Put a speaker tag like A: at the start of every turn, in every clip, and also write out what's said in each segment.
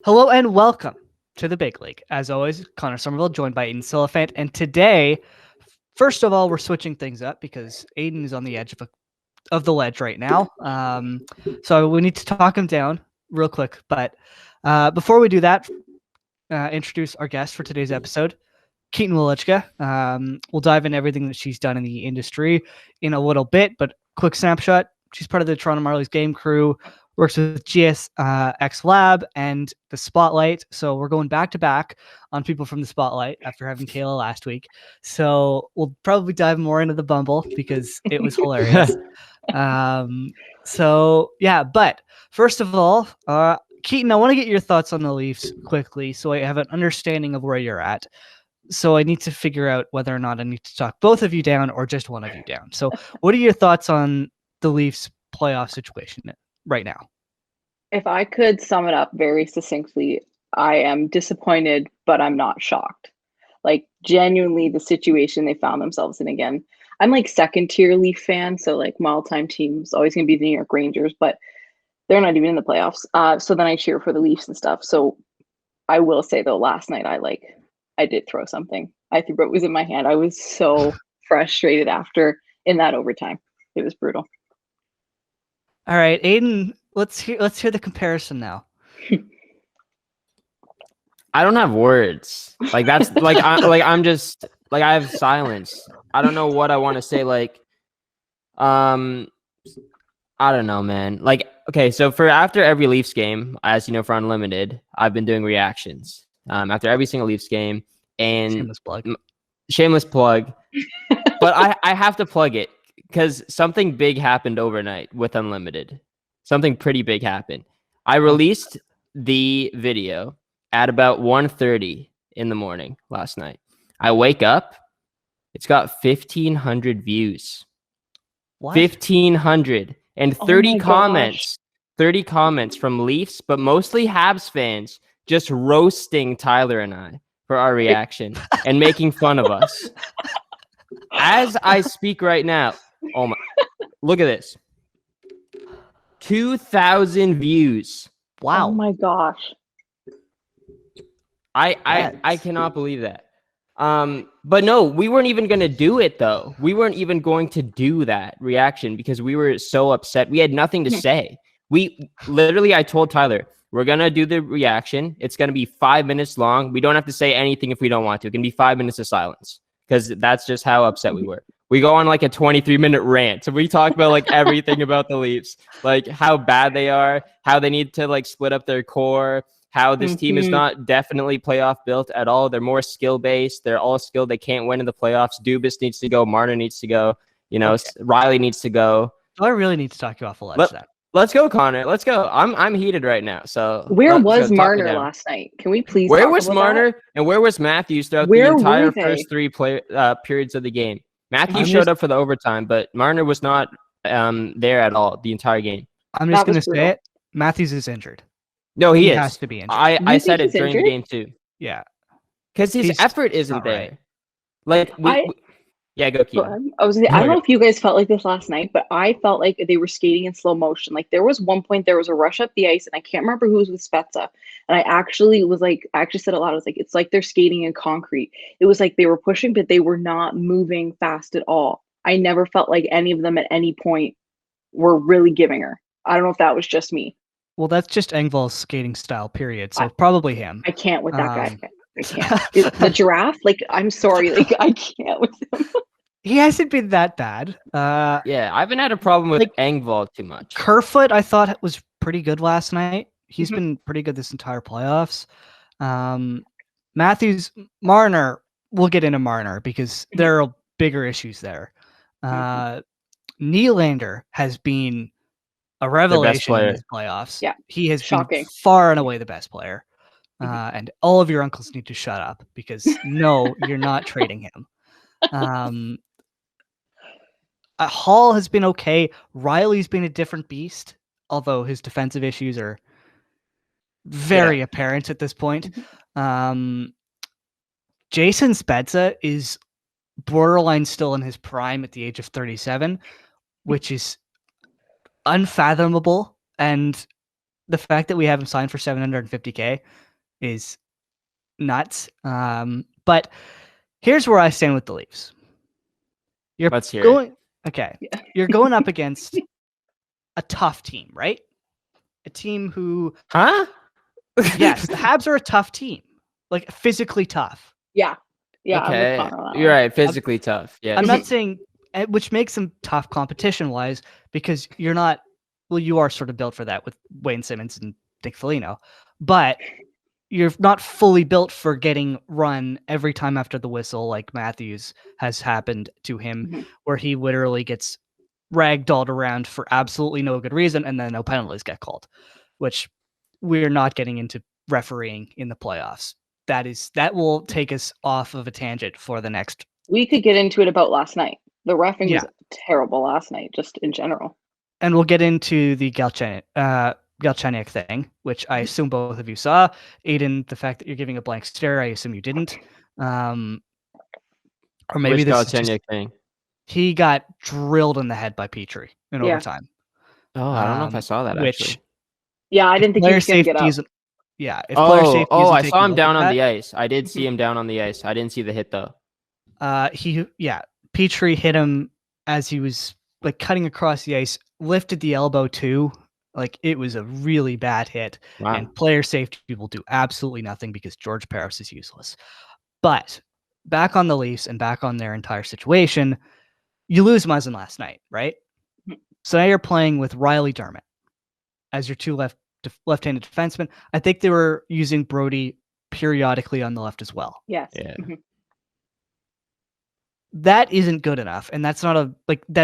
A: Hello and welcome to the Big League. As always, Connor Somerville joined by Aiden Silliphant. And today, first of all, we're switching things up because Aiden is on the edge of the ledge right now. So we need to talk him down real quick. But before we do that, introduce our guest for today's episode, Keaton Welychka. We'll dive in everything that she's done in the industry in a little bit, but quick snapshot. She's part of the Toronto Marlies game crew, works with GSX Lab and the Spotlight. So we're going back to back on people from the Spotlight after having Kayla last week. So we'll probably dive more into the Bumble because it was hilarious. But first of all, Keaton, I want to get your thoughts on the Leafs quickly so I have an understanding of where you're at. So I need to figure out whether or not I need to talk both of you down or just one of you down. So what are your thoughts on the Leafs playoff situation right now?
B: If I could sum it up very succinctly, I am disappointed, but I'm not shocked. Like, genuinely, the situation they found themselves in again. I'm like second tier Leaf fan, so like my all-time team is always going to be the New York Rangers, but they're not even in the playoffs. So then I cheer for the Leafs and stuff. So I will say though, last night I did throw something. I threw what was in my hand. I was so frustrated after in that overtime. It was brutal.
A: All right, Aiden, let's hear the comparison now.
C: I don't have words. Like that's I'm just like I have silence. I don't know what I want to say. I don't know, man. Like, okay, so for after every Leafs game, as you know, for Unlimited, I've been doing reactions after every single Leafs game. And shameless plug. But I have to plug it because something big happened overnight with Unlimited. Something pretty big happened. I released the video at about 1:30 in the morning last night. I wake up, it's got 1,500 views. What? 1,500 and 30 comments. Gosh. 30 comments from Leafs, but mostly Habs fans just roasting Tyler and I for our reaction and making fun of us. As I speak right now, oh my, look at this. 2,000 views.
A: Wow.
B: Oh my gosh.
C: I cannot believe that. But no, we weren't even going to do it though. We weren't even going to do that reaction because we were so upset. We had nothing to say. I told Tyler, we're going to do the reaction. It's going to be 5 minutes long. We don't have to say anything if we don't want to. It can be 5 minutes of silence because that's just how upset we were. We go on like a 23-minute rant. So we talk about like everything about the Leafs, like how bad they are, how they need to like split up their core, how this team is not definitely playoff built at all. They're more skill-based. They're all skilled. They can't win in the playoffs. Dubas needs to go. Marner needs to go. You know, okay. Riley needs to go.
A: So I really need to talk you off the ledge then.
C: Let's go, Connor. Let's go. I'm heated right now. So
B: where was Marner last night? Can we please?
C: Where was Marner and where was Matthews throughout the entire first three periods of the game? Matthews showed up for the overtime, but Marner was not there at all the entire game.
A: I'm just going to say it. Matthews is injured.
C: No, he
A: has to be injured.
C: I said it during the game too.
A: Yeah,
C: because his effort isn't there. Right. Like go Keaton.
B: I don't know if you guys felt like this last night, but I felt like they were skating in slow motion. Like there was one point, there was a rush up the ice, and I can't remember who was with Spezza. And I actually said it loud. I was like, it's like they're skating in concrete. It was like they were pushing, but they were not moving fast at all. I never felt like any of them at any point were really giving her. I don't know if that was just me.
A: Well, that's just Engvall's skating style, period. So probably him.
B: I can't with that guy. I can't. The giraffe, like, I'm sorry, like, I can't with him.
A: He hasn't been that bad.
C: I haven't had a problem with Engvall too much.
A: Kerfoot, I thought was pretty good last night. He's been pretty good this entire playoffs. Matthews, Marner, we'll get into Marner because there are bigger issues there. Nylander has been a revelation in his playoffs.
B: Yeah,
A: he has been far and away the best player. And all of your uncles need to shut up because no, you're not trading him. Hall has been okay. Riley's been a different beast, although his defensive issues are very apparent at this point. Jason Spezza is borderline still in his prime at the age of 37, which is unfathomable and the fact that we have him signed for $750K is nuts. But here's where I stand with the Leafs.
C: Let's hear it.
A: Okay.
B: Yeah.
A: You're going up against a tough team, right? A team who,
C: Huh?
A: yes, the Habs are a tough team, like physically tough.
B: Yeah. Yeah. I'm with
C: Okay.
B: Connor on that
C: You're
B: one.
C: right. Physically tough. Yeah.
A: I'm not saying, which makes them tough competition wise, because you're not, well, you are sort of built for that with Wayne Simmons and Nick Foligno, but you're not fully built for getting run every time after the whistle, like Matthews has happened to him,
B: Mhm.
A: where he literally gets ragdolled around for absolutely no good reason, and then no penalties get called, which we're not getting into refereeing in the playoffs. That will take us off of a tangent for the next.
B: We could get into it about last night. The reffing
A: Yeah.
B: was terrible last night, just in general.
A: And we'll get into the Galchenyuk thing, which I assume both of you saw. Aiden, the fact that you're giving a blank stare, I assume you didn't. Or maybe
C: Which
A: this is just,
C: Galchenyuk thing?
A: he got drilled in the head by Petrie in
B: Yeah.
A: overtime.
C: Oh, I don't know if I saw that
A: Which,
C: actually.
B: Yeah, I didn't think he
A: player
B: was going to get
A: safety
B: up.
A: isn't. Yeah, if player
C: Oh,
A: safety
C: oh,
A: isn't
C: I
A: taking
C: saw
A: a
C: him
A: look
C: down
A: at
C: on the
A: that,
C: ice. I did see him down on the ice. I didn't see the hit though.
A: Petrie hit him as he was like cutting across the ice, lifted the elbow too. Like, it was a really bad hit,
C: Wow.
A: and player safety will do absolutely nothing because George Parros is useless. But back on the Leafs and back on their entire situation, you lose Muzzin last night, right? So now you're playing with Riley Dermott as your two left-handed defensemen. I think they were using Brody periodically on the left as well.
B: Yes.
C: Yeah.
B: Mhm.
A: That isn't good enough, and that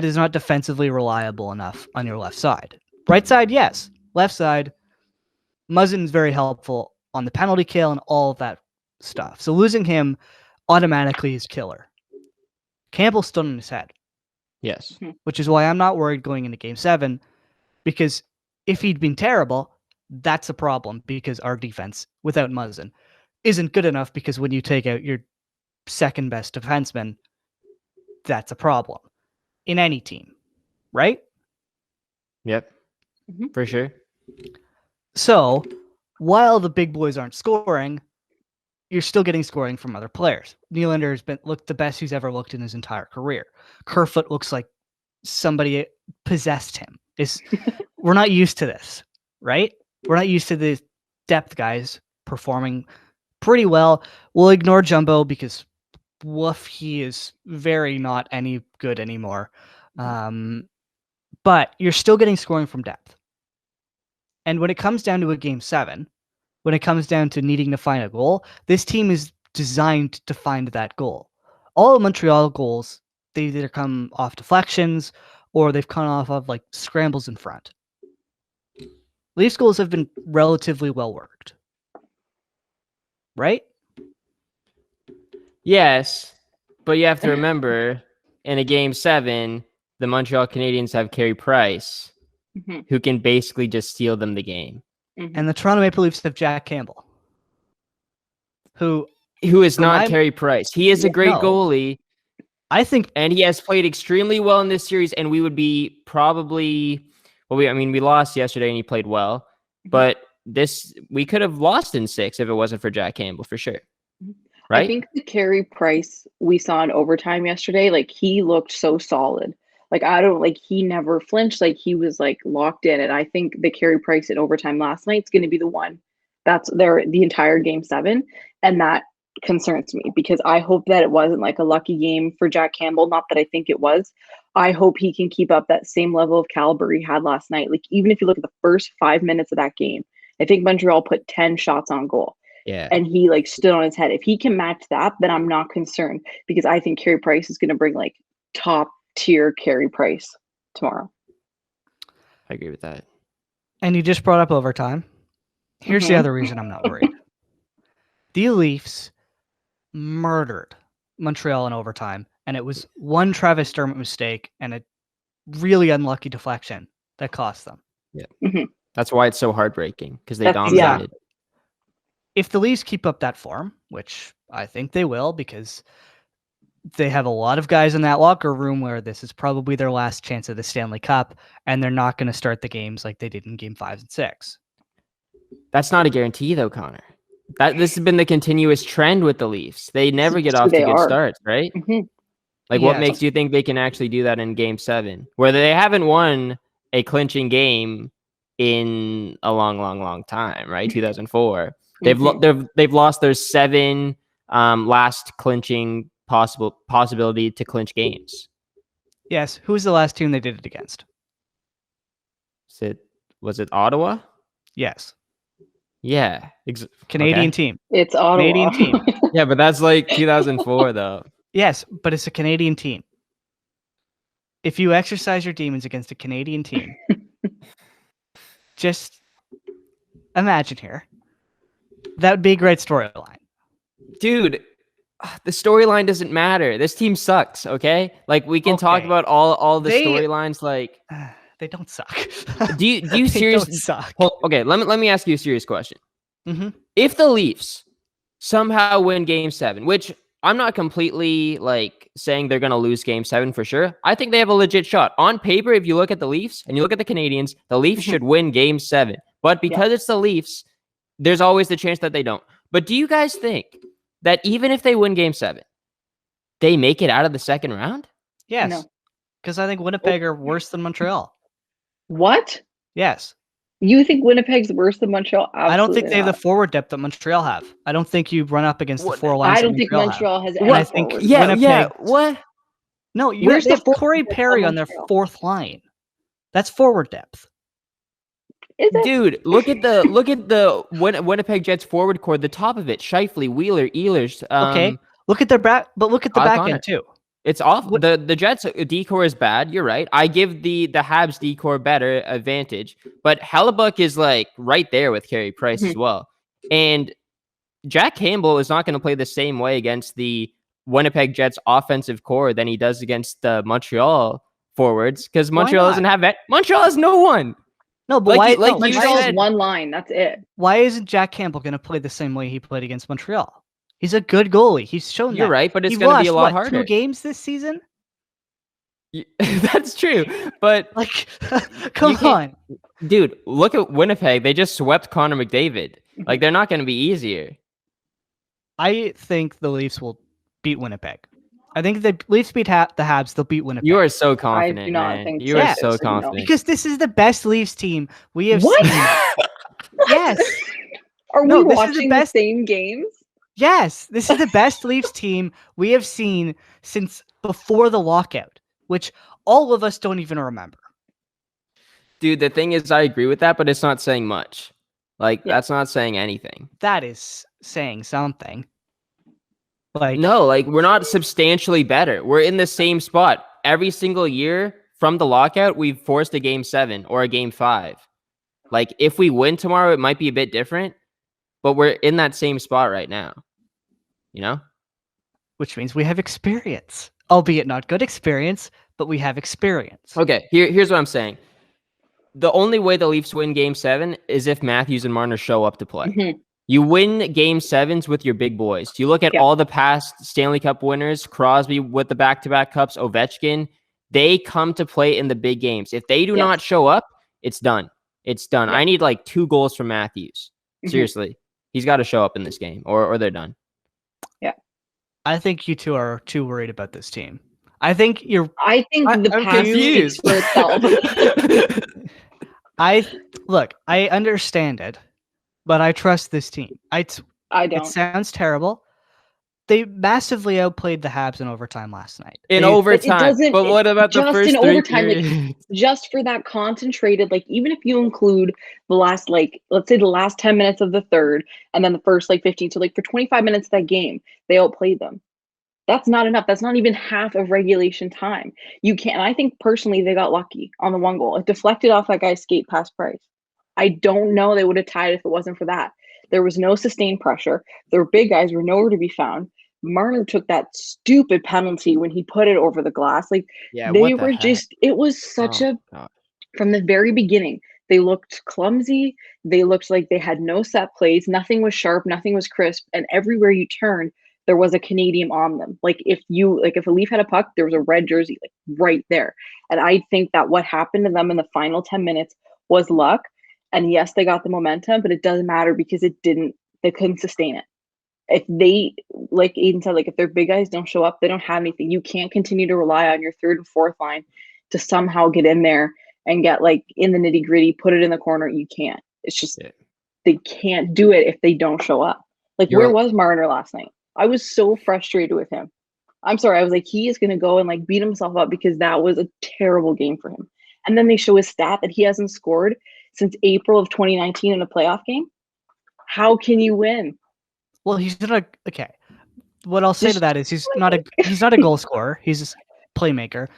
A: is not defensively reliable enough on your left side. Right side, yes. Left side, Muzzin's very helpful on the penalty kill and all of that stuff. So losing him automatically is killer. Campbell's still in his head,
C: Yes.
A: which is why I'm not worried going into Game 7, because if he'd been terrible, that's a problem, because our defense, without Muzzin, isn't good enough, because when you take out your second best defenseman, that's a problem in any team, right?
C: Yep.
B: Mhm.
C: For sure.
A: So while the big boys aren't scoring, you're still getting scoring from other players. Nylander has looked the best he's ever looked in his entire career. Kerfoot looks like somebody possessed him. We're not used to this, right? We're not used to the depth guys performing pretty well. We'll ignore Jumbo because woof, he is very not any good anymore. But you're still getting scoring from depth. And when it comes down to a Game 7, when it comes down to needing to find a goal, this team is designed to find that goal. All of Montreal goals, they either come off deflections or they've come off of like scrambles in front. Leafs goals have been relatively well worked. Right?
C: Yes, but you have to remember, in a Game 7, the Montreal Canadiens have Carey Price,
B: Mhm.
C: who can basically just steal them the game.
B: Mhm.
A: And the Toronto Maple Leafs have Jack Campbell, who
C: is
A: for
C: not
A: my-
C: Carey Price. He is a great
A: No.
C: goalie,
A: I think,
C: and he has played extremely well in this series, and we would be probably we lost yesterday and he played well, but we could have lost in 6 if it wasn't for Jack Campbell, for sure. Right?
B: I think the Carey Price we saw in overtime yesterday, like, he looked so solid. Like, he never flinched. Like, he was like locked in. And I think the Carey Price in overtime last night is going to be the one that's there the entire Game 7. And that concerns me, because I hope that it wasn't like a lucky game for Jack Campbell. Not that I think it was. I hope he can keep up that same level of caliber he had last night. Like, even if you look at the first 5 minutes of that game, I think Montreal put 10 shots on goal.
C: Yeah.
B: And he like stood on his head. If he can match that, then I'm not concerned, because I think Carey Price is going to bring like top tier Carey Price tomorrow.
C: I agree with that.
A: and you just brought up overtime. Here's the
B: Mhm.
A: other reason I'm not worried. The Leafs murdered Montreal in overtime, and it was one Travis Dermott mistake and a really unlucky deflection that cost them.
C: That's why it's so heartbreaking, because they
B: That's- yeah.
C: dominated.
A: If the Leafs keep up that form, which I think they will, because they have a lot of guys in that locker room where this is probably their last chance at the Stanley Cup, and they're not going to start the games like they did in Game 5 and 6.
C: That's not a guarantee, though, Connor. This has been the continuous trend with the Leafs. They never get off to good starts, right?
B: Mm-hmm.
C: Like, what makes you think they can actually do that in Game 7, where they haven't won a clinching game in a long time, right? 2004. They've lost their 7 last clinching possibility to clinch games.
A: Yes. Who's the last team they did it against?
C: Was it Ottawa?
A: Yes.
C: Yeah.
A: Canadian team.
B: It's Ottawa.
A: Canadian team.
C: Yeah, but that's like 2004 though.
A: Yes, but it's a Canadian team. If you exercise your demons against a Canadian team, just imagine here. That would be a great storyline.
C: Dude, the storyline doesn't matter. This team sucks, okay? Like, we can talk about all the storylines, like
A: they don't suck.
C: Do you seriously
A: suck?
C: Okay, let me ask you a serious question.
A: Mm-hmm.
C: If the Leafs somehow win Game 7, which I'm not completely like saying they're going to lose Game 7 for sure. I think they have a legit shot. On paper, if you look at the Leafs and you look at the Canadiens, the Leafs should win Game 7. But because it's the Leafs, there's always the chance that they don't. But do you guys think that even if they win Game 7, they make it out of the second round?
A: Yes. Because I think Winnipeg are worse than Montreal.
B: What?
A: Yes.
B: You think Winnipeg's worse than Montreal? Absolutely
A: I don't think they have the
B: not.
A: forward depth that Montreal have. I don't think you run up against the 4 lines.
B: I don't think Montreal has any.
A: I think
C: Winnipeg. What?
A: No, you have Corey Perry on their 4th line. That's forward depth.
B: Is it?
C: Dude, look at the Winnipeg Jets forward core. The top of it: Scheifele, Wheeler, Ehlers.
A: Okay, look at their back, but look at the back end too.
C: It's awful. The Jets decor is bad. You're right. I give the Habs decor better advantage, but Hellebuck is like right there with Carey Price as well. And Jack Campbell is not going to play the same way against the Winnipeg Jets offensive core than he does against the Montreal forwards, because Montreal doesn't have that. Montreal has no one.
A: No, but
B: Montreal has one line. That's it.
A: Why isn't Jack Campbell going to play the same way he played against Montreal? He's a good goalie. He's shown
C: You're right, but it's going to be a lot harder.
A: 2 games this season?
C: That's true, but
A: like, come on.
C: Dude, look at Winnipeg. They just swept Connor McDavid. Like, they're not going to be easier.
A: I think the Leafs will beat Winnipeg. I think if the Leafs beat the Habs, they'll beat Winnipeg.
C: You are so confident,
B: I do not
C: man.
B: think
C: you are so confident.
A: Because this is the best Leafs team we have seen. Yes.
B: Are we watching the same games?
A: Yes, this is the best Leafs team we have seen since before the lockout, which all of us don't even remember.
C: Dude, the thing is, I agree with that, but it's not saying much. Like, that's not saying anything.
A: That is saying something. Like,
C: no, like, we're not substantially better. We're in the same spot. Every single year from the lockout, we've forced a Game 7 or a Game 5. Like, if we win tomorrow, it might be a bit different. But we're in that same spot right now, you know?
A: Which means we have experience, albeit not good experience, but we have experience.
C: Okay, here's what I'm saying. The only way the Leafs win Game 7 is if Matthews and Marner show up to play. You win Game 7s with your big boys. You look at all the past Stanley Cup winners, Crosby with the back-to-back cups, Ovechkin, they come to play in the big games. If they do not show up, it's done. It's done. I need like 2 goals from Matthews. Seriously. He's got to show up in this game, or they're done.
B: Yeah.
A: I think you two are too worried about this team. I think the
B: past speaks for itself.
A: I understand it, but I trust this team. I don't. It sounds terrible. They massively outplayed the Habs in overtime last night.
C: In overtime. But what about the first 3
B: overtime? Like, just for that concentrated, like, even if you include the last, like, let's say the last 10 minutes of the third, and then the first, like, 15. So, like, for 25 minutes of that game, they outplayed them. That's not enough. That's not even half of regulation time. I think, personally, they got lucky on the 1 goal. It deflected off that guy's skate past Price. I don't know they would have tied if it wasn't for that. There was no sustained pressure. Their big guys were nowhere to be found. Marner took that stupid penalty when he put it over the glass. Like, they were just, it was such from the very beginning, they looked clumsy. They looked like they had no set plays. Nothing was sharp. Nothing was crisp. And everywhere you turned, there was a Canadian on them. Like, if a Leaf had a puck, there was a red jersey, like, right there. And I think that what happened to them in the final 10 minutes was luck. And yes, they got the momentum, but it doesn't matter because they couldn't sustain it. If they, like Aiden said, like if their big guys don't show up, they don't have anything. You can't continue to rely on your third and fourth line to somehow get in there and get like in the nitty gritty, put it in the corner. You can't. It's just, they can't do it if they don't show up. Like, where was Marner last night? I was so frustrated with him. I'm sorry. I was like, he is going to go and like beat himself up because that was a terrible game for him. And then they show his stat that he hasn't scored since April of 2019 in a playoff game. How can you win?
A: Well, he's not okay. What I'll say to that is he's not a goal scorer. He's a playmaker.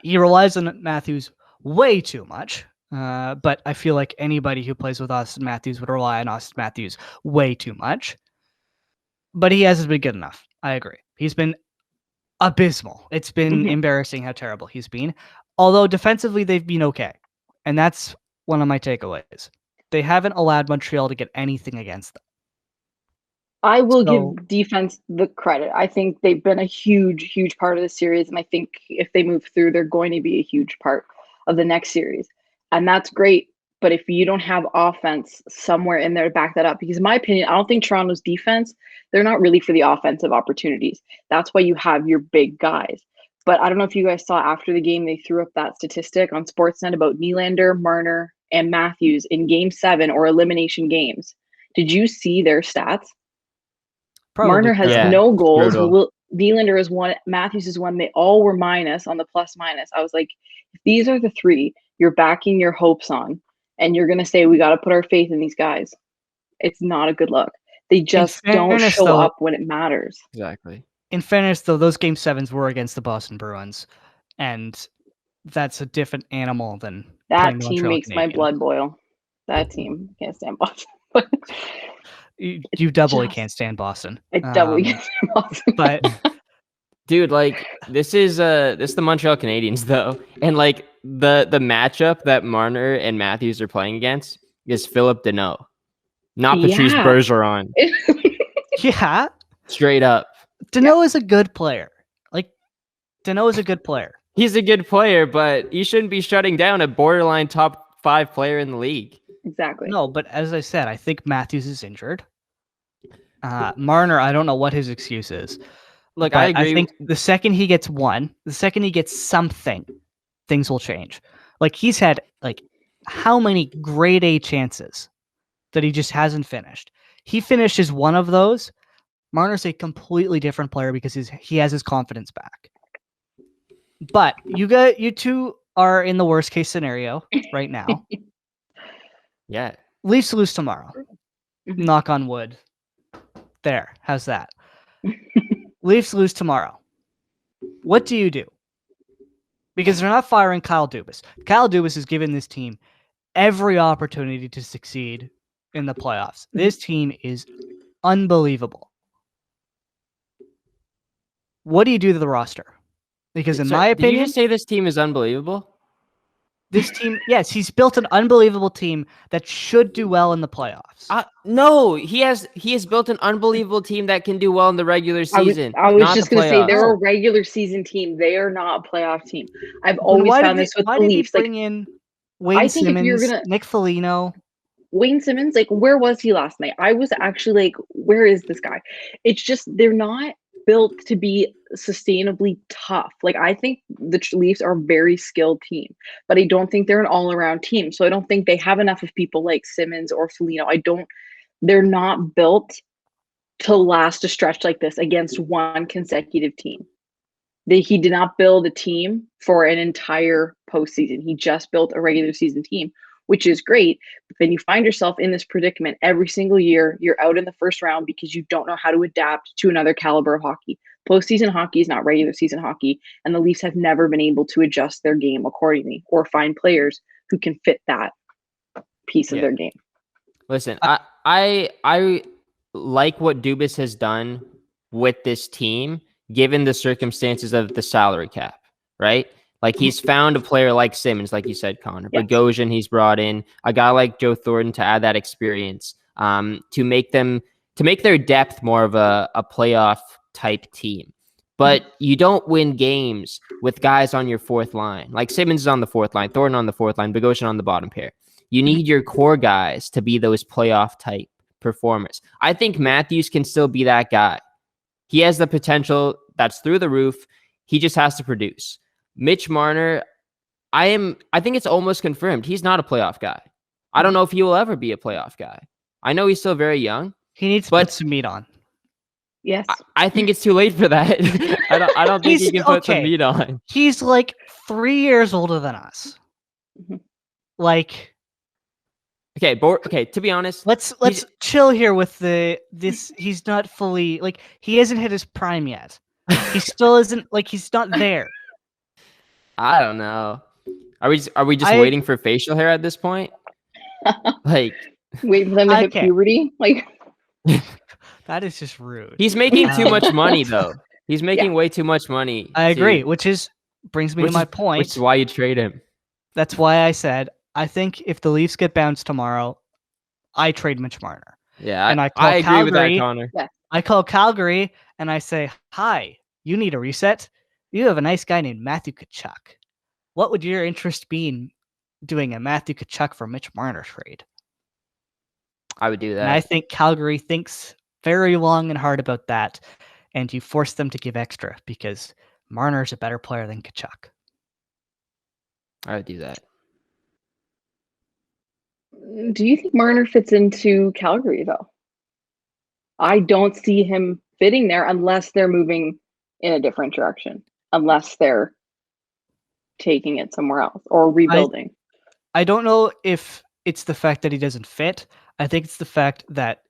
A: He relies on Matthews way too much. But I feel like anybody who plays with Austin Matthews would rely on Austin Matthews way too much. But he hasn't been good enough. I agree. He's been abysmal. It's been embarrassing how terrible he's been. Although defensively they've been okay. And that's one of my takeaways. They haven't allowed Montreal to get anything against them.
B: I will give defense the credit. I think they've been a huge, huge part of the series. And I think if they move through, they're going to be a huge part of the next series. And that's great. But if you don't have offense somewhere in there to back that up, because in my opinion, I don't think Toronto's defense, they're not really for the offensive opportunities. That's why you have your big guys. But I don't know if you guys saw after the game, they threw up that statistic on Sportsnet about Nylander, Marner, and Matthews in Game 7 or elimination games. Did you see their stats? Probably. Marner has no goals. Nylander is 1. Matthews is 1. They all were minus on the plus minus. I was like, if these are the three you're backing your hopes on, and you're going to say, we got to put our faith in these guys, it's not a good look. They just don't show up when it matters.
C: Exactly.
A: In fairness, though, those Game 7s were against the Boston Bruins, and that's a different animal than
B: that team makes my blood boil. That team can't stand Boston.
A: You doubly can't stand Boston.
B: I doubly can't stand Boston.
A: But
C: dude, like this is the Montreal Canadiens though, and like the matchup that Marner and Matthews are playing against is Philip Deneau, not Patrice Bergeron.
A: Yeah,
C: straight up.
A: Deneau is a good player. Like Deneau is a good player.
C: He's a good player, but he shouldn't be shutting down a borderline top 5 player in the league.
B: Exactly.
A: No, but as I said, I think Matthews is injured. Marner, I don't know what his excuse is. Look, I think the second he gets something, things will change. Like he's had like how many grade A chances that he just hasn't finished. He finishes one of those. Marner's a completely different player because he has his confidence back. But you two are in the worst case scenario right now.
C: Yeah.
A: Leafs lose tomorrow. Knock on wood. There. How's that? Leafs lose tomorrow. What do you do? Because they're not firing Kyle Dubas. Kyle Dubas has given this team every opportunity to succeed in the playoffs. This team is unbelievable. What do you do to the roster? Because in my opinion...
C: Did you just say this team is unbelievable?
A: This team, yes, he's built an unbelievable team that should do well in the playoffs.
C: No, he has built an unbelievable team that can do well in the regular season.
B: I was just going to say they're a regular season team. They are not a playoff team. I've always found this with the Leafs.
A: Why did he bring in Wayne Simmons, Nick Foligno?
B: Wayne Simmons, like where was he last night? I was actually like, where is this guy? It's just they're not built to be sustainably tough. Like I think the Leafs are a very skilled team, but I don't think they're an all-around team. So I don't think they have enough of people like Simmons or Foligno. They're not built to last a stretch like this against one consecutive team. He did not build a team for an entire postseason. He just built a regular season team, which is great. But then you find yourself in this predicament every single year. You're out in the first round because you don't know how to adapt to another caliber of hockey. Postseason hockey is not regular season hockey, and the Leafs have never been able to adjust their game accordingly or find players who can fit that piece of their game.
C: Listen, I like what Dubas has done with this team, given the circumstances of the salary cap, right? Like he's found a player like Simmons, like you said, Connor. Yes. Bogosian, he's brought in a guy like Joe Thornton to add that experience, to make their depth more of a playoff type team. But you don't win games with guys on your fourth line. Like Simmons is on the fourth line, Thornton on the fourth line, Bogosian on the bottom pair. You need your core guys to be those playoff type performers. I think Matthews can still be that guy. He has the potential that's through the roof. He just has to produce. Mitch Marner, I think it's almost confirmed. He's not a playoff guy. I don't know if he will ever be a playoff guy. I know he's still very young.
A: He needs to put some meat on.
B: Yes.
C: I think it's too late for that. I don't think he can put some meat on.
A: He's like 3 years older than us. Like,
C: okay. To be honest,
A: let's chill here with this. He's not fully like he hasn't hit his prime yet. He still isn't like he's not there.
C: I don't know. Are we just waiting for facial hair at this point? Like,
B: wait for them to hit puberty? Like,
A: that is just rude.
C: He's making too much money, though. He's making way too much money.
A: I agree, which brings me to my point.
C: Which is why you trade him.
A: That's why I said I think if the Leafs get bounced tomorrow, I trade Mitch Marner.
C: Yeah,
A: and I agree
C: Calgary, with that, Connor.
B: Yeah.
A: I call Calgary and I say, "Hi, you need a reset. You have a nice guy named Matthew Tkachuk. What would your interest be in doing a Matthew Tkachuk for Mitch Marner trade?"
C: I would do that.
A: And I think Calgary thinks very long and hard about that, and you force them to give extra because Marner is a better player than Tkachuk.
C: I would do that.
B: Do you think Marner fits into Calgary, though? I don't see him fitting there unless they're moving in a different direction, unless they're taking it somewhere else or rebuilding.
A: I don't know if it's the fact that he doesn't fit. I think it's the fact that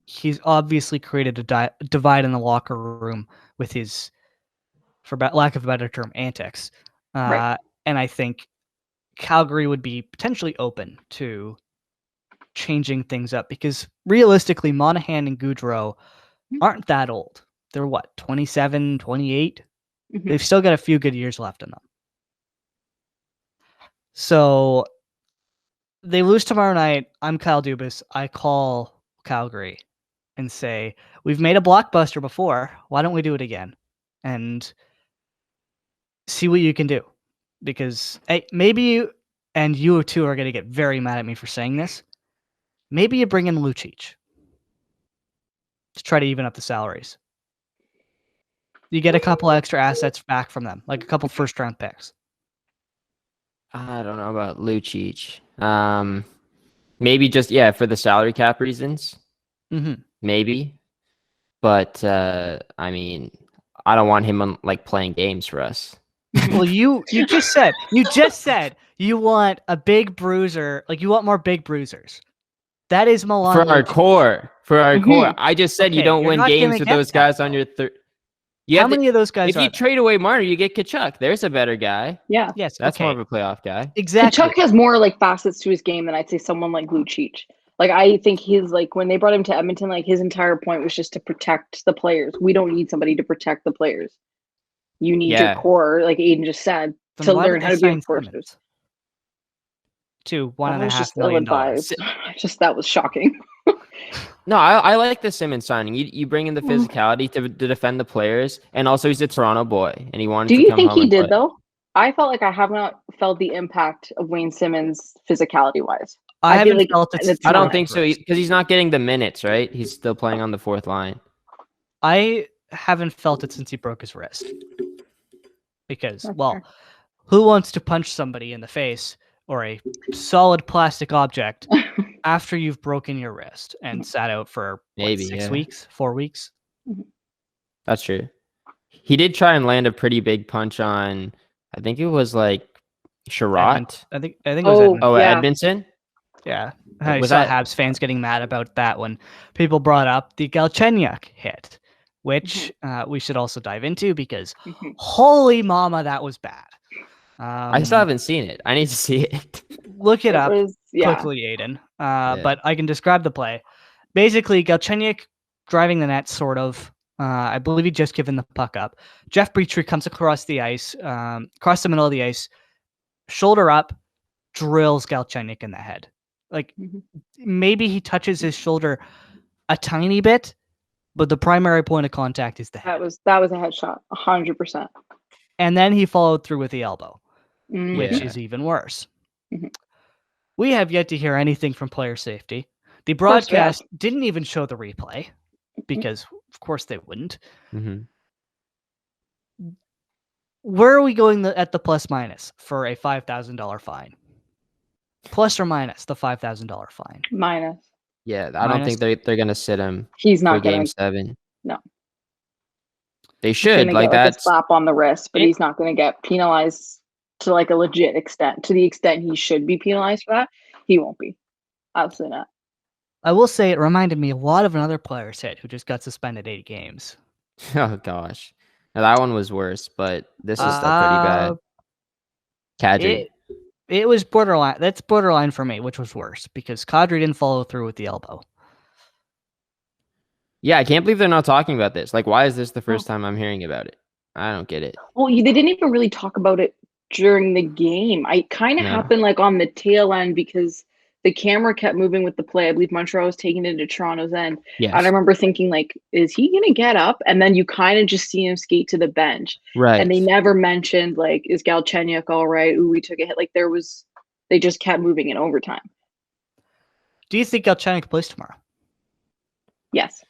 A: he's obviously created a divide in the locker room with his, for lack of a better term, antics.
B: Right.
A: And I think Calgary would be potentially open to changing things up because realistically, Monahan and Gaudreau aren't that old. They're what, 27, 28? They've still got a few good years left in them. So they lose tomorrow night. I'm Kyle Dubas. I call Calgary and say, we've made a blockbuster before. Why don't we do it again? And see what you can do. Because maybe you, and you two are going to get very mad at me for saying this, maybe you bring in Lucic to try to even up the salaries. You get a couple extra assets back from them, like a couple first-round picks.
C: I don't know about Lucic. Maybe just, for the salary cap reasons. Maybe. But, I mean, I don't want him playing games for us.
A: Well, you just said you want a big bruiser, like you want more big bruisers. That is Milan
C: for our core. I just said you don't win games with those guys on your third.
A: How many of those guys?
C: If you trade away Marner, you get Tkachuk. There's a better guy.
B: Yeah.
A: Yes.
C: That's more of a playoff guy.
A: Exactly.
B: Tkachuk has more facets to his game than I'd say someone like Lucic. I think he's when they brought him to Edmonton, his entire point was just to protect the players. We don't need somebody to protect the players. You need your core, like Aiden just said,
A: then
B: to learn how to be enforcers.
A: To $1.5 million.
B: That was shocking.
C: No, I like the Simmons signing. You bring in the physicality to defend the players, and also he's a Toronto boy, and he wanted to come home.
B: Do you think he did, though? I felt like I have not felt the impact of Wayne Simmons physicality-wise.
A: I haven't felt it.
C: I don't think so, because he's not getting the minutes, right? He's still playing on the fourth line.
A: I haven't felt it since he broke his wrist. Because, who wants to punch somebody in the face or a solid plastic object after you've broken your wrist and sat out for maybe 6 weeks, 4 weeks?
C: That's true. He did try and land a pretty big punch on, I think it was Sherratt.
A: I think it was Edmondson.
C: Oh, yeah. Edmondson?
A: Yeah. I saw Habs fans getting mad about that when people brought up the Galchenyuk hit, which we should also dive into because holy mama, that was bad.
C: I still haven't seen it. I need to see it.
A: Look it up quickly, Aiden. But I can describe the play. Basically, Galchenyuk driving the net, sort of. I believe he just given the puck up. Jeff Petrie comes across the ice, across the middle of the ice, shoulder up, drills Galchenyuk in the head. Maybe he touches his shoulder a tiny bit, but the primary point of contact is the head.
B: That was a headshot, 100%.
A: And then he followed through with the elbow, which is even worse. We have yet to hear anything from player safety. The
B: course we have.
A: broadcast didn't even show the replay because, of course, they wouldn't.
C: Mm-hmm.
A: Where are we going at the plus minus for a $5,000 fine? Plus or minus the $5,000 fine?
B: Minus.
C: Yeah, I don't think they're gonna sit him
B: He's
C: for
B: not
C: Game
B: gonna.
C: 7.
B: No.
C: They
B: He's
C: should.
B: gonna
C: Like
B: get like a
C: that's
B: slap on the wrist, but he's not gonna get penalized to like a legit extent. To the extent he should be penalized for that, he won't be. Absolutely not.
A: I will say it reminded me a lot of another player's hit who just got suspended 8 games.
C: oh gosh. Now, that one was worse, but this is still pretty bad. Kadri.
A: It was borderline. That's borderline for me, which was worse because Kadri didn't follow through with the elbow.
C: Yeah, I can't believe they're not talking about this. Like, why is this the first time I'm hearing about it? I don't get it.
B: Well, they didn't even really talk about it during the game. I kind of happened like on the tail end because the camera kept moving with the play. I believe Montreal was taking it to Toronto's end.
C: Yes.
B: And I remember thinking, like, is he going to get up? And then you kind of just see him skate to the bench.
C: Right.
B: And they never mentioned, like, is Galchenyuk all right? Ooh, we took a hit. Like, they just kept moving in overtime.
A: Do you think Galchenyuk plays tomorrow?
B: Yes.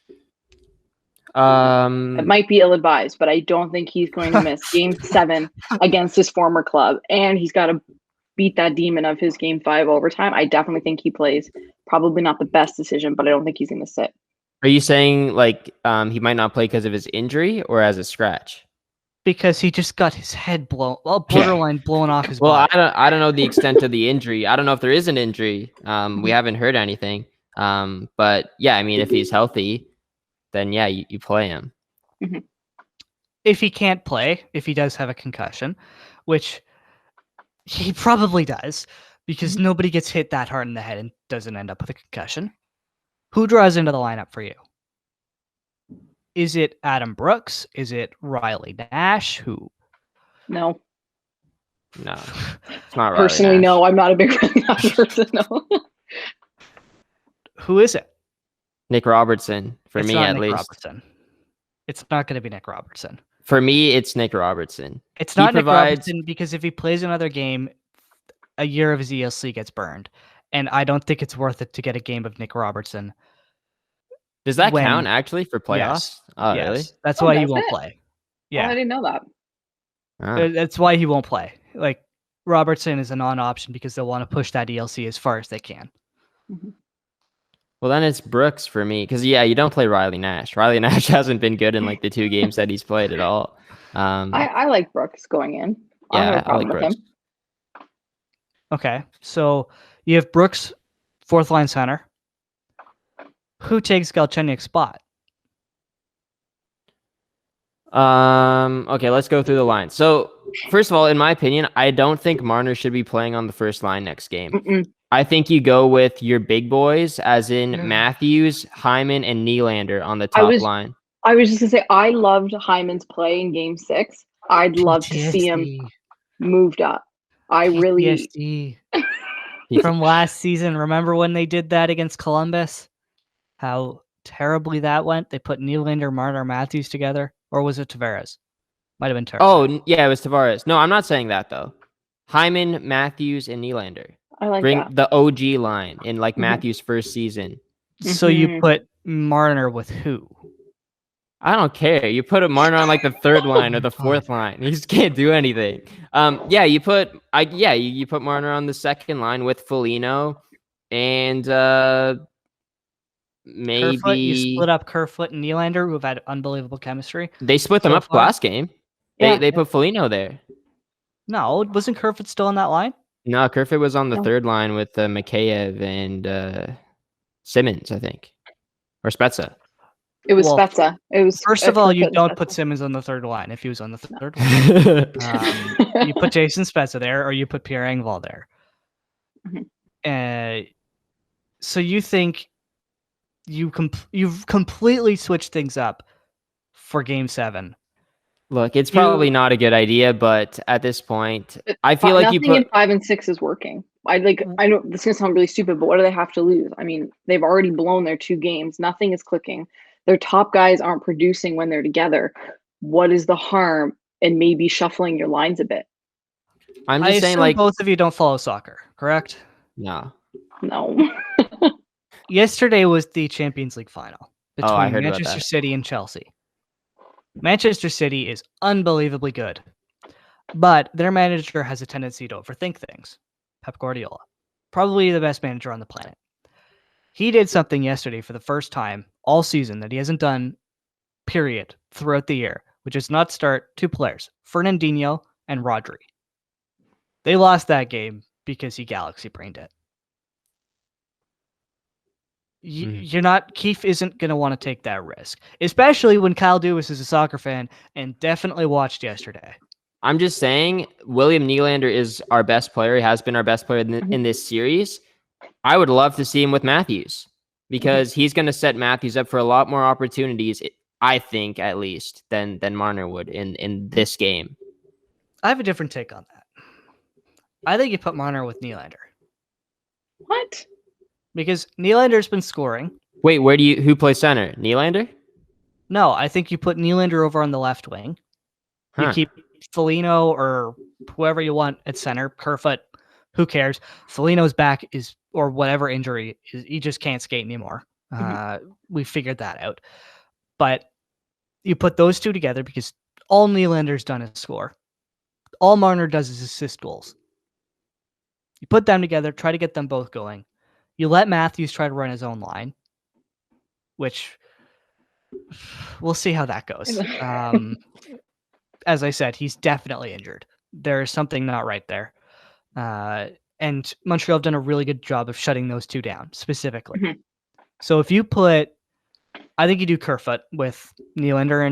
C: It
B: might be ill-advised, but I don't think he's going to miss Game 7 against his former club. And he's got to beat that demon of his Game 5 overtime. I definitely think he plays. Probably not the best decision, but I don't think he's going to sit.
C: Are you saying like he might not play because of his injury or as a scratch?
A: Because he just got his head borderline blown off his
C: body.
A: I
C: don't know the extent of the injury. I don't know if there is an injury. We haven't heard anything. But yeah, I mean, if he's healthy, then yeah, you play him.
B: Mm-hmm.
A: If he can't play, if he does have a concussion, which he probably does, because nobody gets hit that hard in the head and doesn't end up with a concussion. Who draws into the lineup for you? Is it Adam Brooks? Is it Riley Nash? Who?
B: No.
C: It's not Riley
B: Personally,
C: Nash.
B: no. I'm not a big Riley Nash person. No.
A: Who is it?
C: Nick Robertson, for me at least.
A: Robertson. It's not going to be Nick Robertson.
C: For me, it's Nick Robertson.
A: It's not Nick Robertson because if he plays another game, a year of his ELC gets burned. And I don't think it's worth it to get a game of Nick Robertson.
C: Does that count actually for playoffs?
A: Yes.
C: Oh,
A: yes.
C: really?
A: That's why he won't play. Yeah.
B: Oh, I didn't know that.
A: That's why he won't play. Like, Robertson is a non-option because they'll want to push that ELC as far as they can.
B: Mm-hmm.
C: Well, then it's Brooks for me because, yeah, you don't play Riley Nash. Riley Nash hasn't been good in like the 2 games that he's played at all.
B: I like Brooks going in.
C: Yeah, I like Brooks.
A: Okay, so you have Brooks, 4th line center. Who takes Galchenyuk's spot?
C: Okay, let's go through the lines. So, first of all, in my opinion, I don't think Marner should be playing on the first line next game.
B: Mm-mm.
C: I think you go with your big boys, as in Matthews, Hyman, and Nylander on the top line.
B: I was just going to say, I loved Hyman's play in Game 6. I'd love to see him moved up. I really...
A: From last season, remember when they did that against Columbus? How terribly that went? They put Nylander, Marner, Matthews together. Or was it Tavares? Might have been Tavares.
C: Oh, yeah, it was Tavares. No, I'm not saying that, though. Hyman, Matthews, and Nylander.
B: I like
C: Bring
B: that.
C: the OG line in like Matthews' first season.
A: So you put Marner with who?
C: I don't care. You put a Marner on like the 3rd line or the 4th line. He just can't do anything. Yeah, you put you put Marner on the 2nd line with Foligno and maybe
A: Kerfoot, you split up Kerfoot and Nylander, who have had unbelievable chemistry.
C: They split them up last game. They put Foligno there.
A: No, wasn't Kerfoot still on that line?
C: No, Kerfoot was on the 3rd line with Mikheyev and Simmons, I think, or Spezza.
B: It was Spezza. It was
A: first of all, you don't put Simmons on the 3rd line if he was on the 3rd line. You put Jason Spezza there, or you put Pierre Engvall there.
B: Mm-hmm.
A: So you think you've completely switched things up for Game 7?
C: Look, it's probably not a good idea, but at this point, I feel like
B: nothing in 5 and 6 is working. I know this is gonna sound really stupid, but what do they have to lose? I mean, they've already blown their 2 games. Nothing is clicking. Their top guys aren't producing when they're together. What is the harm in maybe shuffling your lines a bit?
C: I'm just saying, like,
A: both of you don't follow soccer, correct?
C: No.
B: No.
A: Yesterday was the Champions League final
C: Oh, I
A: between
C: heard about
A: Manchester
C: that.
A: City and Chelsea. Manchester City is unbelievably good, but their manager has a tendency to overthink things. Pep Guardiola, probably the best manager on the planet. He did something yesterday for the first time all season that he hasn't done, period, throughout the year, which is not start two players, Fernandinho and Rodri. They lost that game because he galaxy brained it. You're not, Keefe isn't going to want to take that risk, especially when Kyle Dubas is a soccer fan and definitely watched yesterday.
C: I'm just saying, William Nylander is our best player. He has been our best player in this series. I would love to see him with Matthews because he's going to set Matthews up for a lot more opportunities, I think, at least, than Marner would in this game.
A: I have a different take on that. I think you put Marner with Nylander.
B: What?
A: Because Nylander's been scoring.
C: Wait, who plays center? Nylander?
A: No, I think you put Nylander over on the left wing. You keep Foligno or whoever you want at center. Kerfoot, who cares? Foligno's back or whatever injury, he just can't skate anymore. We figured that out. But you put those two together because all Nylander's done is score. All Marner does is assist goals. You put them together, try to get them both going. You let Matthews try to run his own line, which we'll see how that goes. As I said, he's definitely injured. There is something not right there. And Montreal have done a really good job of shutting those two down specifically. Mm-hmm. So if you I think you do Kerfoot with Nylander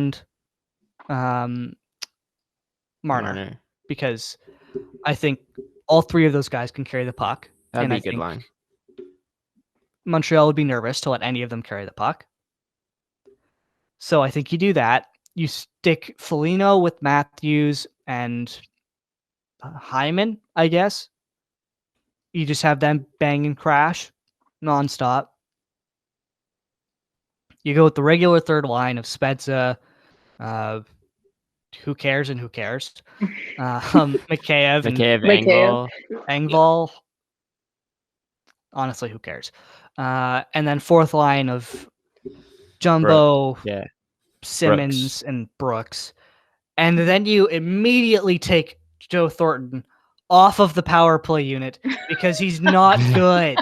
A: and Marner, because I think all three of those guys can carry the puck.
C: That'd be a good line.
A: Montreal would be nervous to let any of them carry the puck. So I think you do that. You stick Foligno with Matthews and Hyman, I guess. You just have them bang and crash nonstop. You go with the regular third line of Spezza, who cares and who cares? Mikheyev and Engvall. Honestly, who cares? And then fourth line of Jumbo, Simmons, Brooks. And Brooks. And then you immediately take Joe Thornton off of the power play unit because he's not good.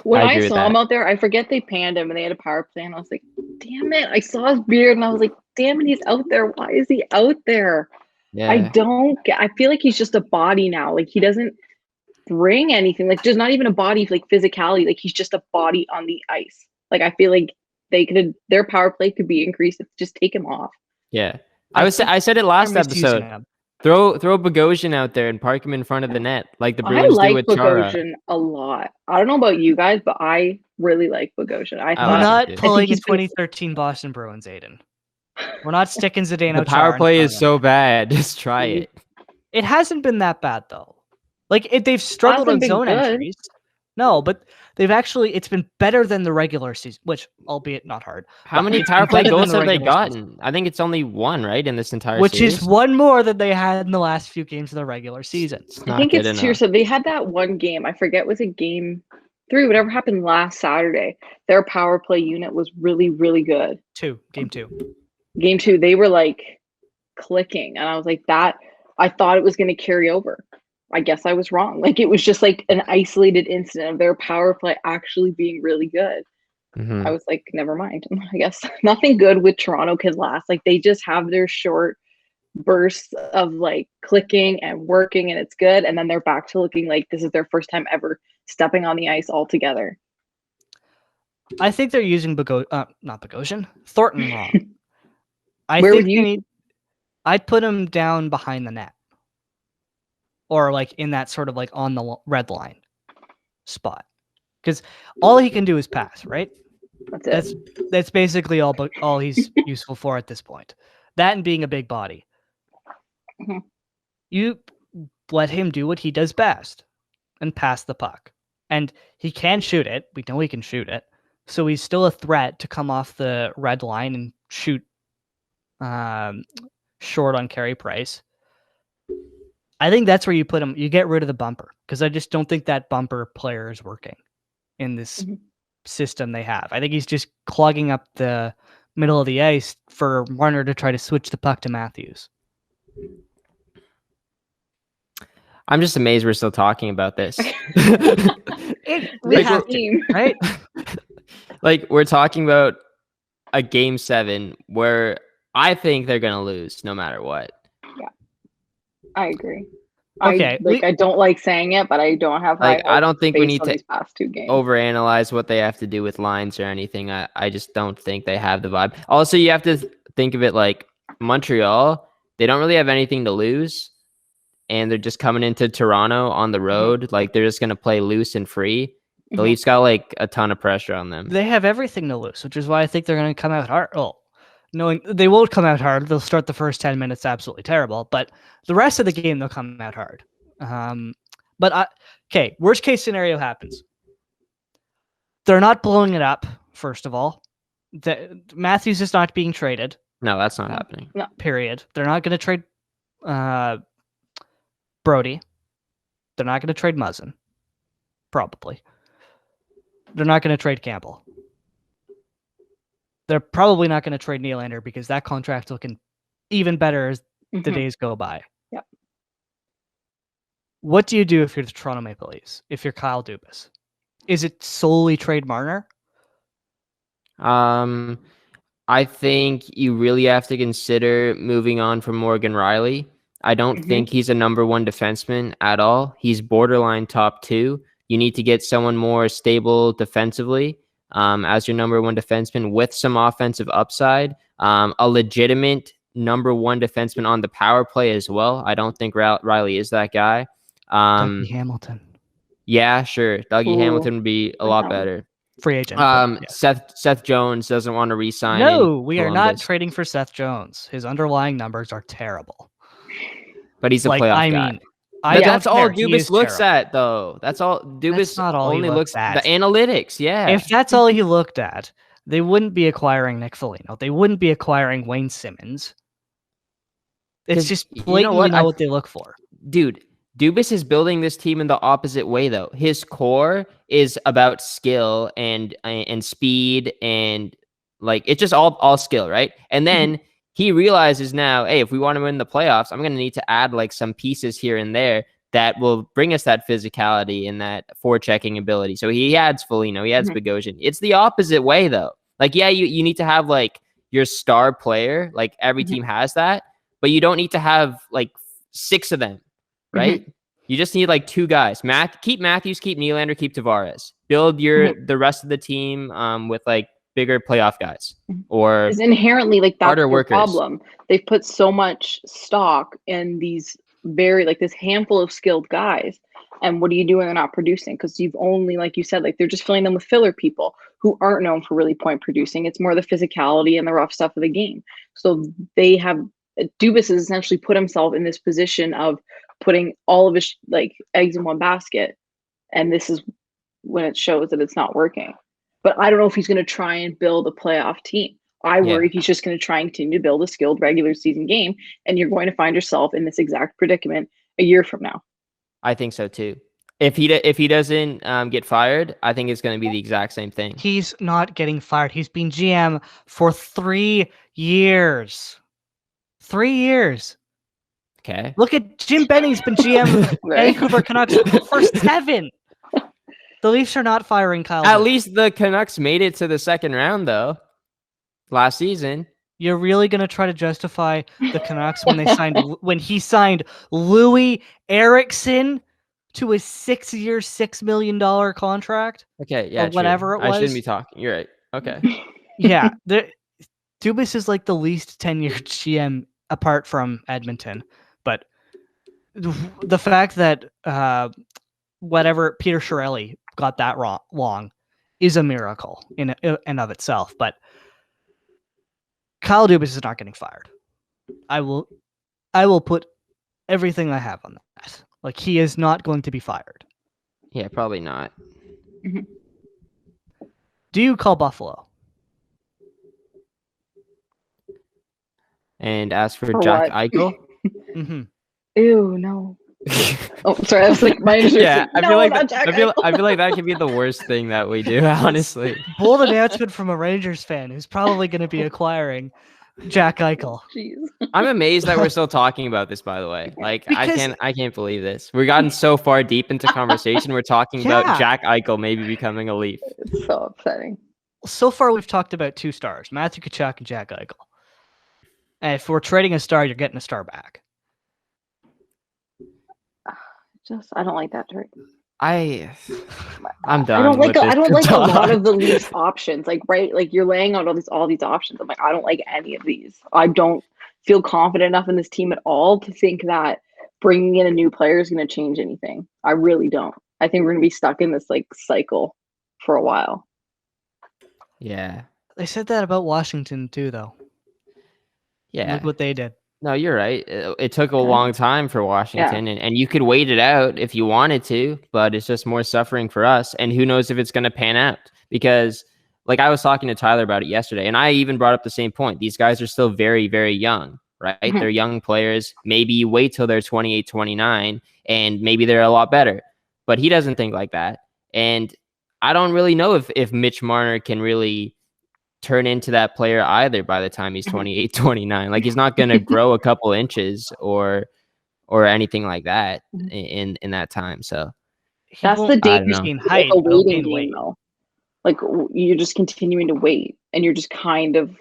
B: When I saw him out there, I forget they panned him and they had a power play, and I was like, damn it. I saw his beard and I was like, damn it, he's out there. Why is he out there? Yeah. I feel like he's just a body now. Like, he doesn't bring anything. Like, there's not even a body, like, physicality. Like, he's just a body on the ice. Like, I feel like their power play could be increased if just take him off.
C: Yeah. I said it last episode. Throw Bogosian out there and park him in front of the net, like the Bruins do with Chara. I like
B: Bogosian a lot. I don't know about you guys, but I really like Bogosian.
A: We're not pulling a 2013 Boston Bruins, Aiden. We're not sticking Zdeno.
C: The power play is so bad. Just try it.
A: It hasn't been that bad though. Like they've struggled on zone entries. No, but it's been better than the regular season, which, albeit not hard.
C: How many power play goals have they gotten? Season. I think it's only one, right, in this entire
A: series? Which
C: is
A: one more than they had in the last few games of the regular season.
B: I think it's two. So they had that one game. I forget, was it game 3? Whatever happened last Saturday. Their power play unit was really, really good.
A: Game two.
B: Game 2, they were like clicking. And I was like, I thought it was going to carry over. I guess I was wrong. Like, it was just like an isolated incident of their power play actually being really good. I was like, never mind. I guess nothing good with Toronto can last. Like, they just have their short bursts of like clicking and working and it's good. And then they're back to looking like this is their first time ever stepping on the ice altogether.
A: I think they're using Thornton wrong. I'd put him down behind the net. Or like in that sort of like on the red line spot, because all he can do is pass, right? That's basically all he's useful for at this point. That and being a big body. Mm-hmm. You let him do what he does best and pass the puck, and he can shoot it. We know he can shoot it, so he's still a threat to come off the red line and shoot short on Carey Price. I think that's where you put him. You get rid of the bumper because I just don't think that bumper player is working in this system they have. I think he's just clogging up the middle of the ice for Marner to try to switch the puck to Matthews.
C: I'm just amazed we're still talking about this.
A: We have to, right?
C: Like, we're talking about a game 7 where I think they're gonna lose no matter what.
B: Yeah, I agree.
A: Okay,
B: I don't like saying it, but I don't have high hopes.
C: I don't think we need to
B: these past 2 games.
C: overanalyze what they have to do with lines or anything. I just don't think they have the vibe. Also, you have to think of it like Montreal. They don't really have anything to lose, and they're just coming into Toronto on the road. Like, they're just gonna play loose and free. The Leafs got like a ton of pressure on them.
A: They have everything to lose, which is why I think they're going to come out hard. Oh, knowing they won't come out hard. They'll start the first 10 minutes absolutely terrible, but the rest of the game they'll come out hard. Okay, worst case scenario happens. They're not blowing it up. First of all, Matthews is not being traded.
C: No, that's not happening.
B: No.
A: Period. They're not going to trade Brody. They're not going to trade Muzzin. Probably. They're not going to trade Campbell. They're probably not going to trade Nylander because that contract's looking even better as the days go by.
B: Yep.
A: What do you do if you're the Toronto Maple Leafs? If you're Kyle Dubas? Is it solely trade Marner?
C: I think you really have to consider moving on from Morgan Rielly. I don't think he's a number 1 defenseman at all. He's borderline top 2. You need to get someone more stable defensively as your number 1 defenseman with some offensive upside. A legitimate number 1 defenseman on the power play as well. I don't think Rielly is that guy.
A: Dougie Hamilton.
C: Yeah, sure. Dougie Hamilton would be a lot better.
A: Free agent.
C: Seth Jones doesn't want to re-sign.
A: No, we are not trading for Seth Jones. His underlying numbers are terrible.
C: But he's a playoff guy. That's all Dubas looks at, though. That's all Dubas only looks at. The analytics, yeah.
A: If that's all he looked at, they wouldn't be acquiring Nick Foligno. They wouldn't be acquiring Wayne Simmons. It's just blatantly not what they look for.
C: Dude, Dubas is building this team in the opposite way, though. His core is about skill and speed and like it's just all skill, right? And then he realizes now, hey, if we want to win the playoffs, I'm going to need to add like some pieces here and there that will bring us that physicality and that forechecking ability. So he adds Foligno, he adds Bogosian. It's the opposite way, though. Like, yeah, you need to have like your star player. Like every team has that, but you don't need to have like 6 of them, right? You just need like 2 guys. Keep Matthews, keep Nylander, keep Tavares. Build the rest of the team with like bigger playoff guys or
B: is inherently like that's
C: harder
B: the
C: workers.
B: Problem. They've put so much stock in these this handful of skilled guys. And what are you doing? They're not producing because you've only, like you said, like they're just filling them with filler people who aren't known for really point producing. It's more the physicality and the rough stuff of the game. So they have Dubas has essentially put himself in this position of putting all of his like eggs in one basket. And this is when it shows that it's not working. But I don't know if he's going to try and build a playoff team. I worry he's just going to try and continue to build a skilled regular season game, and you're going to find yourself in this exact predicament a year from now.
C: I think so too. If he doesn't get fired, I think it's going to be the exact same thing.
A: He's not getting fired. He's been GM for 3 years. 3 years.
C: Okay.
A: Look at Jim Benning's been GM of Vancouver Canucks for 7. The Leafs are not firing Kyle.
C: At least the Canucks made it to the second round, though, last season.
A: You're really gonna try to justify the Canucks when he signed Louis Eriksson to a 6-year, $6 million contract?
C: Okay, yeah,
A: or whatever it was.
C: I shouldn't be talking. You're right. Okay.
A: Yeah, Dubas is like the least tenured GM apart from Edmonton, but the fact that whatever Peter Chiarelli got that wrong is a miracle in and of itself. But Kyle Dubas is not getting fired. I will put everything I have on that. Like, he is not going to be fired.
C: Yeah, probably not.
A: Do you call Buffalo?
C: And ask for Jack
B: what?
C: Eichel?
B: Ew, no. Oh, sorry. I was like, my
C: Yeah, I feel like
B: not
C: that,
B: Jack
C: I feel
B: Eichel.
C: like that could be the worst thing that we do, honestly.
A: Bold announcement from a Rangers fan who's probably going to be acquiring Jack Eichel.
B: Jeez.
C: I'm amazed that we're still talking about this, by the way. Like,
A: Because
C: I can't believe this. We've gotten so far deep into conversation. We're talking about
A: Yeah.
C: Jack Eichel maybe becoming a Leaf.
B: It's so upsetting.
A: so far we've talked about 2 stars, Matthew Tkachuk and Jack Eichel. And if we're trading a star, you're getting a star back.
B: I don't like that trade.
C: I'm done.
B: I don't like.
C: with
B: I
C: this
B: don't like a lot
C: talk.
B: of the Leafs options. Like, right, like you're laying out all these options. I'm like, I don't like any of these. I don't feel confident enough in this team at all to think that bringing in a new player is going to change anything. I really don't. I think we're going to be stuck in this like cycle for a while.
C: Yeah.
A: They said that about Washington too, though.
C: Yeah.
A: Look what they did.
C: No, you're right. It took a long time for Washington,
B: Yeah.
C: and you could wait it out if you wanted to, but it's just more suffering for us. And who knows if it's going to pan out? Because, like, I was talking to Tyler about it yesterday, and I even brought up the same point. These guys are still very, very young, right?
B: Mhm.
C: They're young players. Maybe you wait till they're 28, 29, and maybe they're a lot better. But he doesn't think like that. And I don't really know if Mitch Marner can really turn into that player either by the time he's 28, 29. Like, he's not going to grow a couple inches or anything like that in that time. So
B: That's the
C: I don't
B: dangerous
C: know.
A: gain
B: like
A: height,
B: a
A: but he'll
B: waiting
A: gain
B: game,
A: weight.
B: though. Like you're just continuing to wait, and you're just kind of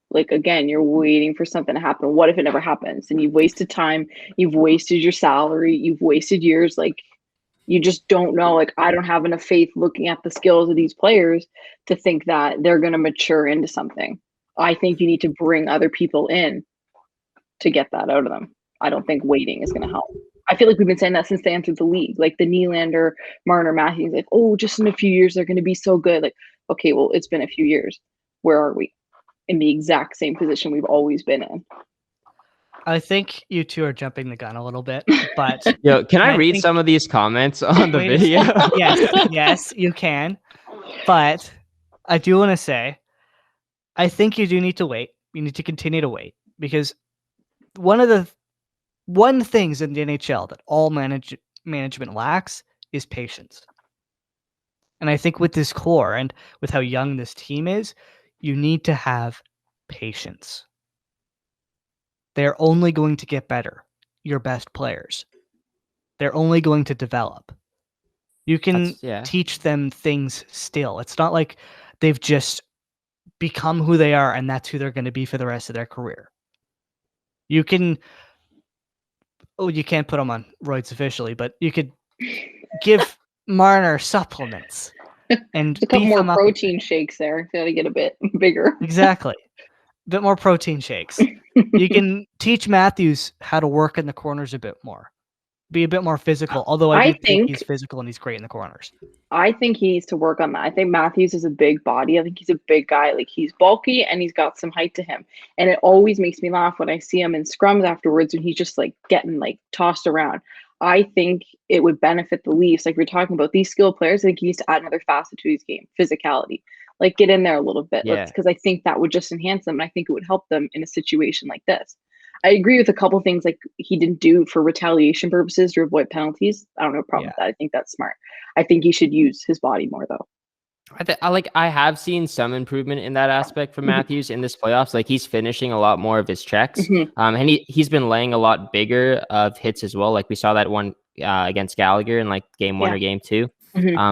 B: like, again, you're waiting for something to happen. What if it never happens? And you've wasted time. You've wasted your salary. You've wasted years. Like, you just don't know. Like, I don't have enough faith looking at the skills of these players to think that they're going to mature into something. I think you need to bring other people in to get that out of them. I don't think waiting is going to help. I feel like we've been saying that since they entered the league. Like the Nylander, Marner, Matthews, like, oh, just in a few years they're going to be so good. Like, okay, well, it's been a few years. Where are we? In the exact same position we've always been in.
A: I think you two are jumping the gun a little bit, but
C: Yo, can I read
A: think-
C: some of these comments on the
A: Wait a
C: video?
A: yes, you can. But I do want to say, I think you do need to wait. You need to continue to wait because one things in the NHL that all management lacks is patience. And I think with this core and with how young this team is, you need to have patience. They're only going to get better, your best players. They're only going to develop. You can teach them things still. It's not like they've just become who they are and that's who they're going to be for the rest of their career. You can, you can't put them on roids officially, but you could give Marner supplements and
B: a couple more protein shakes there. Got to get a bit bigger.
A: Exactly. A bit more protein shakes. You can teach Matthews how to work in the corners a bit more. Be a bit more physical, although I do think he's physical and he's great in the corners.
B: I think he needs to work on that. I think Matthews is a big body. I think he's a big guy. Like, he's bulky and he's got some height to him. And it always makes me laugh when I see him in scrums afterwards when he's just like getting like tossed around. I think it would benefit the Leafs. Like we're talking about these skilled players, I think he needs to add another facet to his game, physicality. Like, get in there a little bit. Because I think that would just enhance them. And I think it would help them in a situation like this. I agree with a couple things like he didn't do for retaliation purposes to avoid penalties. I don't have a problem with that. I think that's smart. I think he should use his body more though.
C: I have seen some improvement in that aspect from Matthews in this playoffs. Like, he's finishing a lot more of his checks, and he's been laying a lot bigger of hits as well. Like we saw that one against Gallagher in like game 1 or game 2.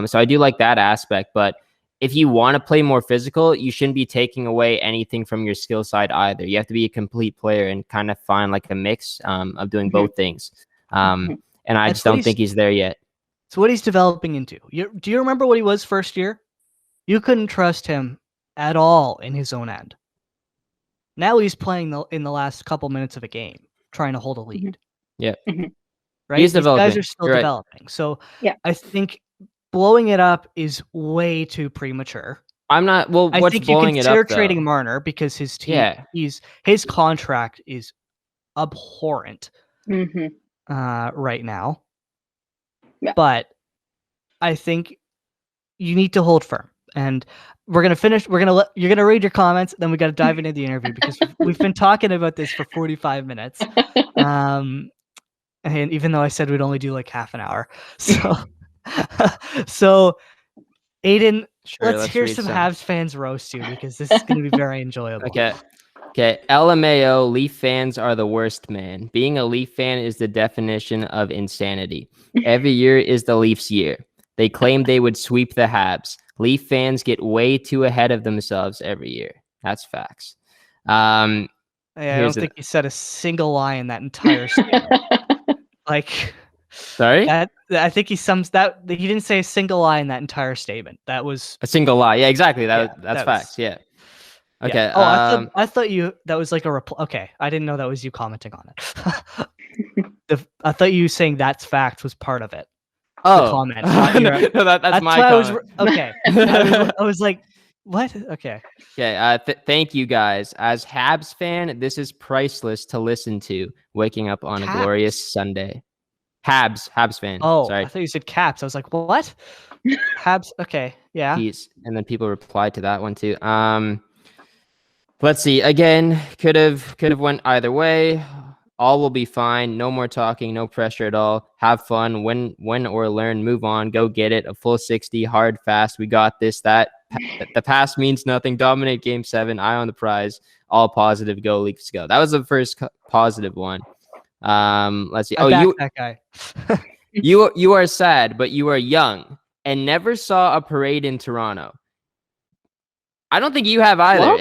C: So I do like that aspect, but if you want to play more physical, you shouldn't be taking away anything from your skill side either. You have to be a complete player and kind of find like a mix of doing both things. And I just don't think he's there yet.
A: So what he's developing into. Do you remember what he was first year? You couldn't trust him at all in his own end. Now he's playing in the last couple minutes of a game, trying to hold a lead.
C: Yeah.
A: Right?
C: He's
A: These
C: developing.
A: guys are still developing. Right. So
B: yeah.
A: I think blowing it up is way too premature.
C: I'm not. Well,
A: I
C: what's
A: think
C: blowing
A: you
C: it
A: consider
C: up?
A: Trading Marner because his team, his contract is abhorrent right now. Yeah. But I think you need to hold firm. And we're gonna finish. You're gonna read your comments, then we got to dive into the interview because we've been talking about this for 45 minutes. And even though I said we'd only do like half an hour. So, so Aiden,
C: Sure,
A: let's hear
C: read
A: some Habs fans roast you because this is going to be very enjoyable.
C: Okay. LMAO, Leaf fans are the worst, man. Being a Leaf fan is the definition of insanity. Every year is the Leafs' year. They claim they would sweep the Habs. Leaf fans get way too ahead of themselves every year. That's facts.
A: I don't think he said a single lie in that entire statement. Like,
C: sorry?
A: I think he sums that. He didn't say a single lie in that entire statement. That was
C: a single lie. Yeah, exactly. That's facts. Yeah. Okay.
A: Yeah. Oh, I thought that was like a reply. Okay, I didn't know that was you commenting on it. I thought you saying that's fact was part of it.
C: Oh,
A: the comment.
C: No, that's my comment.
A: Okay. I was like, what? Okay.
C: Okay. Thank you guys. As Habs fan, this is priceless to listen to. Waking up on a glorious Sunday. Habs fan.
A: Oh,
C: sorry.
A: I thought you said Caps. I was like, what? Habs. Okay. Yeah.
C: Peace. And then people replied to that one too. Let's see. Again, could have went either way. All will be fine. No more talking. No pressure at all. Have fun. Win or learn. Move on. Go get it. A full 60. Hard, fast. We got this. That the past means nothing. Dominate Game 7. Eye on the prize. All positive. Go Leafs. Go. That was the first positive one. Let's see.
A: That guy.
C: you are sad, but you are young and never saw a parade in Toronto. I don't think you have either,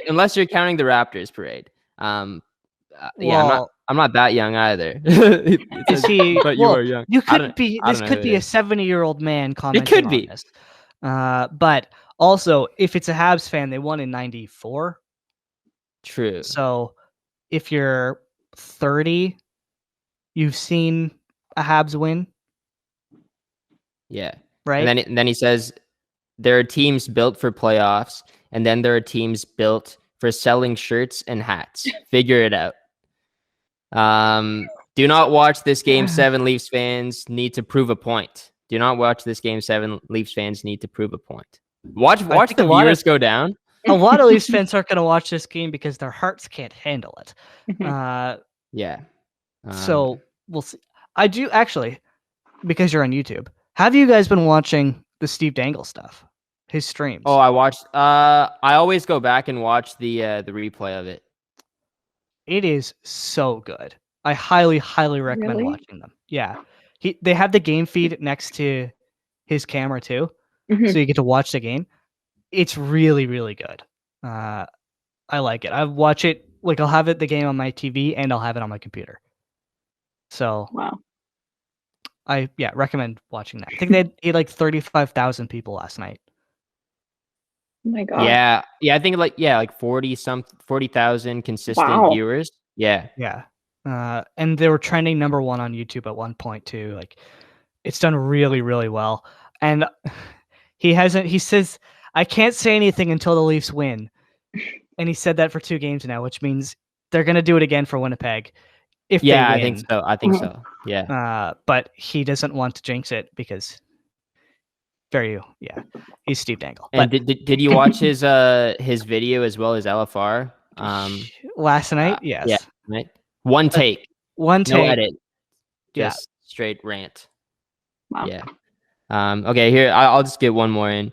C: unless you're counting the Raptors parade. Yeah, I'm not that young either.
A: Is he?
C: But you are young.
A: You could be. This could be a 70-year-old man commenting.
C: It could be.
A: On this. But also, if it's a Habs fan, they won in '94.
C: True.
A: So, if you're 30, you've seen a Habs win.
C: Yeah.
A: Right.
C: And then he says there are teams built for playoffs, and then there are teams built for selling shirts and hats. Figure it out. Do not watch this Game 7. Leafs fans need to prove a point. Do not watch this Game 7. Leafs fans need to prove a point. Watch the viewers go down.
A: A lot of Leafs fans aren't going to watch this game because their hearts can't handle it.
C: Yeah.
A: So we'll see. I do actually, because you're on YouTube. Have you guys been watching the Steve Dangle stuff? His streams.
C: Oh, I watched. I always go back and watch the replay of it.
A: It is so good. I highly recommend watching them. Yeah, they have the game feed next to his camera too, so you get to watch the game. It's really good. I like it. I watch it like I'll have the game on my TV and I'll have it on my computer. So
B: wow.
A: I recommend watching that. I think they had like 35,000 people last night.
B: Oh my god.
C: Yeah. I think like 40,000 consistent viewers. Yeah.
A: And they were trending number 1 on YouTube at one point too. Like, it's done really well. And he says, I can't say anything until the Leafs win. And he said that for 2 games now, which means they're gonna do it again for Winnipeg. If they win.
C: I think so. Yeah.
A: But he doesn't want to jinx it because he's Steve Dangle.
C: And did you watch his video as well as LFR?
A: Last night? Yes.
C: Yeah. Right. One take. No edit. Just straight rant.
B: Wow.
C: Yeah. Okay, here I'll just get one more in.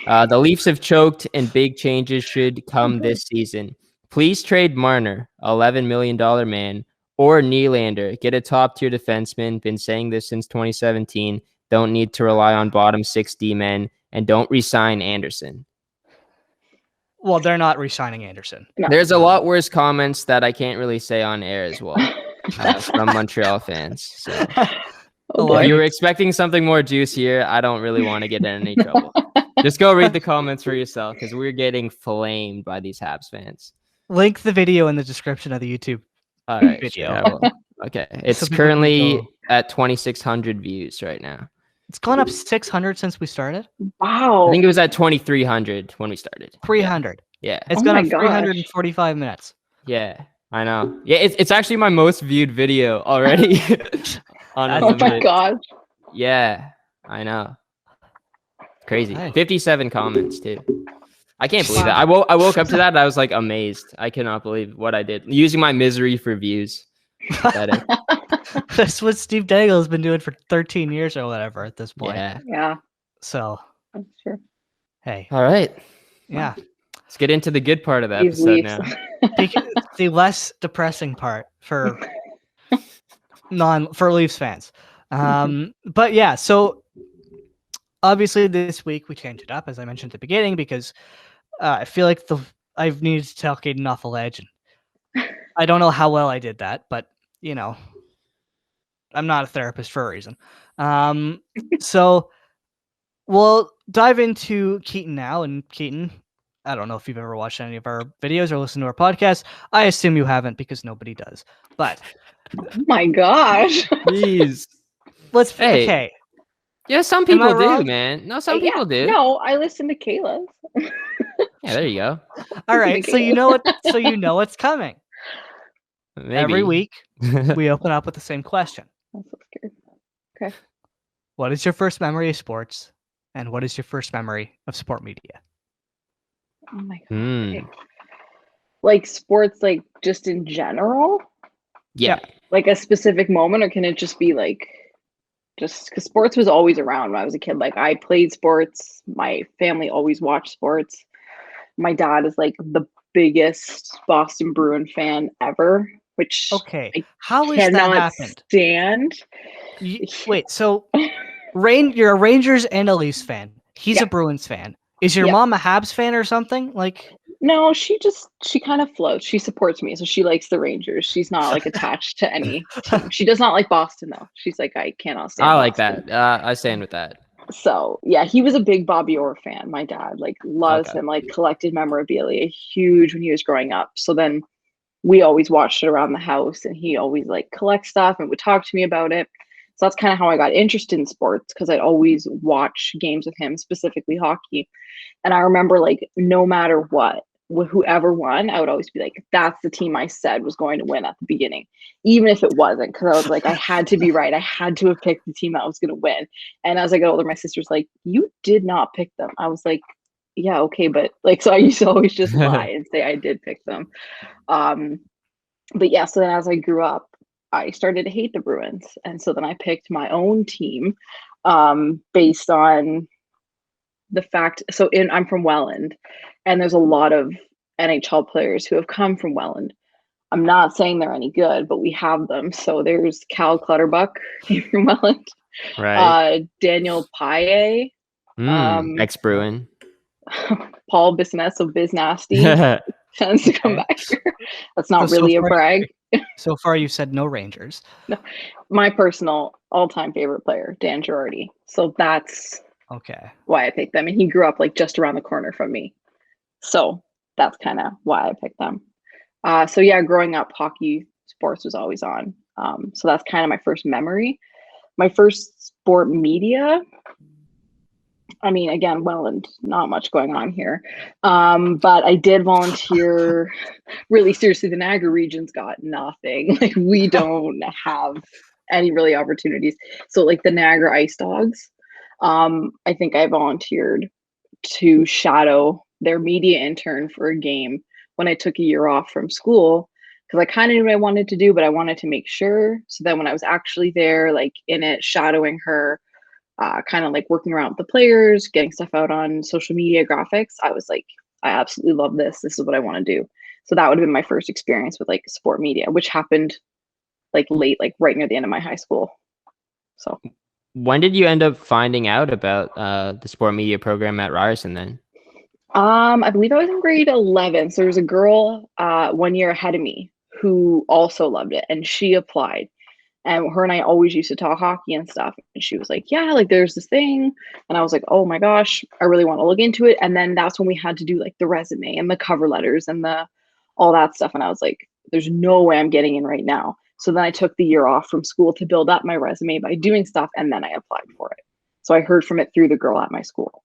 C: The Leafs have choked and big changes should come this season. Please trade Marner, $11 million man, or Nylander. Get a top-tier defenseman. Been saying this since 2017. Don't need to rely on bottom 6D men, and don't re-sign Anderson.
A: Well, they're not re-signing Anderson.
B: No.
C: There's a lot worse comments that I can't really say on air as well from Montreal fans. So. If you were expecting something more juicier, I don't really want to get in any trouble. Just go read the comments for yourself because we're getting flamed by these Habs fans.
A: Link the video in the description of the YouTube video.
C: Sure, okay. It's currently at 2,600 views right now.
A: It's gone up 600 since we started.
B: Wow.
C: I think it was at 2,300 when we started.
A: 300.
C: Yeah.
A: It's gone up 345 minutes.
C: Yeah, I know. Yeah, it's actually my most viewed video already.
B: Oh my gosh.
C: Yeah, I know. Crazy. 57 comments too. I can't believe that. I woke up to that and I was like amazed. I cannot believe what I did. Using my misery for views. Pathetic.
A: That's what Steve Dangle has been doing for 13 years or whatever at this point.
C: Yeah.
B: Yeah,
A: So,
B: that's true.
A: hey,
C: All right.
A: yeah.
C: Let's get into the good part of the
B: These
C: episode
B: Leafs.
C: now.
A: The less depressing part for Leafs fans. But yeah, so obviously this week we changed it up, as I mentioned at the beginning, because I feel like I've needed to tell Keaton off a ledge. And I don't know how well I did that, but you know, I'm not a therapist for a reason. So we'll dive into Keaton now. And Keaton, I don't know if you've ever watched any of our videos or listened to our podcast. I assume you haven't because nobody does. But
B: Oh my gosh.
C: Jeez. Hey.
A: okay.
C: Yeah, some
A: Am I
C: people do,
A: wrong?
C: man. No, some people do.
B: No, I listen to Kayla's.
C: Yeah, there you go.
A: All right. So you know what? So you know what's coming.
C: Maybe.
A: Every week we open up with the same question.
B: I'm so scared. Okay.
A: What is your first memory of sports, and what is your first memory of sport media?
B: Oh my god.
C: Hmm.
B: Okay. Like sports, like just in general?
C: Yeah.
B: Like a specific moment, or can it just be like just because sports was always around when I was a kid? Like I played sports, my family always watched sports. My dad is like the biggest Boston Bruin fan ever, which
A: Okay.
B: I
A: How is that
B: cannot
A: happened?
B: stand.
A: Wait, so you're a Rangers and a Leafs fan. He's
B: Yeah.
A: a Bruins fan. Is your
B: Yeah.
A: mom a Habs fan or something? Like,
B: No, she kind of floats. She supports me, so she likes the Rangers. She's not like attached to any team. She does not like Boston though. She's like, I cannot stand
C: I like
B: Boston.
C: that. I stand with that.
B: So yeah, he was a big Bobby Orr fan. My dad like loves
C: Okay.
B: him, like collected memorabilia, huge when he was growing up. So then we always watched it around the house, and he always like collects stuff and would talk to me about it. So that's kind of how I got interested in sports, because I'd always watch games with him, specifically hockey. And I remember like no matter what, whoever won, I would always be like, that's the team I said was going to win at the beginning, even if it wasn't, because I was like, I had to be right. I had to have picked the team that was going to win. And as I got older, my sister's like, you did not pick them. I was like, yeah, okay, but like, so I used to always just lie and say I did pick them. But yeah, so then as I grew up, I started to hate the Bruins, and so then I picked my own team based on the fact. So I'm from Welland, and there's a lot of NHL players who have come from Welland. I'm not saying they're any good, but we have them. So there's Cal Clutterbuck from Welland,
C: Right.
B: Daniel Paille,
C: Ex-Bruin.
B: Paul Bissonnette, so Biz Nasty tends to come back here. That's not
A: So
B: really a
A: far-
B: brag.
A: so far you said no Rangers.
B: My personal all-time favorite player, Dan Girardi. So that's
A: Okay.
B: why I picked them. And he grew up like just around the corner from me. So that's kind of why I picked them. So yeah, growing up, hockey sports was always on. So that's kind of my first memory. My first sport media, I mean, again, Welland, not much going on here. But I did volunteer. Really, seriously, the Niagara region's got nothing. Like we don't have any really opportunities. So like the Niagara Ice Dogs, I think I volunteered to shadow their media intern for a game when I took a year off from school, because I kind of knew what I wanted to do, but I wanted to make sure. So then when I was actually there, like in it, shadowing her, kind of like working around with the players, getting stuff out on social media graphics, I was like, I absolutely love this. This is what I want to do. So that would have been my first experience with like sport media, which happened like late, like right near the end of my high school. So
C: when did you end up finding out about the sport media program at Ryerson then?
B: I believe I was in grade 11. So there was a girl 1 year ahead of me who also loved it, and she applied. And her and I always used to talk hockey and stuff. And she was like, yeah, like there's this thing. And I was like, oh my gosh, I really want to look into it. And then that's when we had to do like the resume and the cover letters and all that stuff. And I was like, there's no way I'm getting in right now. So then I took the year off from school to build up my resume by doing stuff. And then I applied for it. So I heard from it through the girl at my school.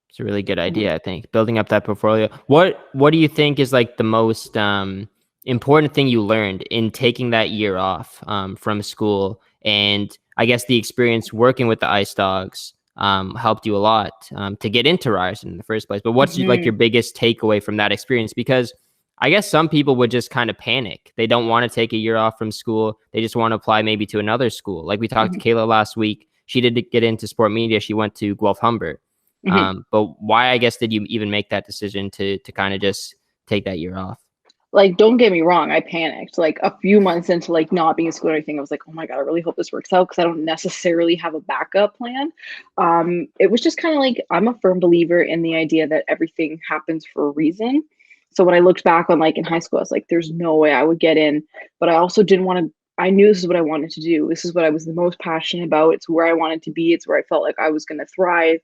C: It's a really good idea, I think, building up that portfolio. What do you think is like the most important thing you learned in taking that year off from school? And I guess the experience working with the Ice Dogs helped you a lot to get into Ryerson in the first place. But what's like your biggest takeaway from that experience? Because I guess some people would just kind of panic. They don't want to take a year off from school. They just want to apply maybe to another school. Like we talked to Kayla last week. She did get into sport media. She went to Guelph Humber. But why, I guess, did you even make that decision to kind of just take that year off?
B: Like, don't get me wrong, I panicked. Like a few months into like not being in school or anything, I was like, oh my God, I really hope this works out because I don't necessarily have a backup plan. It was just kind of like, I'm a firm believer in the idea that everything happens for a reason. So when I looked back on like in high school, I was like, there's no way I would get in. But I also didn't want to, I knew this is what I wanted to do. This is what I was the most passionate about. It's where I wanted to be. It's where I felt like I was going to thrive,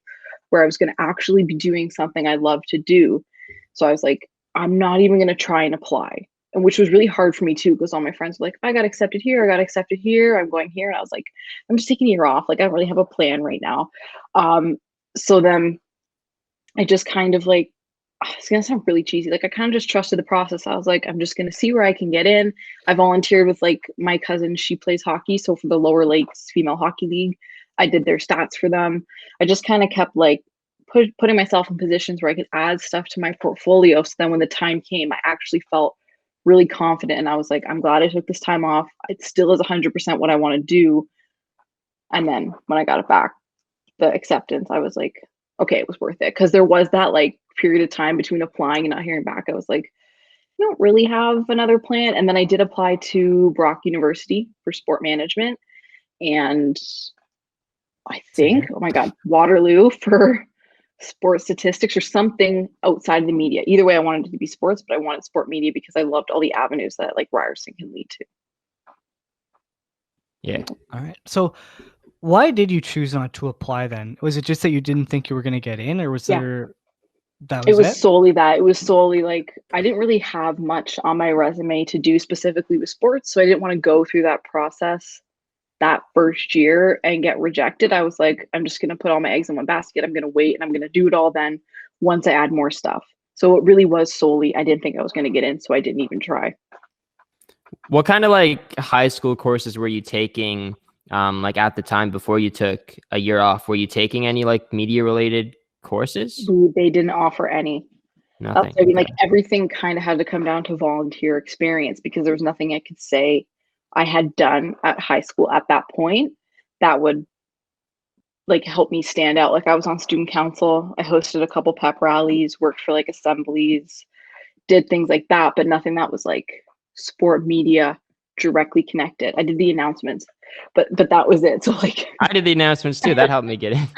B: where I was going to actually be doing something I love to do. So I was like, I'm not even going to try and apply. And which was really hard for me too, because all my friends were like, I got accepted here, I got accepted here, I'm going here. And I was like, I'm just taking a year off. Like, I don't really have a plan right now. So then I just kind of like, it's going to sound really cheesy. Like, I kind of just trusted the process. I was like, I'm just going to see where I can get in. I volunteered with like my cousin. She plays hockey. So for the Lower Lakes Female Hockey League, I did their stats for them. I just kind of kept like putting myself in positions where I could add stuff to my portfolio. So then when the time came, I actually felt really confident. And I was like, I'm glad I took this time off. It still is 100% what I want to do. And then when I got it back, the acceptance, I was like, okay, it was worth it. Because there was that like period of time between applying and not hearing back. I was like, I don't really have another plan. And then I did apply to Brock University for sport management. And I think, oh my God, Waterloo for sports statistics or something outside of the media. Either way, I wanted it to be sports, but I wanted sport media because I loved all the avenues that like Ryerson can lead to.
C: Yeah.
A: All right. So why did you choose not to apply then? Was it just that you didn't think you were going to get in, or was there, that was
B: it? Was
A: it?
B: solely that. It was solely like, I didn't really have much on my resume to do specifically with sports. So I didn't want to go through that process that first year and get rejected. I was like, I'm just going to put all my eggs in one basket. I'm going to wait and I'm going to do it all then once I add more stuff. So it really was solely, I didn't think I was going to get in, so I didn't even try.
C: What kind of like high school courses were you taking like at the time before you took a year off? Were you taking any like media related courses?
B: They didn't offer any.
C: Nothing.
B: I mean, like everything kind of had to come down to volunteer experience because there was nothing I could say I had done at high school at that point that would like help me stand out. Like I was on student council, I hosted a couple pep rallies, worked for like assemblies, did things like that, but nothing that was like sport media directly connected. I did the announcements, but that was it. So like
C: I did the announcements too. That helped me get in.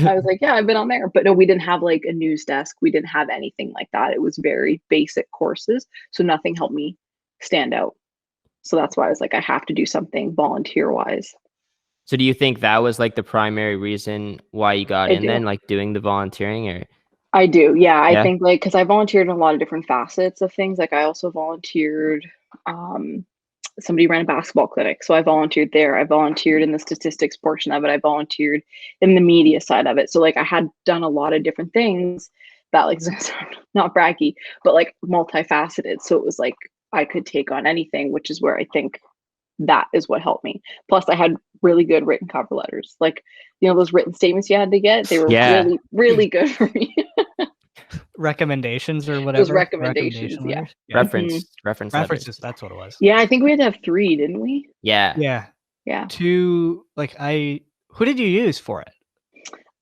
B: I was like, yeah, I've been on there. But no, we didn't have like a news desk. We didn't have anything like that. It was very basic courses. So nothing helped me stand out. So that's why I was like, I have to do something volunteer wise.
C: So do you think that was like the primary reason why you got in then, like doing the volunteering? Or
B: I do. Yeah. I think like, because I volunteered in a lot of different facets of things. Like I also volunteered, somebody ran a basketball clinic. So I volunteered there. I volunteered in the statistics portion of it. I volunteered in the media side of it. So like I had done a lot of different things that like, not braggy, but like multifaceted. So it was like, I could take on anything, which is where I think that is what helped me. Plus I had really good written cover letters. Like, you know, those written statements you had to get, they were really, really good for me.
A: Recommendations or whatever.
B: Those recommendations, yeah.
A: References, that's what it was.
B: Yeah, I think we had to have 3, didn't we?
C: Yeah.
A: Who did you use for it?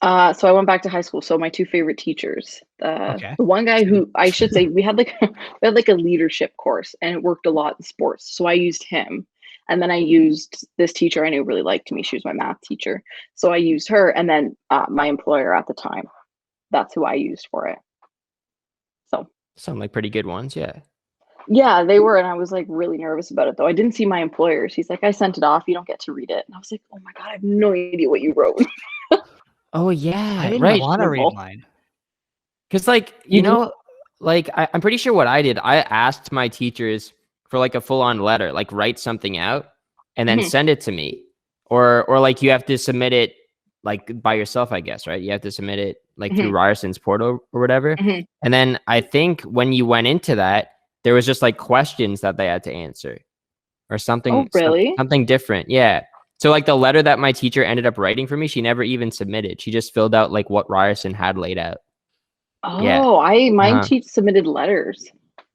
B: So I went back to high school. So my 2 favorite teachers, the one guy who I should say we had like a leadership course and it worked a lot in sports. So I used him. And then I used this teacher I knew really liked me. She was my math teacher. So I used her. And then my employer at the time, that's who I used for it. So
C: sound like pretty good ones. Yeah.
B: Yeah, they were. And I was like really nervous about it though. I didn't see my employer. He's like, I sent it off. You don't get to read it. And I was like, oh my God, I have no idea what you wrote.
C: Oh yeah.
A: I didn't want to read mine.
C: Cause like, you know, like I'm pretty sure what I did, I asked my teachers for like a full-on letter, like write something out and then send it to me. Or like you have to submit it like by yourself, I guess, right? You have to submit it like through Ryerson's portal or whatever. And then I think when you went into that, there was just like questions that they had to answer or something.
B: Oh, really?
C: Something different. Yeah. So like the letter that my teacher ended up writing for me, she never even submitted. She just filled out like what Ryerson had laid out.
B: Oh, yeah. Mine teacher submitted letters.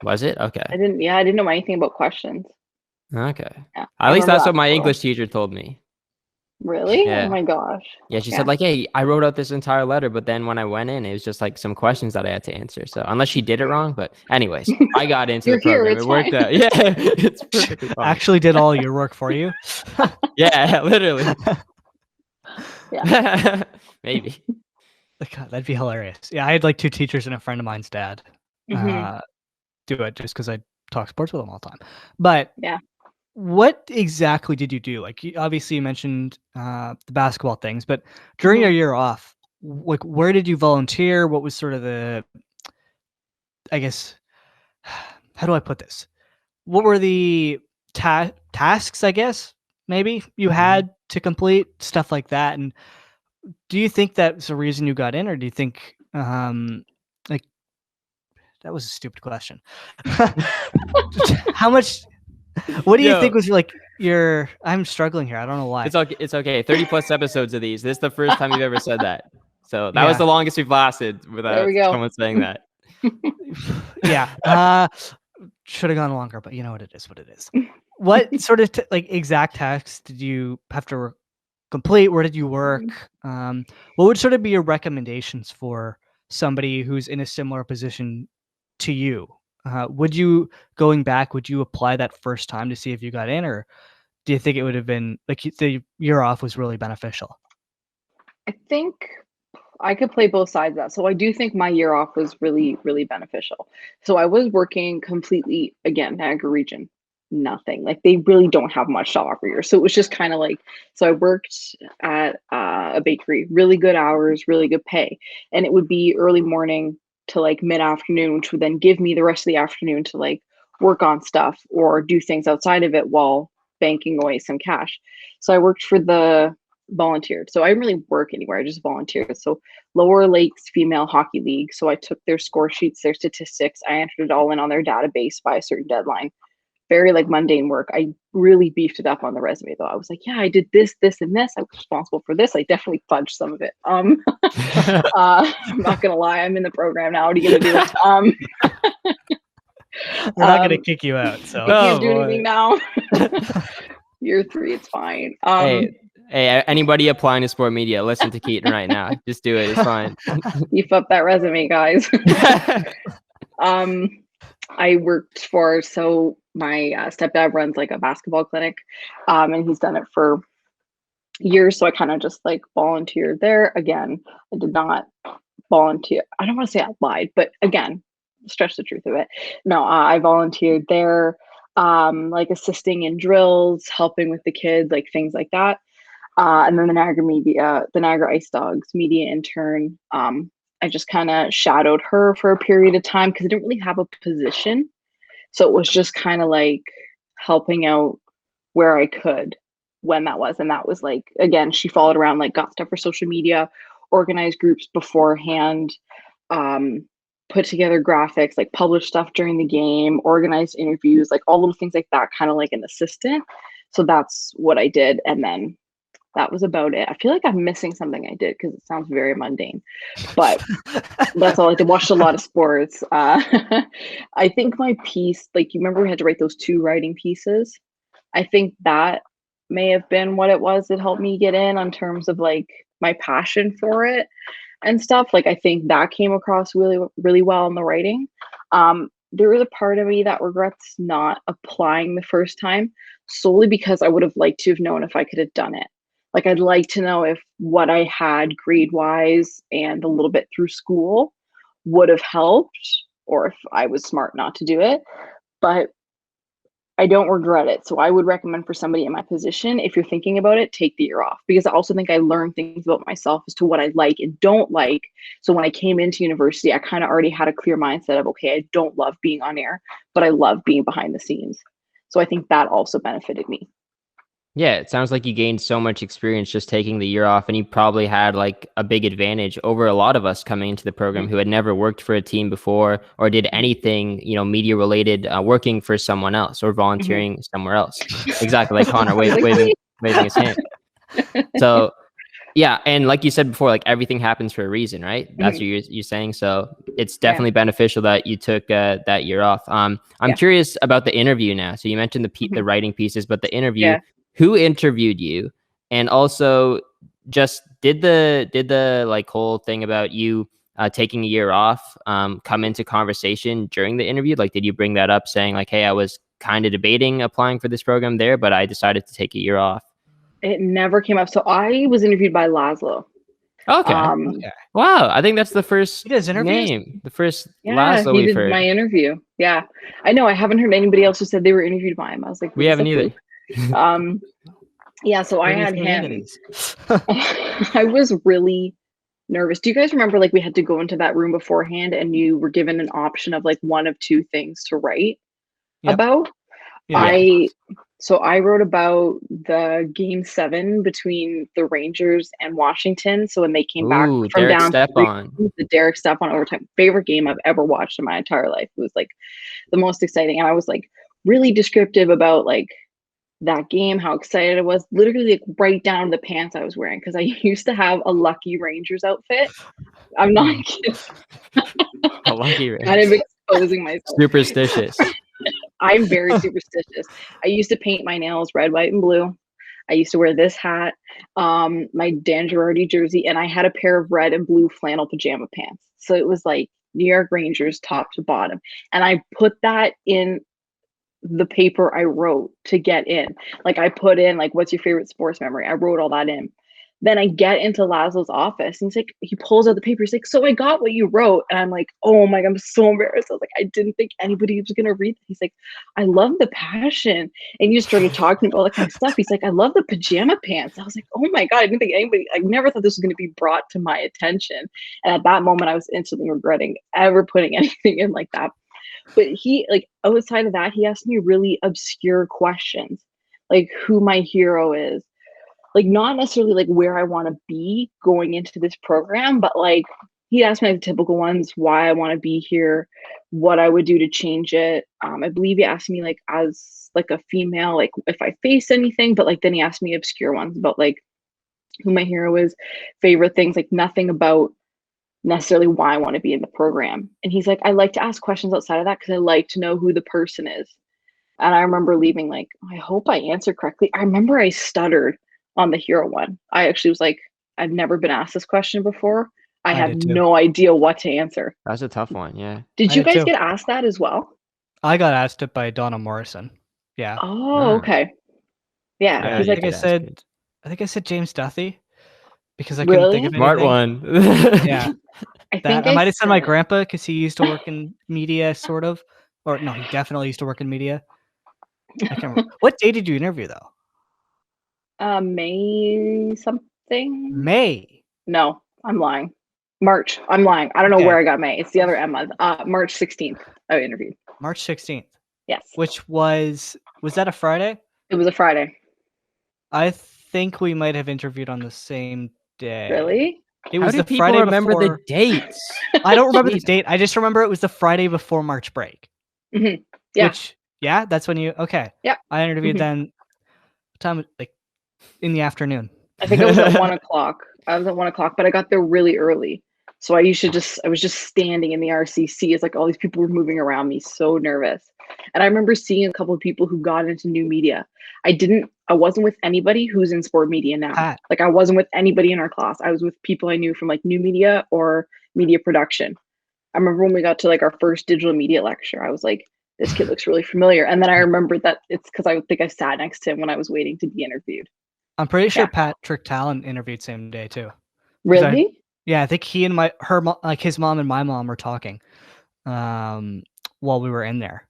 C: Was it? Okay.
B: I didn't know anything about questions.
C: Okay.
B: Yeah,
C: At least
B: remember
C: that's
B: that
C: what my
B: for a while.
C: English teacher told me.
B: Really?
C: Yeah.
B: Oh my gosh.
C: Yeah, she said like, hey, I wrote out this entire letter, but then when I went in, it was just like some questions that I had to answer. So unless she did it wrong, but anyways, I got into
B: You're
C: the program.
B: here,
C: It
B: it's
C: worked
B: fine.
C: out. Yeah, it's perfectly fine.
A: Actually did all your work for you.
C: Yeah, literally.
B: Yeah.
C: Maybe.
A: God, that'd be hilarious. Yeah, I had like 2 teachers and a friend of mine's dad
B: Mhm.
A: do it just because I talk sports with them all the time. But
B: Yeah.
A: what exactly did you do? Like, obviously, you mentioned the basketball things, but during your
B: Mhm.
A: year off, like, where did you volunteer? What was sort of the, I guess, how do I put this? What were the tasks, I guess, maybe you
C: Mhm.
A: had to complete, stuff like that? And do you think that's the reason you got in, or do you think, like, that was a stupid question. How much? What do you think
C: Yo,
A: was like your? I'm struggling here. I don't know why.
C: it's okay. It's okay. 30 plus episodes of these. This is the first time you've ever said that. So that was
A: Yeah.
C: the longest we've lasted
B: There
C: without
B: we go.
C: someone saying that.
A: Yeah. Should have gone longer, but you know what it is. What it is. What sort of like exact tasks did you have to complete? Where did you work? What would sort of be your recommendations for somebody who's in a similar position to you? Would you going back? Would you apply that first time to see if you got in, or do you think it would have been like the year off was really beneficial?
B: I think I could play both sides of that. So I do think my year off was really, really beneficial. So I was working completely, again, Niagara region, nothing. Like they really don't have much to offer here. So it was just kind of like, so I worked at a bakery, really good hours, really good pay. And it would be early morning to like mid afternoon, which would then give me the rest of the afternoon to like work on stuff or do things outside of it while banking away some cash. So I worked for the volunteered. So I didn't really work anywhere. I just volunteered. So Lower Lakes Female Hockey League. So I took their score sheets, their statistics. I entered it all in on their database by a certain deadline. Very like mundane work. I really beefed it up on the resume though. I was like, yeah, I did this, this, and this. I was responsible for this. I definitely fudged some of it. I'm not gonna lie, I'm in the program now. What are you gonna do?
A: We're not gonna kick you out. So
B: I can't do
C: boy.
B: anything now. Year 3, it's fine.
C: Hey, anybody applying to sport media, listen to Keaton right now. Just do it. It's fine.
B: Beef up that resume, guys. I worked for, so my stepdad runs like a basketball clinic, and he's done it for years. So I kind of just like volunteered there. Again, I did not volunteer. I don't want to say I lied, but again, stretch the truth of it. No, I volunteered there, like assisting in drills, helping with the kids, like things like that. And then the Niagara Ice Dogs media intern. I just kind of shadowed her for a period of time because I didn't really have a position. So it was just kind of like helping out where I could when that was. And that was like, again, she followed around, like got stuff for social media, organized groups beforehand, um, put together graphics, like published stuff during the game, organized interviews, like all those things like that, kind of like an assistant. So that's what I did. And then that was about it. I feel like I'm missing something I did because it sounds very mundane, but that's all I did. Watched a lot of sports. I think my piece, like you remember we had to write those 2 writing pieces. I think that may have been what it was that helped me get in terms of like my passion for it and stuff. Like I think that came across really, really well in the writing. There is a part of me that regrets not applying the first time solely because I would have liked to have known if I could have done it. Like I'd like to know if what I had grade wise and a little bit through school would have helped or if I was smart not to do it. But I don't regret it. So I would recommend for somebody in my position, if you're thinking about it, take the year off because I also think I learned things about myself as to what I like and don't like. So when I came into university, I kind of already had a clear mindset of, okay, I don't love being on air, but I love being behind the scenes. So I think that also benefited me.
C: Yeah, it sounds like you gained so much experience just taking the year off, and you probably had like a big advantage over a lot of us coming into the program who had never worked for a team before or did anything, media related, working for someone else or volunteering somewhere else. Exactly like Connor waving his hand. So Yeah, and like you said before, like everything happens for a reason, right? That's what you're saying. So it's definitely beneficial that you took that year off. I'm curious about the interview now. So you mentioned the writing pieces, but the interview, who interviewed you, and also just did the like whole thing about you taking a year off come into conversation during the interview? Like, did you bring that up, saying like, hey, I was kind of debating applying for this program there, but I decided to take a year off?
B: It never came up. So I was interviewed by Laszlo.
C: Okay. Wow. I think that's the first
A: He does interviews?
C: name. The first
B: he
C: Laszlo we've
B: did
C: heard.
B: my interview. Yeah. I know. I haven't heard anybody else who said they were interviewed by him. I was like,
C: We haven't either.
B: Yeah, so I
A: Maybe
B: had
A: it's
B: him.
A: communities.
B: I was really nervous. Do you guys remember like we had to go into that room beforehand and you were given an option of like one of two things to write about?
A: Yeah.
B: So I wrote about the game 7 between the Rangers and Washington. So when they came back from
C: Derek
B: down
C: Stepan.
B: the Derek Stepan overtime, favorite game I've ever watched in my entire life. It was like the most exciting. And I was like really descriptive about like that game, how excited I was, literally like right down to the pants I was wearing, because I used to have a Lucky Rangers outfit. I'm not kidding.
C: A Lucky
B: Kind
C: Rangers.
B: of exposing myself.
C: Superstitious.
B: I'm very superstitious. I used to paint my nails red, white, and blue. I used to wear this hat, my Dan Girardi jersey, and I had a pair of red and blue flannel pajama pants. So it was like New York Rangers top to bottom. And I put that in the paper I wrote to get in. Like I put in like, what's your favorite sports memory? I wrote all that in. Then I get into Laszlo's office and he's like, he pulls out the paper. He's like, so I got what you wrote. And I'm like, oh my God, I'm so embarrassed. I was like, I didn't think anybody was going to read it. He's like, I love the passion. And you started talking about all that kind of stuff. He's like, I love the pajama pants. I was like, oh my God, I didn't think anybody, I never thought this was going to be brought to my attention. And at that moment, I was instantly regretting ever putting anything in like that. But he, like, outside of that, he asked me really obscure questions, like who my hero is, like not necessarily like where I want to be going into this program, but like he asked me like the typical ones, why I want to be here, what I would do to change it. I believe he asked me like as like a female, like if I faced anything, but like then he asked me obscure ones about like who my hero is, favorite things, like nothing about necessarily why I want to be in the program. And he's like, I like to ask questions outside of that because I like to know who the person is. And I remember leaving like, I hope I answered correctly. I remember I stuttered on the hero one. I actually was like, I've never been asked this question before. I had no idea what to answer.
C: That's a tough one. Yeah.
B: Did you guys get asked that as well?
A: I got asked it by Donna Morrison. Yeah.
B: Oh, okay. Yeah.
A: I think I said James Duthie because I couldn't think of anything.
C: Smart one.
A: Yeah. I might have said my grandpa because he used to work in media, sort of. Or no, he definitely used to work in media. I can't remember. What day did you interview though?
B: May something.
A: May.
B: No, I'm lying. March. I'm lying. I don't know where I got May. It's the other M month. March 16th. I interviewed.
A: March 16th.
B: Yes.
A: Which was that a Friday?
B: It was a Friday.
A: I think we might have interviewed on the same day.
B: Really?
A: It was the Friday before.
C: Remember the dates?
A: I don't remember the date. I just remember it was the Friday before March break.
B: Mm-hmm. Yeah.
A: That's when you. Okay.
B: Yeah.
A: I interviewed then. Time like in the afternoon.
B: I think it was at 1 o'clock. I was at 1 o'clock, but I got there really early. So I was just standing in the RCC. It's like all these people were moving around me, so nervous. And I remember seeing a couple of people who got into new media. I wasn't with anybody who's in sport media now. Like I wasn't with anybody in our class. I was with people I knew from like new media or media production. I remember when we got to like our first digital media lecture, I was like, this kid looks really familiar. And then I remembered that it's because I think I sat next to him when I was waiting to be interviewed.
A: I'm pretty sure Patrick Talon interviewed same day too.
B: Really?
A: I think he and his mom and my mom were talking while we were in there.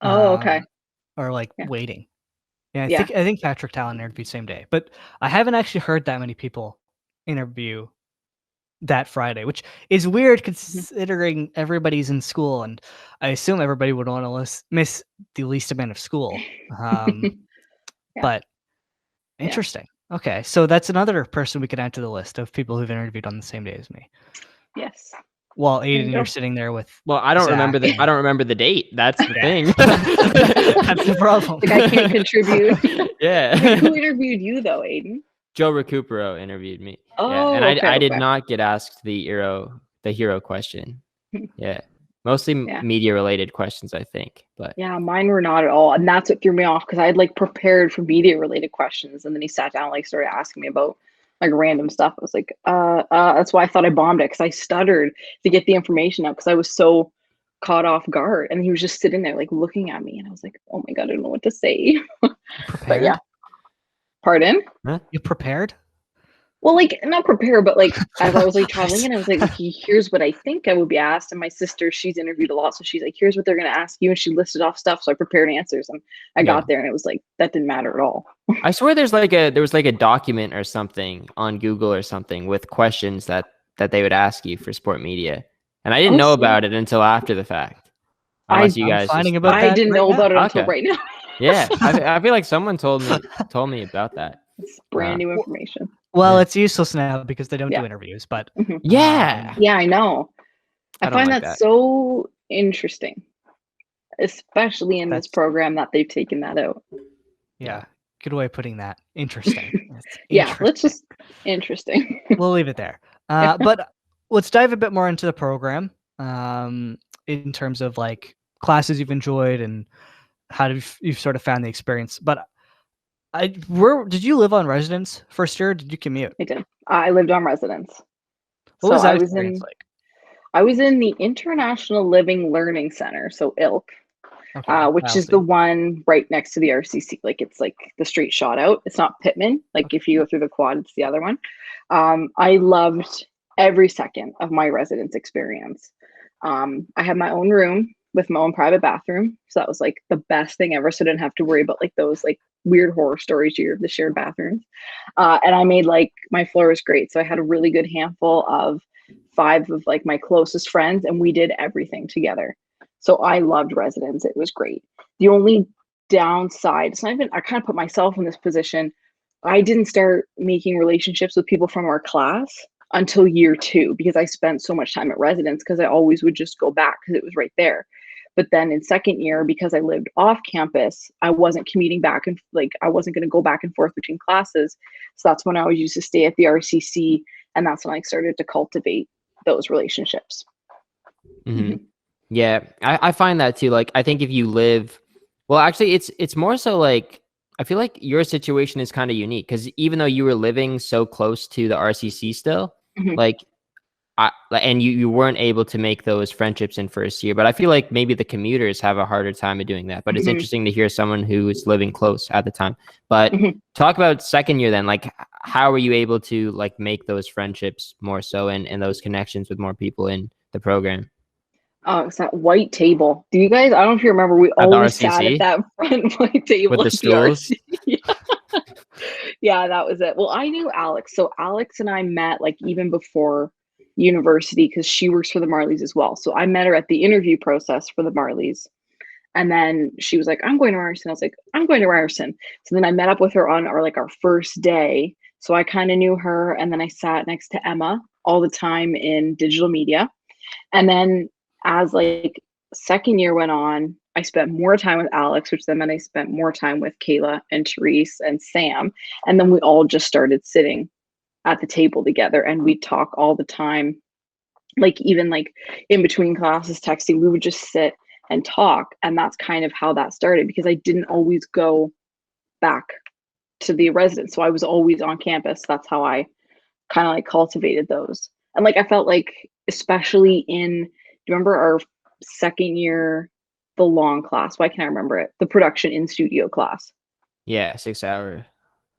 B: Oh, okay.
A: Or like waiting. Yeah, I think Patrick Talon interviewed same day. But I haven't actually heard that many people interview that Friday, which is weird considering everybody's in school, and I assume everybody would want to miss the least amount of school. But interesting. Okay, so that's another person we could add to the list of people who've interviewed on the same day as me.
B: Yes.
A: While Aiden, you're sitting there with.
C: Well, I don't remember the date. That's the thing.
A: That's the problem.
B: Like I can't contribute.
C: Yeah.
B: Who interviewed you though, Aiden?
C: Joe Recupero interviewed me. Yeah,
B: Oh,
C: and
B: okay,
C: I did
B: okay.
C: not get asked the hero question. Yeah, mostly
B: Yeah.
C: media related questions, I think. But
B: Yeah, mine were not at all. And that's what threw me off because I had like prepared for media related questions. And then he sat down, like started asking me about like random stuff. I was like, that's why I thought I bombed it because I stuttered to get the information out because I was so caught off guard. And he was just sitting there like looking at me. And I was like, oh my God, I don't know what to say.
A: You
B: But
A: prepared?
B: yeah, pardon?
A: You prepared?
B: Well, like not prepared, but like as I was like traveling in, I was like, okay, here's what I think I would be asked. And my sister, she's interviewed a lot. So she's like, here's what they're gonna ask you. And she listed off stuff. So I prepared answers and I
C: yeah.
B: got there and it was like that didn't matter at all.
C: I swear there was like a document or something on Google or something with questions that they would ask you for sport media. And I didn't
B: Oh,
C: know
B: sweet.
C: about it until after the fact. Unless you
A: I'm
C: guys
A: finding
C: just
A: about
B: I
A: that
B: didn't
A: right
B: know
A: now.
B: about it until
C: Okay.
B: right now.
C: Yeah, I feel like someone told me about that.
B: It's brand new information.
A: Well,
C: Yeah.
A: it's useless now because they don't
B: Yeah.
A: do interviews, but
B: Mhm.
C: Yeah.
B: Yeah, I know.
C: I
B: I
C: don't
B: find
C: like
B: that
C: that.
B: so interesting, especially in this
A: That's-
B: program that they've taken that out.
A: yeah, good way of putting that. Interesting. It's
B: Yeah, let's
A: interesting.
B: just interesting.
A: We'll leave it there. But let's dive a bit more into the program in terms of like classes you've enjoyed and how you've sort of found the experience. But where did you live on residence first year? Or did you commute?
B: I did. I lived on residence.
A: What
B: So
A: was that
B: I was
A: experience
B: in
A: like?
B: I was in the International Living Learning Center, so ILC,
A: Okay,
B: which
A: I'll
B: is the
A: see.
B: one right next to the RCC. Like it's like the straight shot out. It's not Pittman. Like if you go through the quad, it's the other one. I loved every second of my residence experience. I had my own room with my own private bathroom, so that was like the best thing ever. So I didn't have to worry about like those like weird horror stories you hear of the shared bathrooms. And I made like my floor was great, so I had a really good handful of 5 of like my closest friends, and we did everything together. So I loved residence. It was great. The only downside, it's not even, I kind of put myself in this position. I didn't start making relationships with people from our class until year 2 because I spent so much time at residence because I always would just go back because it was right there. But then in second year, because I lived off campus, I wasn't commuting back and like I wasn't going to go back and forth between classes. So that's when I was used to stay at the RCC, and that's when I started to cultivate those relationships.
C: Mm-hmm. Yeah, I find that too. Like, I think if you live, well, actually, it's more so like I feel like your situation is kind of unique because even though you were living so close to the RCC still,
B: Mhm.
C: like, and you weren't able to make those friendships in first year. But I feel like maybe the commuters have a harder time of doing that. But it's
B: Mhm.
C: interesting to hear someone who is living close at the time. But
B: Mhm.
C: talk about second year then. Like, how were you able to like make those friendships more so and those connections with more people in the program?
B: It's that white table. Do you guys? I don't know if you remember. We
C: At the
B: always sat at
C: RCC
B: that front white table
C: with the
B: at the
C: stools.
B: RCC. Yeah, that was it. Well, I knew Alex. So Alex and I met like even before university because she works for the Marlies as well. So I met her at the interview process for the Marlies. And then she was like, I'm going to Ryerson. I was like, I'm going to Ryerson. So then I met up with her on our first day. So I kind of knew her. And then I sat next to Emma all the time in digital media. And then as like second year went on, I spent more time with Alex, which then meant I spent more time with Kayla and Therese and Sam. And then we all just started sitting at the table together and we'd talk all the time. Like even like in between classes texting, we would just sit and talk. And that's kind of how that started because I didn't always go back to the residence. So I was always on campus. That's how I kind of like cultivated those. And like I felt like, especially in, do you remember our second year, the long class? Why can't I remember it? The production in studio class.
C: Yeah, 6-hour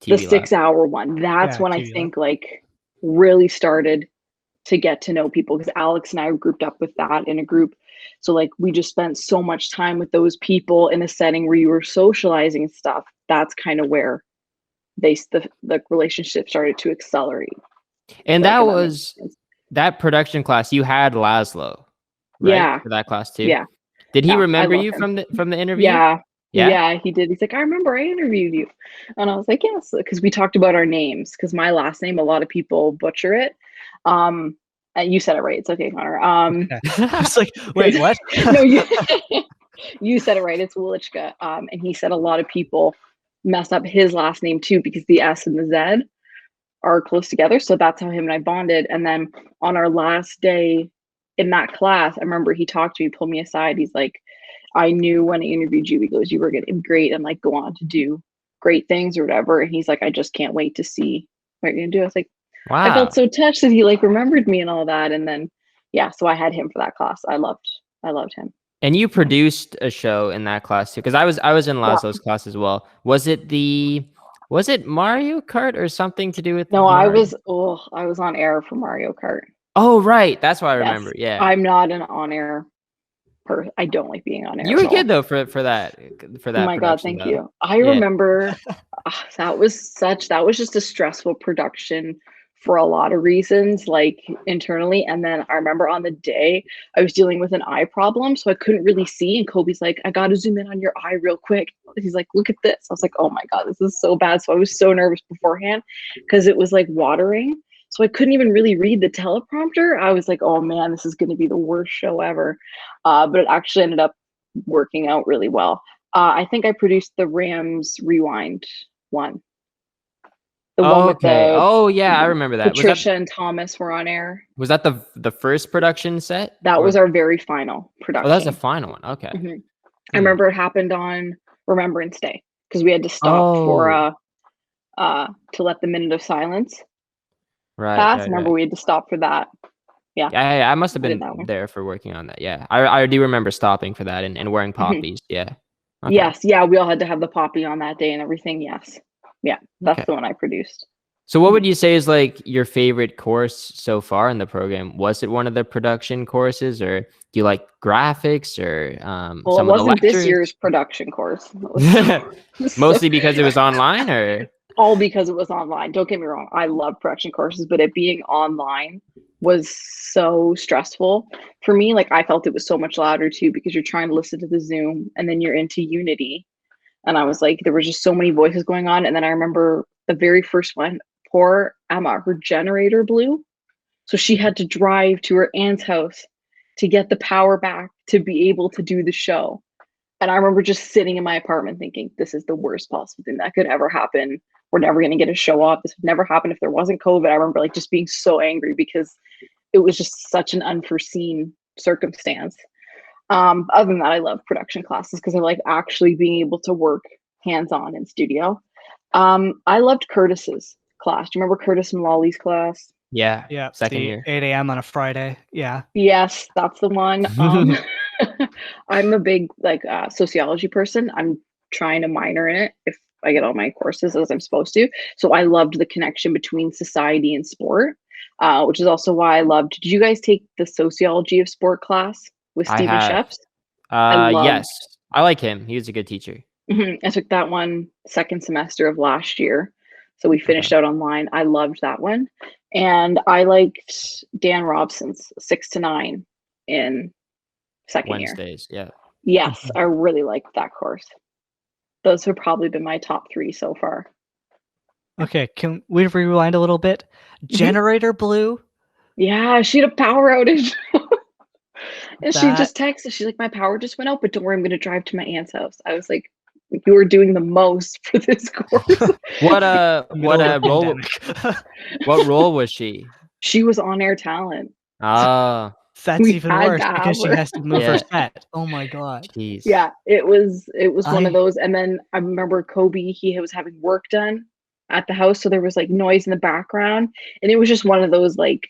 B: The
C: TV lab.
B: 6-hour one. That's
A: Yeah,
B: when I
A: TV lab.
B: think like really started to get to know people because Alex and I were grouped up with that in a group. So like we just spent so much time with those people in a setting where you were socializing and stuff. That's kind of where the relationship started to accelerate.
C: And
B: Like,
C: that
B: if that makes
C: was
B: sense.
C: that production class. You had Laszlo, right?
B: Yeah.
C: For that class too.
B: Yeah.
C: Did he
B: Yeah, I
C: remember
B: love
C: you
B: him.
C: from the interview?
B: Yeah.
C: Yeah?
B: Yeah, he did. He's like, I remember I interviewed you. And I was like, yes, because we talked about our names. Because my last name, a lot of people butcher it. You said it right. It's okay, Connor.
A: Okay. I was like, wait, what?
B: No, you said it right. It's Welychka. And he said a lot of people mess up his last name too because the S and the Z are close together. So that's how him and I bonded. And then on our last day in that class, I remember he talked to me, pulled me aside. He's like, I knew when I interviewed you, he goes, you were going to be great and like go on to do great things or whatever. And he's like, I just can't wait to see what you're going to do. I was like, I
C: Wow.
B: felt so touched that he like remembered me and all that. And then, yeah, so I had him for that class. I loved him.
C: And you produced a show in that class too, because I was in Laszlo's class as well. Was it Mario Kart or something to do with?
B: No, I
C: Mario?
B: was on air for Mario Kart.
C: Oh, right. That's why I remember.
B: Yes.
C: Yeah.
B: I'm not an on-air person. I don't like being on air.
C: You were
B: at all.
C: good though for that.
B: Oh my God, thank
C: though.
B: you. I remember that was just a stressful production for a lot of reasons, like internally. And then I remember on the day I was dealing with an eye problem, so I couldn't really see. And Kobe's like, I got to zoom in on your eye real quick. He's like, look at this. I was like, oh my God, this is so bad. So I was so nervous beforehand because it was like watering. So I couldn't even really read the teleprompter. I was like, oh man, this is going to be the worst show ever. But it actually ended up working out really well. I think I produced the Rams Rewind one. The one with the
C: oh yeah, I remember that.
B: Patricia and Thomas were on air.
C: Was that the first production set?
B: That was our very final production.
C: Oh, that was the final one. Okay.
B: Mm-hmm. I remember it happened on Remembrance Day because we had to stop for to let the minute of silence pass.
C: Right.
B: Remember we had to stop for that. Yeah.
C: I must have been there for working on that. Yeah. I do remember stopping for that and wearing poppies. Yeah.
B: Okay. Yes. Yeah. We all had to have the poppy on that day and everything. Yes. Yeah. That's the one I produced.
C: So what would you say is like your favorite course so far in the program? Was it one of the production courses, or do you like graphics, or
B: well,
C: some
B: it wasn't
C: of the lectures?
B: this year's production course.
C: Mostly because it was online, or?
B: All because it was online. Don't get me wrong. I love production courses, but it being online was so stressful for me. Like I felt it was so much louder too, because you're trying to listen to the Zoom and then you're into Unity. And I was like, there were just so many voices going on. And then I remember the very first one, poor Emma, her generator blew. So she had to drive to her aunt's house to get the power back to be able to do the show. And I remember just sitting in my apartment thinking, this is the worst possible thing that could ever happen. We're never going to get a show off. This would never happen if there wasn't COVID. I remember like just being so angry because it was just such an unforeseen circumstance. Other than that, I love production classes because I like actually being able to work hands-on in studio. I loved Curtis's class. Do you remember Curtis and Lolly's class?
A: Yeah.
C: Second year.
A: 8 a.m. on a Friday. Yeah.
B: Yes, that's the one. I'm a big sociology person. I'm trying to minor in it if I get all my courses as I'm supposed to. So I loved the connection between society and sport, which is also why I loved. Did you guys take the sociology of sport class with Stephen Sheffs?
C: Yes, I like him. He was a good teacher.
B: I took that one second semester of last year. So we finished out online. I loved that one. And I liked Dan Robson's 6 to 9 in second year.
C: Wednesdays, yeah.
B: Yes, I really liked that course. Those have probably been my top 3 so far.
A: Okay, can we rewind a little bit? Generator blew?
B: Yeah, she had a power outage. And she just texted. She's like, my power just went out, but don't worry, I'm going to drive to my aunt's house. I was like, you were doing the most for this course.
C: What role was she?
B: She was on-air talent.
A: That's even worse because she has to move her set. Oh my God.
C: Jeez.
B: Yeah, it was one of those. And then I remember Kobe, he was having work done at the house. So there was like noise in the background. And it was just one of those like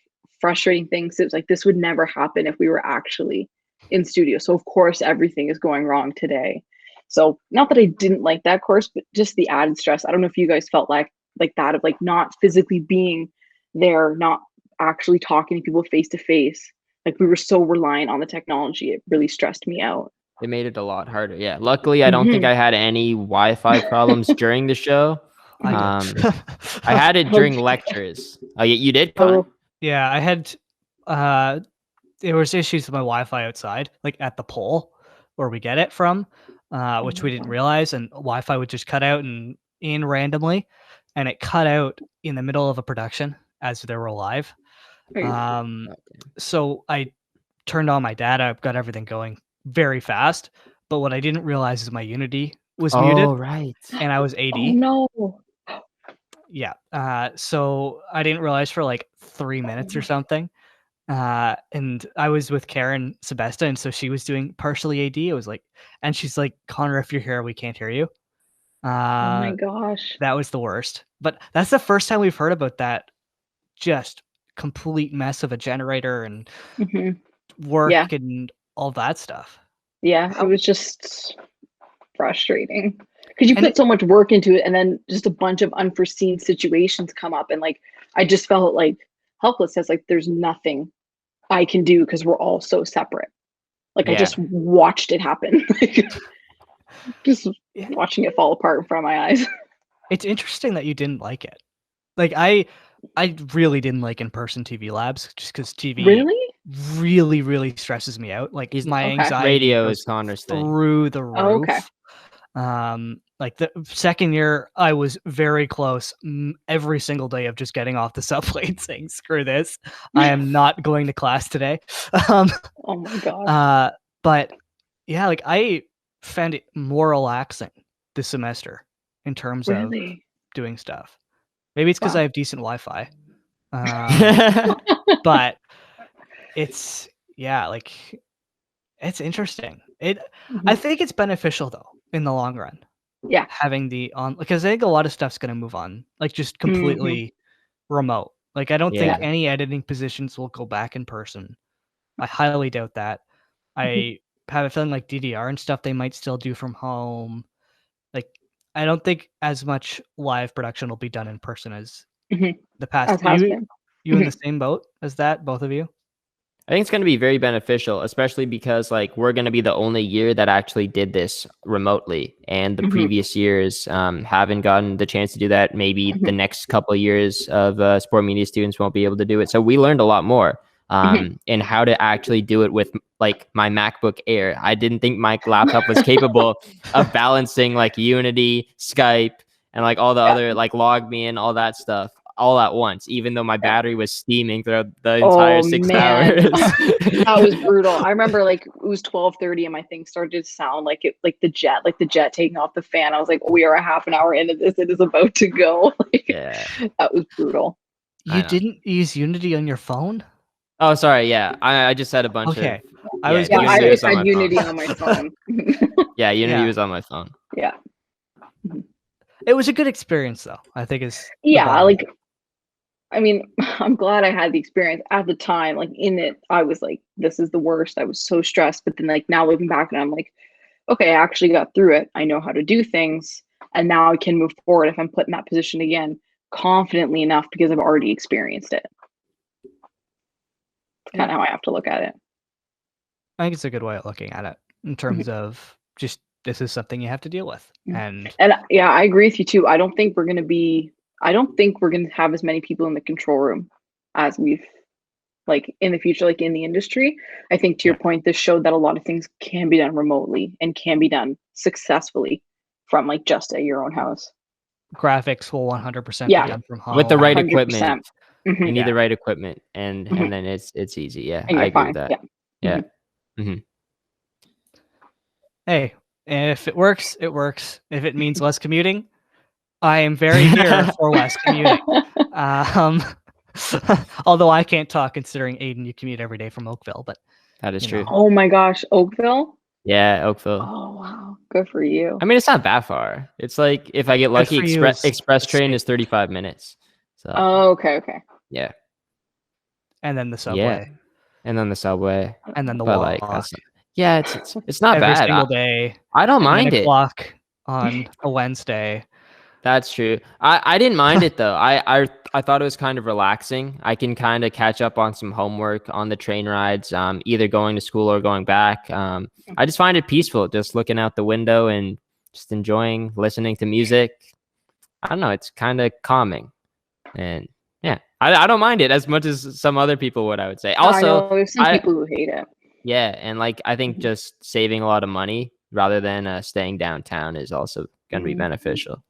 B: frustrating things. It was like, this would never happen if we were actually in studio. So of course, everything is going wrong today. So not that I didn't like that course, but just the added stress. I don't know if you guys felt like that of like not physically being there, not actually talking to people face to face. Like we were so reliant on the technology. It really stressed me out.
C: It made it a lot harder. Yeah. Luckily, I don't think I had any Wi-Fi problems during the show. I had it during lectures. Oh, you did?
A: Yeah, I had. There was issues with my Wi-Fi outside, like at the pole where we get it from, which we didn't realize, and Wi-Fi would just cut out and in randomly, and it cut out in the middle of a production as they were live. So I turned on my data, got everything going very fast, but what I didn't realize is my Unity was muted.
C: Oh, right.
A: And I was 80.
B: Oh, no.
A: yeah. So I didn't realize for like 3 minutes or something. And I was with Karen Sebesta, and so she was doing partially AD. It was like, and she's like, Connor, if you're here, we can't hear you.
B: Oh my gosh.
A: That was the worst. But that's the first time we've heard about that just complete mess of a generator and work
B: Yeah.
A: and all that stuff.
B: Yeah, it was just frustrating because you
A: And
B: put so much work into it, and then just a bunch of unforeseen situations come up, and like I just felt like helpless, as like there's nothing I can do because we're all so separate. Like I
C: Yeah.
B: just watched it happen, like, just
A: Yeah.
B: watching it fall apart in front of my eyes.
A: It's interesting that you didn't like it. Like I really didn't like in-person TV labs just because TV
B: Really?
A: really stresses me out. Like
C: He's-
A: my
B: Okay.
A: anxiety
C: Radio
A: goes
C: is Connor's thing.
A: through the roof.
B: Oh, okay.
A: Like the second year, I was very close every single day of just getting off the subway and saying, "Screw this! I am not going to class today."
B: Oh my god.
A: But yeah, like I found it more relaxing this semester in terms of
B: Really?
A: doing stuff. Maybe it's because
B: Wow.
A: I have decent Wi-Fi. But it's like it's interesting. I think it's beneficial though in the long run.
B: Yeah.
A: Having the on, because I think a lot of stuff's gonna move on, like just completely remote. Like I don't think
C: Yeah.
A: any editing positions will go back in person. I highly doubt that. I have a feeling like DDR and stuff they might still do from home. Like I don't think as much live production will be done in person as the past.
B: As has been.
A: You in the same boat as that, both of you?
C: I think it's going to be very beneficial, especially because like we're going to be the only year that actually did this remotely, and the previous years haven't gotten the chance to do that. Maybe the next couple of years of sport media students won't be able to do it. So we learned a lot more in how to actually do it with like my MacBook Air. I didn't think my laptop was capable of balancing like Unity, Skype, and like all the other like LogMeIn, all that stuff all at once, even though my battery was steaming throughout the entire 6 hours.
B: That was brutal. I remember like it was 12:30 and my thing started to sound like it, like the jet taking off the fan. I was like, we are a half an hour into this. It is about to go. Like, that was brutal.
A: You didn't use Unity on your phone?
C: Oh, sorry. Yeah, I just had a bunch of.
A: I
B: had Unity on my phone.
C: Yeah, Unity was on my phone.
B: Yeah.
A: It was a good experience though. I think is
B: like. I mean, I'm glad I had the experience at the time. Like in it, I was like, this is the worst. I was so stressed. But then like now looking back and I'm like, okay, I actually got through it. I know how to do things. And now I can move forward if I'm put in that position again confidently enough because I've already experienced it. It's kind of how I have to look at it.
A: I think it's a good way of looking at it in terms of just this is something you have to deal with. And
B: yeah, I agree with you too. I don't think we're going to have as many people in the control room as we've like in the future, like in the industry. I think to your point, this showed that a lot of things can be done remotely and can be done successfully from like just at your own house.
A: Graphics will 100% be done from home.
C: With the right
B: 100%.
C: equipment. You need the right equipment and then it's easy. Yeah, I agree with that. Yeah.
A: Hey, if it works, it works. If it means less commuting, I am very here for less commuting. Although I can't talk considering Aiden, you commute every day from Oakville, but
C: that is true.
B: Oh my gosh, Oakville?
C: Yeah, Oakville.
B: Oh wow, good for you.
C: I mean, it's not that far. It's like if I get lucky, express train is 35 minutes. So.
B: Oh, okay.
C: Yeah.
A: And then the subway.
C: Yeah. And then the subway.
A: And then the walk.
C: Like, it's not
A: every
C: bad.
A: Every single day.
C: I don't mind it.
A: 9:00 on a Wednesday.
C: That's true. I didn't mind it though. I thought it was kind of relaxing. I can kind of catch up on some homework on the train rides, either going to school or going back. I just find it peaceful, just looking out the window and just enjoying listening to music. I don't know. It's kind of calming, and yeah, I don't mind it as much as some other people would. I would say. Also,
B: I know, there's some people who hate it.
C: Yeah, and like I think just saving a lot of money rather than staying downtown is also going to be beneficial.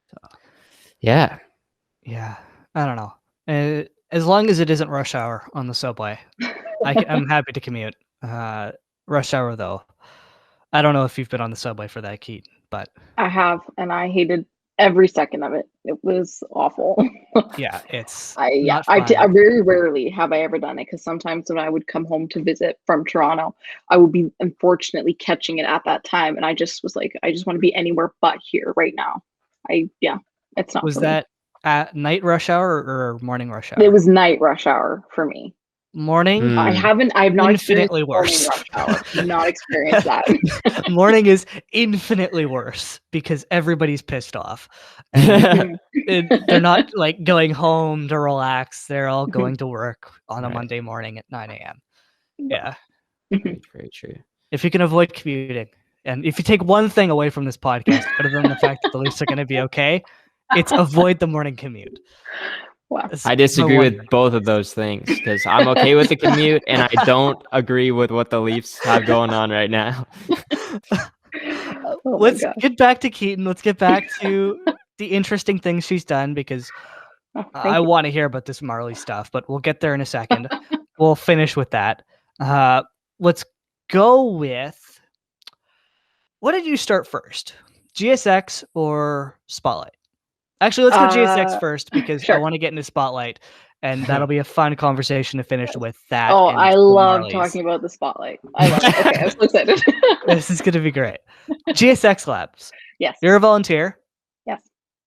C: So, yeah.
A: I don't know. As long as it isn't rush hour on the subway, I'm happy to commute. Rush hour though, I don't know if you've been on the subway for that, Keaton, but
B: I have, and I hated every second of it. It was awful.
A: Yeah, it's
B: I
A: not fun.
B: very rarely have I ever done it, because sometimes when I would come home to visit from Toronto, I would be unfortunately catching it at that time, and I just was like, I just want to be anywhere but here right now. It's not
A: Was
B: for me.
A: that at night rush hour or morning rush
B: It
A: hour?
B: was night rush hour for me.
A: Morning,
B: I have not experienced
A: infinitely
B: morning
A: worse.
B: rush hour. Did not experience that.
A: Morning is infinitely worse because everybody's pissed off. And they're not like going home to relax. They're all going to work on a
C: Right.
A: Monday morning at 9 a.m. Yeah.
C: Very, very true.
A: If you can avoid commuting, and if you take one thing away from this podcast, other than the fact that the Leafs are going to be okay, it's avoid the morning commute.
B: Wow.
A: That's
C: I disagree
A: my
C: with
A: one-
C: both of those things because I'm okay with the commute and I don't agree with what the Leafs have going on right now.
B: Oh my
A: Let's
B: gosh.
A: get back to Keaton. Let's get back to the interesting things she's done, because
B: Oh,
A: I
B: thank you.
A: want to hear about this Marley stuff, but we'll get there in a second. We'll finish with that. Let's go with, what did you start first? GSX or Spotlight? Actually, let's go GSX first, because I
B: Sure.
A: want to get into Spotlight, and that'll be a fun conversation to finish with that.
B: Oh,
A: and
B: I
A: the
B: love
A: Marlies.
B: talking about the Spotlight. I love it. Okay, I'm so excited.
A: This is going to be great. GSX Labs.
B: Yes.
A: You're a volunteer.
B: Yes.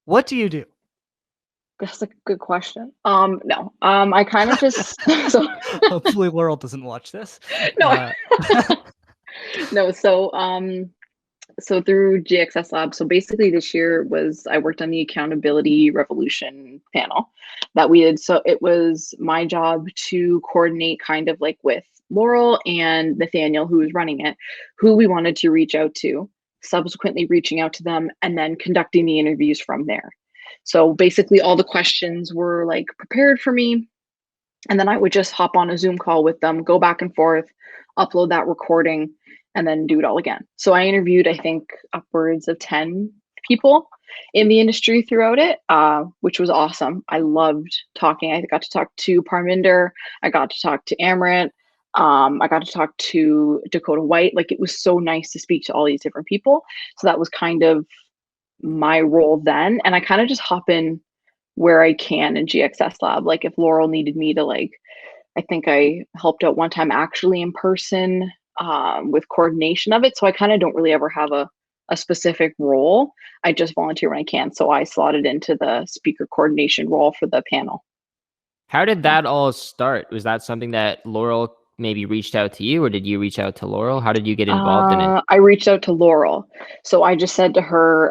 A: What do you do?
B: That's a good question. No. I kind of just so
A: Hopefully Laurel doesn't watch this.
B: no. No, so through GXS Lab, so basically this year I worked on the Accountability Revolution panel that we did. So it was my job to coordinate kind of like with Laurel and Nathaniel, who was running it, who we wanted to reach out to, subsequently reaching out to them, and then conducting the interviews from there. So basically all the questions were like prepared for me, and then I would just hop on a Zoom call with them, go back and forth, upload that recording, and then do it all again. So I interviewed, I think, upwards of 10 people in the industry throughout it, which was awesome. I loved talking. I got to talk to Parminder. I got to talk to Amaranth. I got to talk to Dakota White. Like, it was so nice to speak to all these different people. So that was kind of my role then. And I kind of just hop in where I can in GXS Lab. Like, if Laurel needed me to, like, I think I helped out one time actually in person with coordination of it. So I kind of don't really ever have a specific role. I just volunteer when I can. So I slotted into the speaker coordination role for the panel.
C: How did that all start? Was that something that Laurel maybe reached out to you, or did you reach out to Laurel? How did you get involved in it?
B: I reached out to Laurel. So I just said to her,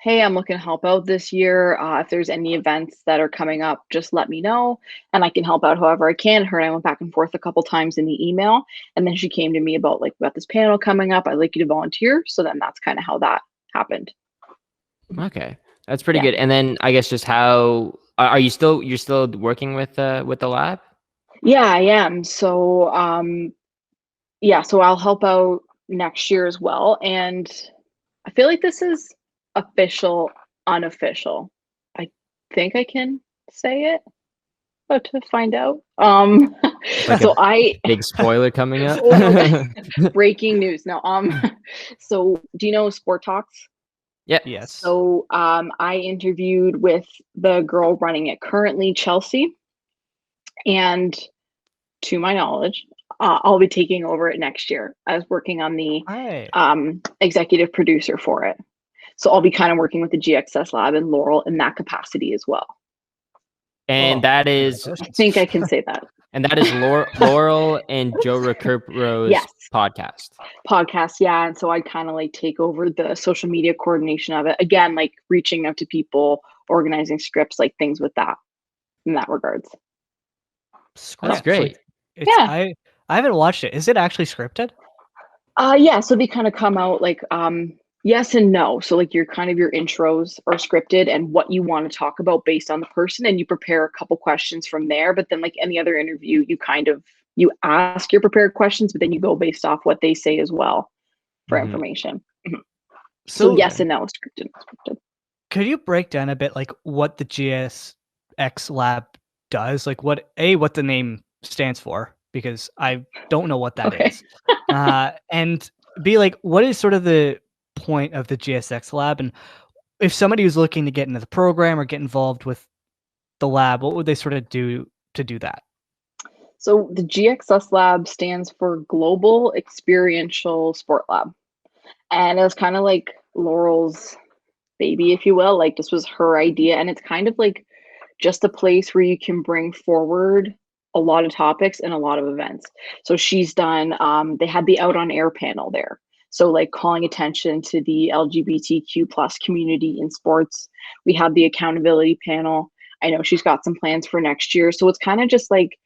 B: hey, I'm looking to help out this year. If there's any events that are coming up, just let me know, and I can help out however I can. Her and I went back and forth a couple times in the email, and then she came to me about, like, we got this panel coming up. I'd like you to volunteer. So then that's kind of how that happened.
C: Okay, that's pretty good. And then I guess just how you're still working with the lab?
B: Yeah, I am. So so I'll help out next year as well. And I feel like this is official, unofficial. I think I can say it, but to find out.
C: Like
B: So I
C: big spoiler coming up.
B: breaking news. No, so do you know Sport Talks?
C: Yeah.
A: Yes.
B: So I interviewed with the girl running it currently, Chelsea, and to my knowledge, I'll be taking over it next year. I was working on the executive producer for it. So I'll be kind of working with the GXS Lab and Laurel in that capacity as well.
C: And that is,
B: I think I can say that.
C: And that is Laurel and Joe Recupera's
B: podcast. Yeah. And so I kind of like take over the social media coordination of it. Again, like reaching out to people, organizing scripts, like things with that in that regards.
C: That's great.
A: I haven't watched it. Is it actually scripted?
B: Yeah. So they kind of come out like yes and no. So like your intros are scripted and what you want to talk about based on the person, and you prepare a couple questions from there. But then, like any other interview, you ask your prepared questions, but then you go based off what they say as well for information. Mm-hmm. So yes and no, scripted.
A: Could you break down a bit like what the GSX Lab does? Like what the name stands for, because I don't know what that is. And be like, what is sort of the point of the GSX Lab, and if somebody was looking to get into the program or get involved with the lab, what would they sort of do to do that?
B: So the GXS lab stands for Global Experiential Sport Lab. And it was kind of like Laurel's baby, if you will. Like this was her idea. And it's kind of like just a place where you can bring forward a lot of topics and a lot of events. So she's done, they had the Out on Air panel there. So like calling attention to the LGBTQ plus community in sports. We had the accountability panel. I know she's got some plans for next year. So it's kind of just like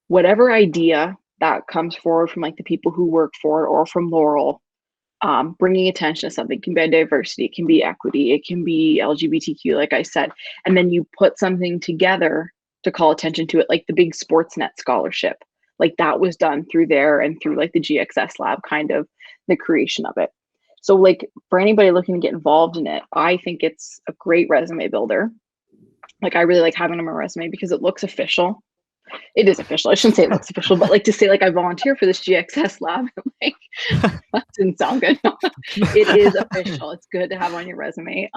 B: whatever idea that comes forward from like the people who work for it or from Laurel, bringing attention to something. It can be diversity, it can be equity, it can be LGBTQ, like I said. And then you put something together to call attention to it, like the big Sportsnet scholarship. Like that was done through there and through like the GXS lab, kind of the creation of it. So like for anybody looking to get involved in it, I think it's a great resume builder. Like I really like having on my resume because it looks official. It is official. I shouldn't say it looks official, but like to say like I volunteer for this GXS lab, like that didn't sound good. It is official. It's good to have on your resume.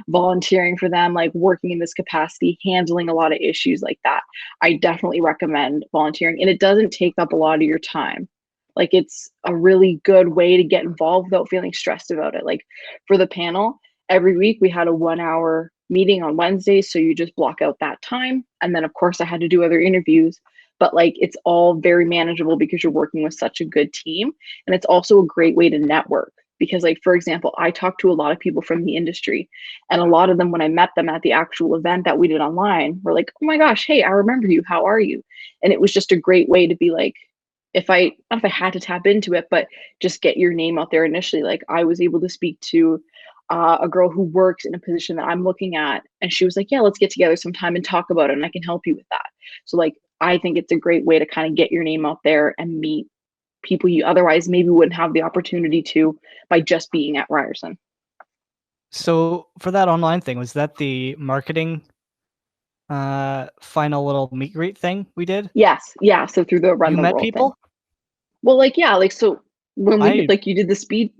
B: Volunteering for them, like working in this capacity, handling a lot of issues like that. I definitely recommend volunteering, and it doesn't take up a lot of your time. Like it's a really good way to get involved without feeling stressed about it. Like for the panel, every week we had a 1 hour meeting on Wednesdays. So you just block out that time. And then of course I had to do other interviews, but like it's all very manageable because you're working with such a good team. And it's also a great way to network because like, for example, I talked to a lot of people from the industry, and a lot of them, when I met them at the actual event that we did online, were like, oh my gosh, hey, I remember you. How are you? And it was just a great way to be like, not if I had to tap into it, but just get your name out there initially. Like I was able to speak to a girl who works in a position that I'm looking at, and she was like, yeah, let's get together sometime and talk about it, and I can help you with that. So like I think it's a great way to kind of get your name out there and meet people you otherwise maybe wouldn't have the opportunity to by just being at Ryerson.
A: So for that online thing, was that the marketing final little meet and greet thing we did?
B: Yes, yeah. So through the Run
A: You
B: the
A: met
B: World
A: people?
B: thing. Well, like yeah, like so when we
A: I-
B: did, like you did the speed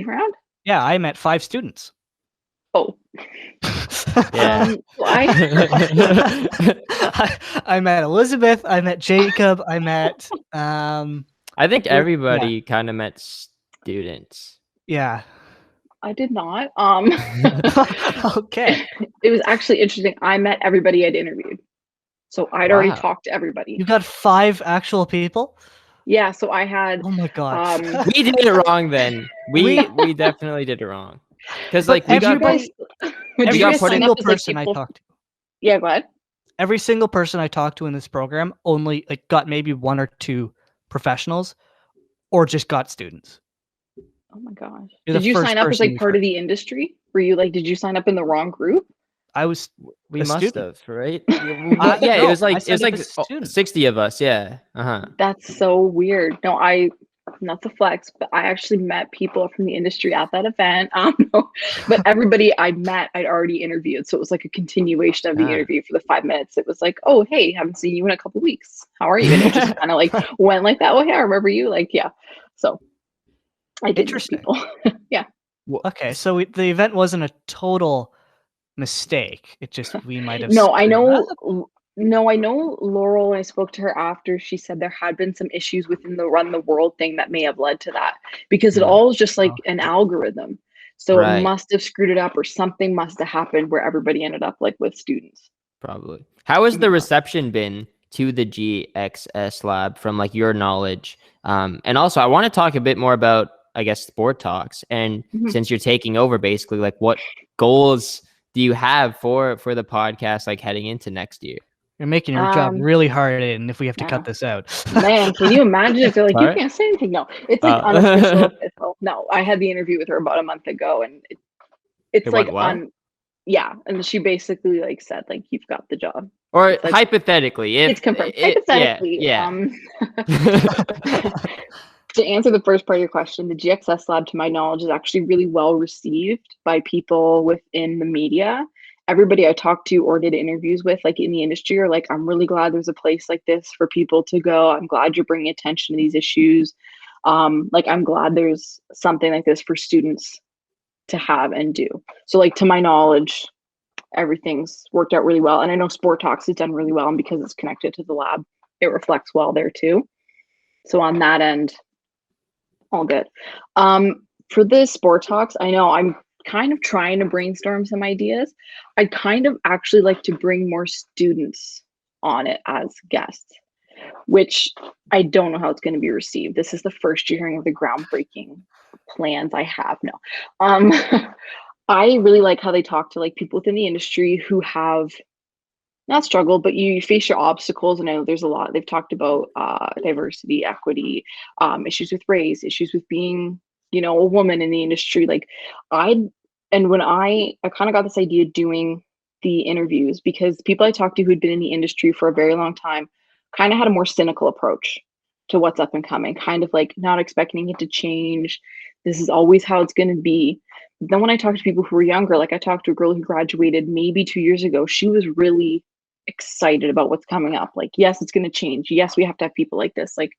B: round.
A: Yeah, I met 5 students.
B: Oh,
C: Yeah.
B: so
A: I met Elizabeth. I met Jacob. I met
C: I think everybody kind of met students.
A: yeah.
B: I did not.
A: Okay.
B: It was actually interesting. I met everybody I'd interviewed. So I'd already
C: Wow.
B: talked to everybody.
A: You got 5 actual people?
B: Yeah, so I had
A: Oh my god.
C: We did it wrong then. We definitely did it wrong. Because like
A: But
C: we got
A: everybody-
B: would you
A: Every
B: guys sign
A: single
B: up as, like,
A: person I
B: people-
A: talked to.
B: Yeah, go ahead.
A: Every single person I talked to in this program only like got maybe 1 or 2 professionals or just got students.
B: Oh my gosh.
A: You're the
B: Did you
A: first
B: sign up as
A: person
B: like
A: we've
B: part
A: heard.
B: of the industry? Were you like, did you sign up in the wrong group?
A: I was
C: we
A: a
C: must
A: student.
C: have, right? Yeah,
A: no,
C: it was
A: I
C: like
A: signed up as a student.
C: 60 of us. Yeah. Uh-huh.
B: That's so weird. No, not to flex, but I actually met people from the industry at that event. No, but everybody I met, I'd already interviewed. So it was like a continuation of the
C: Ah.
B: interview for the 5 minutes. It was like, oh, hey, haven't seen you in a couple weeks. How are you? And it just kind of like went like that. Oh, hey, I remember you. Like, yeah. So I did meet
A: Interesting.
B: people. Yeah.
A: Okay, so the event wasn't a total mistake. It just we might have.
B: No, I
A: screwed
B: know.
A: up.
B: No, I know Laurel, when I spoke to her after, she said there had been some issues within the Run the World thing that may have led to that because it
C: Mm.
B: all is just like
A: Okay.
B: an algorithm. So
C: Right.
B: it must have screwed it up, or something must have happened where everybody ended up like with students.
C: Probably. How has the
B: Yeah.
C: reception been to the GXS lab from like your knowledge? And also I want to talk a bit more about, I guess, sport talks. And
B: Mhm.
C: since you're taking over, basically, like what goals do you have for the podcast, like heading into next year?
A: You're making your job really hard, and if we have to
B: yeah.
A: cut this out.
B: Man, can you imagine if they're like, you
C: Sorry?
B: can't say anything? No, it's like unofficial. Official. No, I had the interview with her about a month ago, and it's
C: It
B: like
C: went well?
B: yeah, and she basically like said like, you've got the job.
C: Or
B: It's like-
C: hypothetically, if
B: It's confirmed.
C: yeah,
B: Hypothetically,
C: yeah.
B: to answer the first part of your question, the GXS lab, to my knowledge, is actually really well received by people within the media. Everybody I talked to or did interviews with, like in the industry, are like, I'm really glad there's a place like this for people to go. I'm glad you're bringing attention to these issues. Like, I'm glad there's something like this for students to have and do. So like, to my knowledge, everything's worked out really well. And I know Sport Talks has done really well, and because it's connected to the lab, it reflects well there too. So on that end, all good. For the Sport Talks, I know I'm kind of trying to brainstorm some ideas. I'd kind of actually like to bring more students on it as guests, which I don't know how it's going to be received. This is the first year hearing of the groundbreaking plans I have. No. I really like how they talk to like people within the industry who have not struggled, but you face your obstacles. And I know there's a lot. They've talked about diversity, equity, issues with race, issues with being, you know, a woman in the industry. Like when I kind of got this idea doing the interviews, because people I talked to who'd been in the industry for a very long time kind of had a more cynical approach to what's up and coming, kind of like not expecting it to change. This is always how it's going to be. But then when I talked to people who were younger, like I talked to a girl who graduated maybe 2 years ago, she was really excited about what's coming up. Like, yes, it's going to change. Yes, we have to have people like this. Like,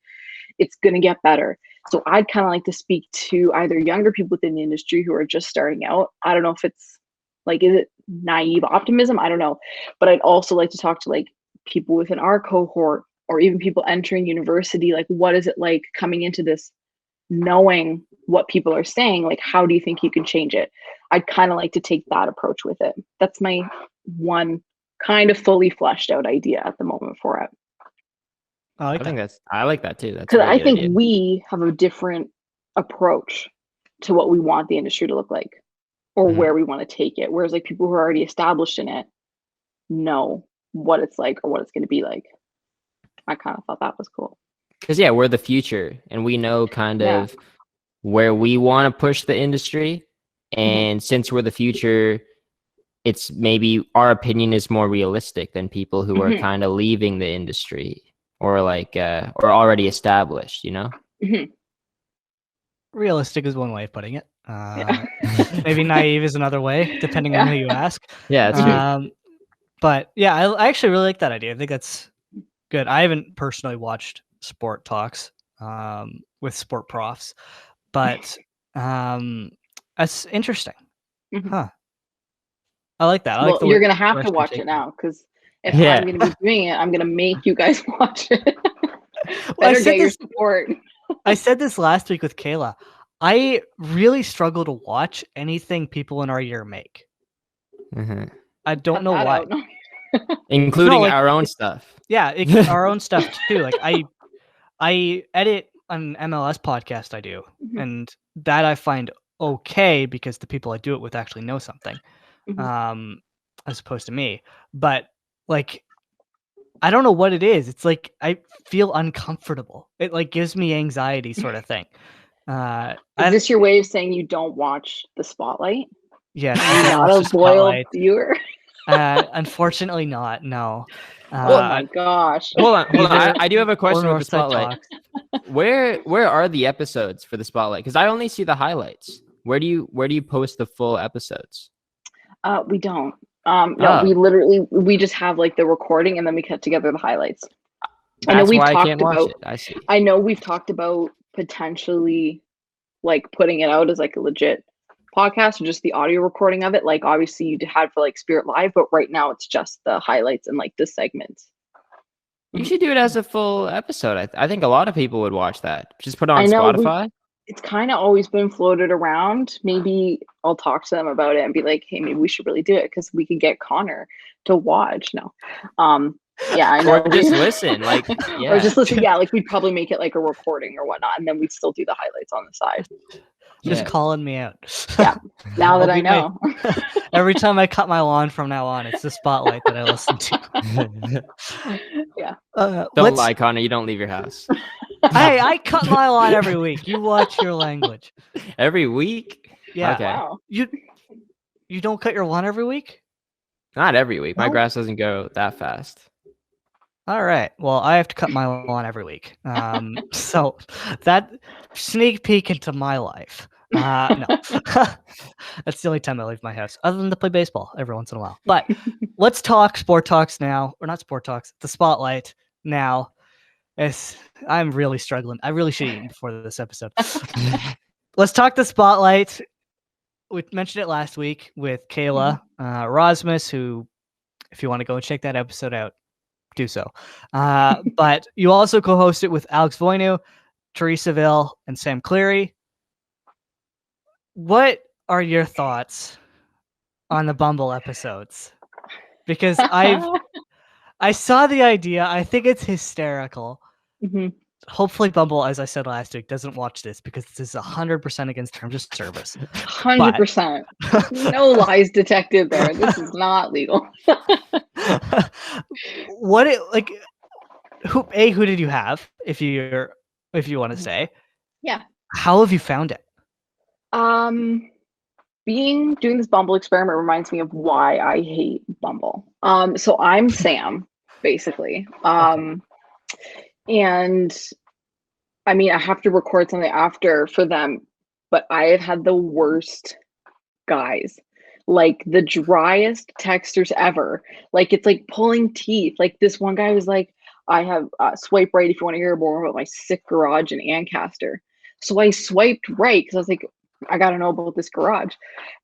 B: it's going to get better. So I'd kind of like to speak to either younger people within the industry who are just starting out. I don't know if it's like, is it naive optimism? I don't know. But I'd also like to talk to like people within our cohort, or even people entering university. Like, what is it like coming into this, knowing what people are saying? Like, how do you think you can change it? I'd kind of like to take that approach with it. That's my one kind of fully fleshed out idea at the moment for it.
A: I
C: like that too. That's
B: because I think
C: idea.
B: we have a different approach to what we want the industry to look like, or where we want to take it. Whereas like people who are already established in it know what it's like or what it's going to be like. I kind of thought that was cool.
C: Because we're the future, and we know kind of where we want to push the industry. And since we're the future, it's maybe our opinion is more realistic than people who are kind of leaving the industry or like or already established, you know?
A: Realistic is one way of putting it. Maybe naive is another way, depending on who you ask.
C: Yeah, that's true.
A: But yeah, I actually really like that idea. I think that's good. I haven't personally watched Sport Talks with sport profs, but that's interesting. Huh. I like that.
B: Well, you're going to have to watch it now, because if I'm going to be doing it, I'm going to make you guys watch it. Better get your support.
A: I said this last week with Kayla. I really struggle to watch anything people in our year make. I don't know why.
C: Including our own stuff.
A: Yeah, our own stuff too. Like I edit an MLS podcast I do, and that I find okay because the people I do it with actually know something, as opposed to me. But like, I don't know what it is. It's like I feel uncomfortable. It like gives me anxiety, sort of thing.
B: Is this your way of saying you don't watch the Spotlight?
A: Yes.
B: Not a loyal viewer.
A: Unfortunately not. No.
B: Oh my gosh.
C: Hold on. I do have a question with the Spotlight. Where are the episodes for the Spotlight? Because I only see the highlights. Where do you post the full episodes?
B: We don't. No, we just have like the recording, and then we cut together the highlights.
C: I know we've talked about it. I see.
B: I know we've talked about potentially like putting it out as like a legit podcast, or just the audio recording of it. Like obviously you had for like Spirit Live, but right now it's just the highlights and like the segments.
C: You should do it as a full episode. I think a lot of people would watch that. Just put it on Spotify.
B: It's kind of always been floated around. Maybe I'll talk to them about it and be like, hey, maybe we should really do it, because we could get Connor to watch. No. Yeah, I know.
C: Or just listen, like,
B: or just listen. Yeah, like we'd probably make it like a recording or whatnot, and then we'd still do the highlights on the side.
A: Just calling me out.
B: Yeah. Now that I know.
A: Every time I cut my lawn from now on, it's the Spotlight that I listen to.
B: Yeah.
C: Don't lie, Connor. You don't leave your house.
A: Hey, I cut my lawn every week. You watch your language.
C: Every week?
A: Yeah.
C: Okay.
B: Wow.
A: You don't cut your lawn every week?
C: Not every week. My
A: No?
C: grass doesn't go that fast.
A: All right. Well, I have to cut my lawn every week. So that sneak peek into my life. No. That's the only time I leave my house, other than to play baseball every once in a while. But let's talk Sport Talks now. Or not Sport Talks, the Spotlight now. I'm really struggling. I really should have eaten before this episode. Let's talk the Spotlight. we mentioned it last week with Kayla Rosmus, who, if you want to go and check that episode out, do so. But you also co-host it with Alex Voinu, Teresa Ville, and Sam Cleary. What are your thoughts on the Bumble episodes? Because I saw the idea. I think it's hysterical. Hopefully Bumble, as I said last week, doesn't watch this because this is 100% against terms of service.
B: 100%. No lies detected there. This is not legal.
A: Who did you have, if you want to say?
B: Yeah.
A: How have you found it?
B: Doing this Bumble experiment reminds me of why I hate Bumble. So I'm Sam, basically. And I mean, I have to record something after for them, but I have had the worst guys, like the driest texters ever. Like, it's like pulling teeth. Like, this one guy was like, I have swipe right if you want to hear more about my sick garage in Ancaster. So I swiped right because I was like, I gotta know about this garage.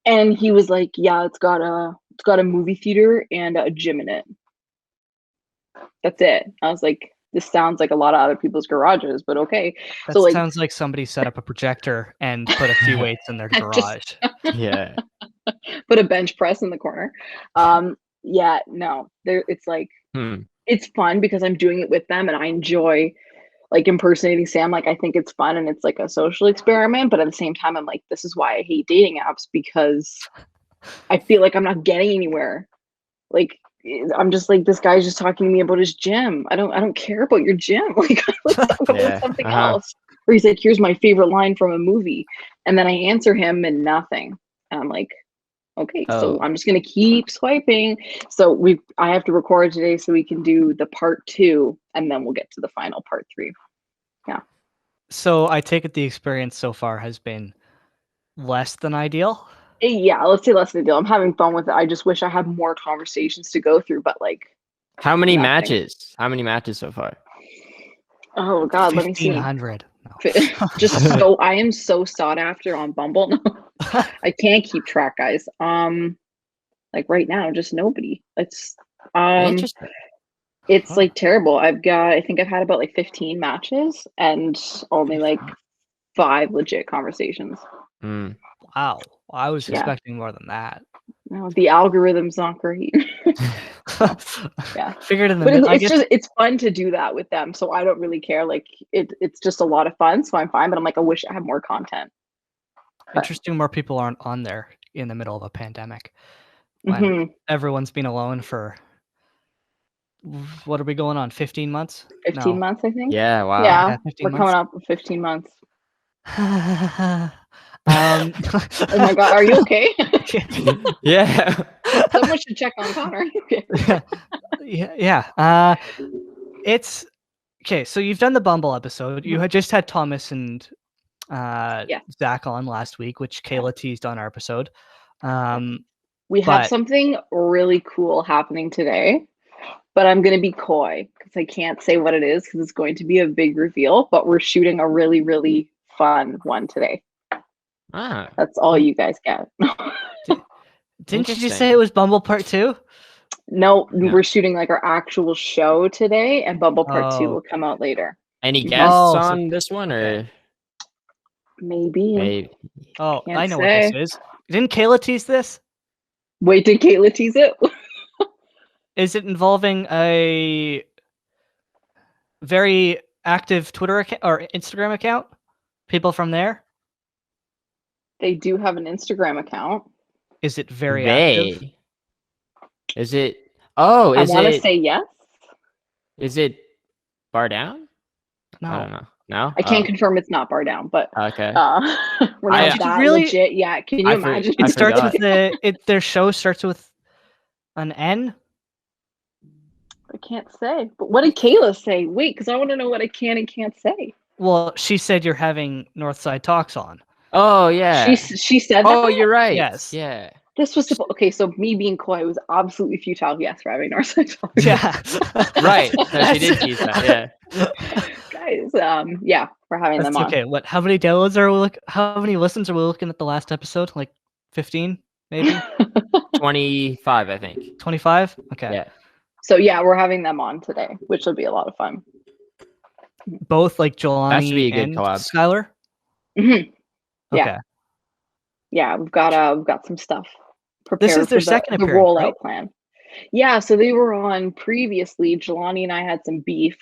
B: And he was like, yeah, it's got a movie theater and a gym in it. That's it. I was like, this sounds like a lot of other people's garages, but okay.
A: That
B: so
A: sounds like somebody set up a projector and put a few weights in their garage.
C: Yeah.
B: Put a bench press in the corner. Yeah, no. It's like it's fun because I'm doing it with them and I enjoy like impersonating Sam. Like, I think it's fun and it's like a social experiment, but at the same time I'm like, this is why I hate dating apps, because I feel like I'm not getting anywhere. Like, I'm just like, this guy's just talking to me about his gym. I don't care about your gym. Like, let's talk about something else. Or he's like, here's my favorite line from a movie. And then I answer him and nothing. And I'm like, okay, so I'm just gonna keep swiping. So I have to record today so we can do the part 2 and then we'll get to the final part 3. Yeah.
A: So I take it the experience so far has been less than ideal.
B: Yeah, let's say less than ideal. I'm having fun with it. I just wish I had more conversations to go through, but like,
C: how many matches? How many matches so far?
B: Oh God, let me see.
A: 1,500. No.
B: Just so I am so sought after on Bumble. No, I can't keep track, guys. Like right now, just nobody. It's
C: Interesting.
B: It's like terrible. I think I've had about like 15 matches and only like 5 legit conversations.
A: Wow. I was expecting more than that.
B: No, the algorithm's not great. Yeah.
A: Figured in the
B: But it's fun to do that with them. So I don't really care. Like it's just a lot of fun. So I'm fine. But I'm like, I wish I had more content.
A: Interesting. More people aren't on there in the middle of a pandemic. When everyone's been alone for, what are we going on? 15 months?
B: 15 months, I think.
C: Yeah. Wow.
B: Yeah. We're coming up with 15 months. Oh my God, are you okay?
C: Yeah.
B: Someone should check on Connor.
A: Yeah. It's okay. So you've done the Bumble episode. You had just had Thomas and Zach on last week, which Kayla teased on our episode.
B: We have something really cool happening today, but I'm going to be coy because I can't say what it is because it's going to be a big reveal, but we're shooting a really, really fun one today. That's all you guys get.
A: Didn't you just say it was Bumble Part 2?
B: No, we're shooting like our actual show today, and Bumble Part 2 will come out later.
C: Any guests on this one, or
B: maybe?
A: Oh, I know what this is. Didn't Kayla tease this?
B: Wait, did Kayla tease it?
A: Is it involving a very active Twitter account or Instagram account? People from there?
B: They do have an Instagram account.
A: Is it very active?
C: Is it? Oh,
B: I want to say yes.
C: Is it Bar Down?
A: No.
C: I don't know. No,
B: I can't confirm it's not Bar Down, but
C: okay.
B: We're not that legit yet. Can you imagine?
A: It starts with their show starts with an N.
B: I can't say. But what did Kayla say? Wait, because I want to know what I can and can't say.
A: Well, she said you're having Northside Talks on.
C: Oh yeah.
B: She said that.
C: Oh, you're right.
A: Yes.
C: Yeah.
B: This was okay. So me being coy was absolutely futile. Yes, for having Northside Talks.
A: Yeah.
C: Right. No, she did tease that. Yeah.
B: Guys, yeah, we're having them on.
A: Okay. How many downloads are we How many listens are we looking at the last episode? Like 15, maybe
C: 25, I think.
A: 25. Okay.
C: Yeah.
B: So yeah, we're having them on today, which will be a lot of fun.
A: Both like
C: That should be
A: Jelani
C: a good
A: and
C: collab.
B: Mhm.
A: Skylar.
B: Yeah.
A: Okay.
B: Yeah, we've got some stuff prepared.
A: This is their
B: for
A: second
B: the
A: appearance,
B: rollout
A: right?
B: plan. Yeah, so they were on previously. Jelani and I had some beef.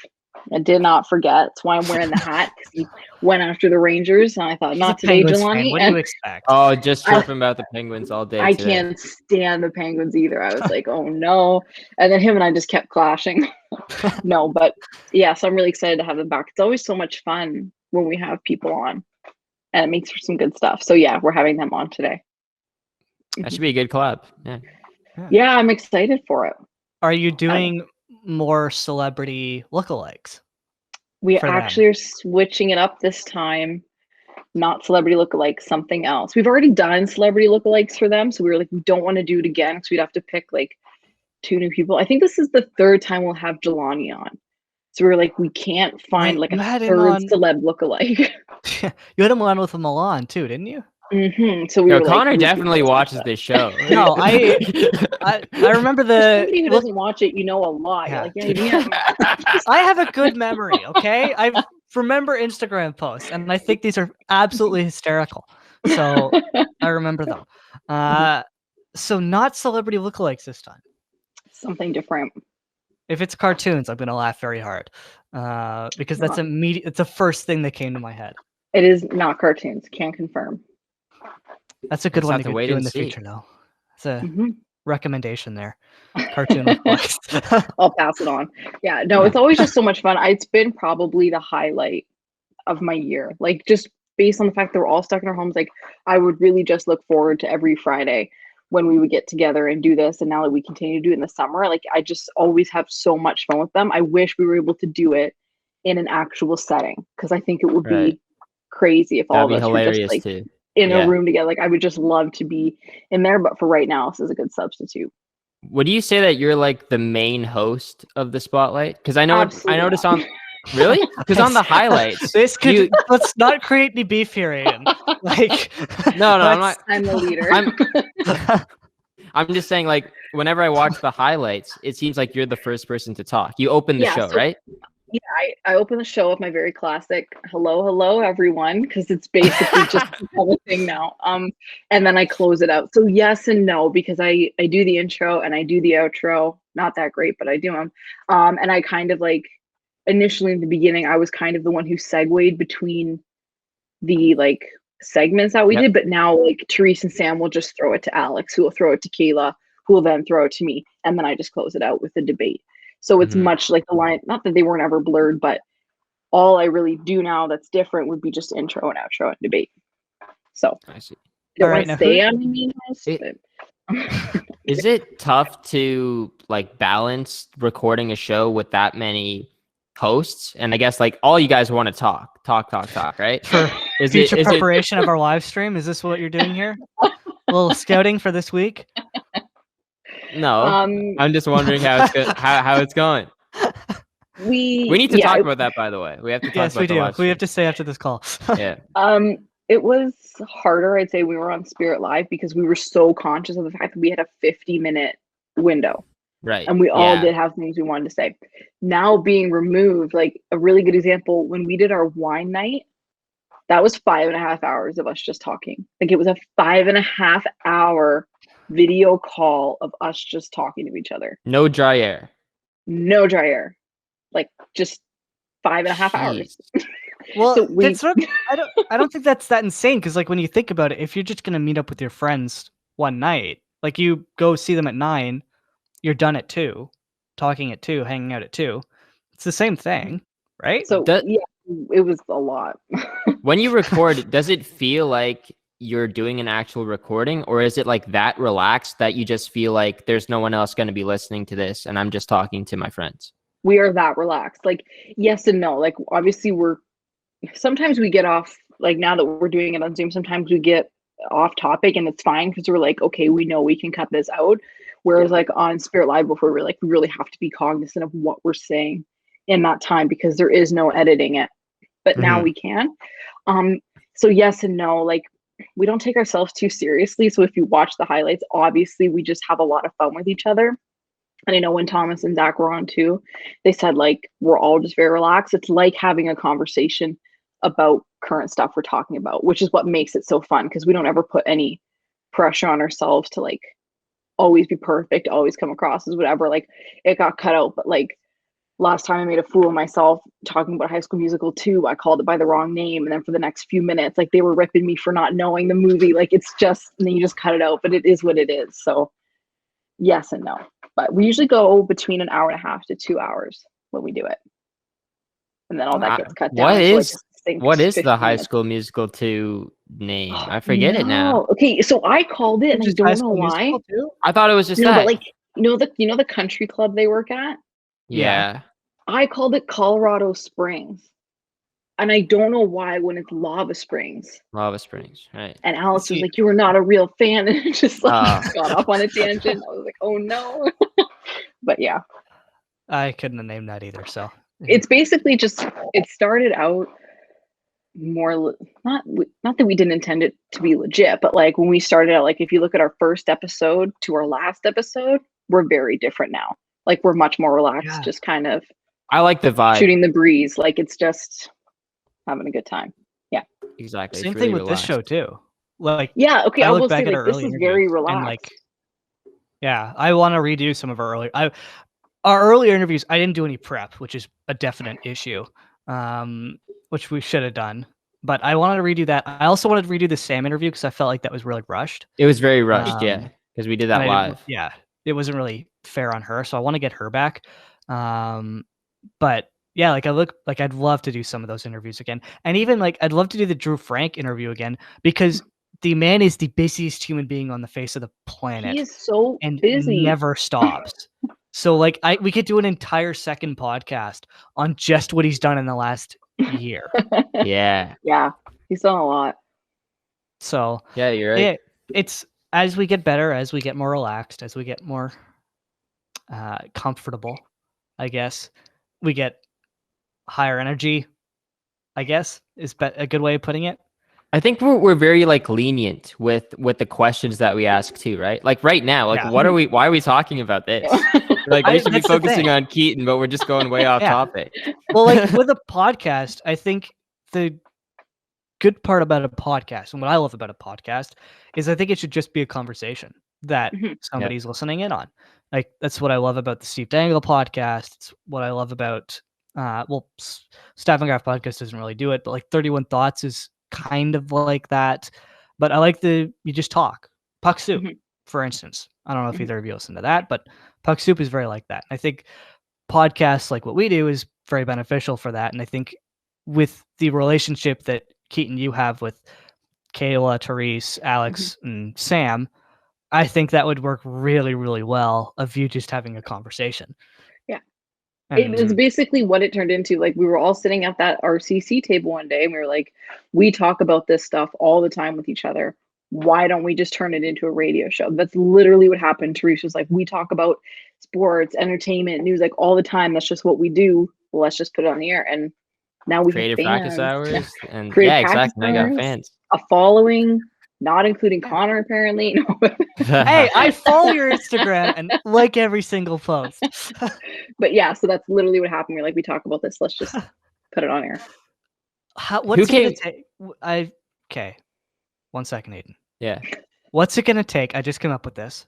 B: I did not forget. That's why I'm wearing the hat, because he went after the Rangers, and I thought,
A: He's
B: not
A: a
B: today,
A: Penguins fan.
B: Jelani.
A: What do
B: And
A: you expect?
C: Oh, just
B: I-
C: chirping about the Penguins all day
B: I
C: today.
B: can't stand the Penguins either. I was like, oh no. And then him and I just kept clashing. No, but yeah, so I'm really excited to have them back. It's always so much fun when we have people on, and it makes for some good stuff. So yeah, we're having them on today.
C: That should be a good collab. Yeah.
B: Yeah, I'm excited for it.
A: Are you doing more celebrity lookalikes?
B: We
A: for them?
B: actually are switching it up this time. Not celebrity lookalike, something else. We've already done celebrity lookalikes for them, so we were like, we don't want to do it again because we'd have to pick like 2 new people. I think this is the 3rd time we'll have Jelani on. So we were like, we can't find like
A: you
B: a
A: had him
B: 3rd
A: on-
B: celeb lookalike.
A: You had him on with Milan too, didn't you?
B: So we
C: Yo,
B: were
C: Connor
B: like,
C: definitely watches this show.
A: No, I remember
B: somebody who doesn't watch it, you know a lot.
A: Yeah.
B: You're like, yeah.
A: I have a good memory, okay? I remember Instagram posts, and I think these are absolutely hysterical. So I remember them. So not celebrity lookalikes this time.
B: Something different.
A: If it's cartoons, I'm gonna laugh very hard because that's immediate. It's the first thing that came to my head.
B: It is not cartoons. Can confirm.
A: That's a good
C: Just
A: one
C: have
A: to
C: to wait
A: do in
C: and
A: the
C: see.
A: future, though. It's a
B: Mhm.
A: recommendation there. Cartoon lookalikes.
B: I'll pass it on. Yeah, no, it's always just so much fun. It's been probably the highlight of my year. Like, just based on the fact that we're all stuck in our homes, like, I would really just look forward to every Friday when we would get together and do this. And now that we continue to do it in the summer, like, I just always have so much fun with them. I wish we were able to do it in an actual setting, because I think it would
C: Right.
B: be crazy if all
C: That'd
B: of
C: be
B: us were just
C: hilarious
B: like
C: too.
B: in
C: Yeah.
B: a room together. Like, I would just love to be in there, but for right now, this is a good substitute.
C: Would you say that you're like the main host of the spotlight? Because I know
B: Absolutely
C: I noticed
B: not.
C: on really because on the highlights.
A: This could
C: you-
A: let's not create any beef here, Aiden. Like,
C: No, I'm
A: let's-
C: not.
B: I'm the leader.
C: I'm just saying, like, whenever I watch the highlights, it seems like you're the first person to talk. You open the
B: Yeah,
C: show,
B: so-
C: right?
B: Yeah, I open the show with my very classic hello everyone, because it's basically just a thing now. And then I close it out. So yes and no, because I do the intro and I do the outro. Not that great, but I do them. And I kind of like initially in the beginning, I was kind of the one who segued between the like segments that we
C: Yep.
B: did, but now like Therese and Sam will just throw it to Alex, who will throw it to Kayla, who will then throw it to me, and then I just close it out with a debate. So it's
C: Mhm.
B: much like the line, not that they weren't ever blurred, but all I really do now that's different would be just intro and outro and debate. So
C: I see.
B: I don't
A: All
B: want
A: right,
B: to
A: now
B: say
A: who-
B: I'm the main host,
C: It-
B: but
C: Is it tough to like balance recording a show with that many hosts? And I guess like all you guys want to talk, right?
A: for
C: Is
A: future
C: it
A: preparation of our live stream, is this what you're doing here? A little scouting for this week.
C: no? I'm just wondering how it's going.
B: we
C: We need to
B: yeah,
C: talk about that, by the way. We have to talk
A: Yes,
C: about
A: we
C: the
A: do.
C: live
A: We
C: stream.
A: have to say after this call.
C: Yeah.
B: It was harder, I'd say, we were on Spirit Live because we were so conscious of the fact that we had a 50-minute window.
C: Right.
B: And we all
C: Yeah.
B: did have things we wanted to say. Now being removed, like a really good example, when we did our wine night, that was 5.5 hours of us just talking. Like, it was a 5.5 hour video call of us just talking to each other.
C: No dry air.
B: No dry air. Like, just 5.5 hours.
A: Well,
B: So we-
A: that's not, I don't think that's that insane, because like when you think about it, if you're just gonna meet up with your friends one night, like you go see them at 9, you're done at 2, talking at 2, hanging out at 2. It's the same thing, right?
B: So
C: That-
B: yeah, it was a lot.
C: When you record, does it feel like you're doing an actual recording, or is it like that relaxed that you just feel like there's no one else going to be listening to this and I'm just talking to my friends?
B: We are that relaxed. Like, yes and no. Like, obviously sometimes we get off, like now that we're doing it on Zoom, sometimes we get off topic and it's fine because we're like, okay, we know we can cut this out. Whereas like on Spirit Live before, we're like, we really have to be cognizant of what we're saying in that time because there is no editing it. But now we can. So yes and no. Like, we don't take ourselves too seriously. So if you watch the highlights, obviously we just have a lot of fun with each other. And I know when Thomas and Zach were on too, they said like we're all just very relaxed. It's like having a conversation about current stuff we're talking about, which is what makes it so fun because we don't ever put any pressure on ourselves to like always be perfect, always come across as whatever. Like it got cut out, but like last time I made a fool of myself talking about High School Musical 2, I called it by the wrong name. And then for the next few minutes, like they were ripping me for not knowing the movie. Like it's just, and then you just cut it out, but it is what it is. So yes and no. But we usually go between an hour and a half to 2 hours when we do it. And then all that gets cut down.
C: What is the High School Musical 2 name? I forget it now.
B: Okay, so I called it and I don't know why.
C: I thought it was just that.
B: But like the country club they work at?
C: Yeah.
B: I called it Colorado Springs. And I don't know why when it's Lava Springs.
C: Lava Springs, right.
B: And Alex was like, you were not a real fan. And it just like got off on a tangent. I was like, oh no. But yeah.
A: I couldn't have named that either. So
B: it's basically just, it started out more, not that we didn't intend it to be legit, but like when we started out, like if you look at our first episode to our last episode, we're very different now. Like we're much more relaxed, just kind of.
C: I like the vibe.
B: Shooting the breeze. Like it's just having a good time. Yeah.
C: Exactly.
A: Same thing with this show too. Like
B: yeah, okay. I will say like, this is very relaxed.
A: And like, yeah, I want to redo some of our earlier interviews. I didn't do any prep, which is a definite issue, which we should have done. But I wanted to redo that. I also wanted to redo the Sam interview because I felt like that was really rushed.
C: It was very rushed, yeah, because we did that live.
A: Yeah, it wasn't really fair on her, so I want to get her back. But yeah, like I'd love to do some of those interviews again, and even like I'd love to do the Drew Frank interview again because the man is the busiest human being on the face of the planet.
B: He is so
A: and
B: busy,
A: never stops. So like we could do an entire second podcast on just what he's done in the last year.
C: Yeah,
B: he's done a lot.
A: So
C: yeah, you're right.
A: It's as we get better, as we get more relaxed, as we get more comfortable, I guess we get higher energy, I guess is a good way of putting it.
C: I think we're very like lenient with the questions that we ask too, right? Like right now, like why are we talking about this? Like we should be focusing on Keaton, but we're just going way off topic.
A: Well, like with a podcast, I think the good part about a podcast and what I love about a podcast is I think it should just be a conversation that somebody's listening in on. Like that's what I love about the Steve Dangle podcast. It's what I love about Staff and Graph podcast doesn't really do it, but like 31 Thoughts is kind of like that. But I like you just talk. Puck Soup, for instance. I don't know if either of you listen to that, but Puck Soup is very like that. I think podcasts like what we do is very beneficial for that. And I think with the relationship that Keaton you have with Kayla, Therese, Alex, and Sam, I think that would work really, really well of you just having a conversation.
B: Yeah. It's basically what it turned into. Like we were all sitting at that RCC table one day and we were like, we talk about this stuff all the time with each other. Why don't we just turn it into a radio show? That's literally what happened. Teresa was like, we talk about sports, entertainment, news, like all the time. That's just what we do. Well, let's just put it on the air. And now we
C: creative
B: have
C: practice hours.
B: Yeah.
C: And
B: exactly.
C: I got fans.
B: A following, not including Connor, apparently. No.
A: Hey, I follow your Instagram and like every single post.
B: But yeah, so that's literally what happened. We're like, we talk about this. Let's just put it on air.
A: What's it gonna take? Okay. 1 second, Aiden.
C: Yeah.
A: What's it gonna take? I just came up with this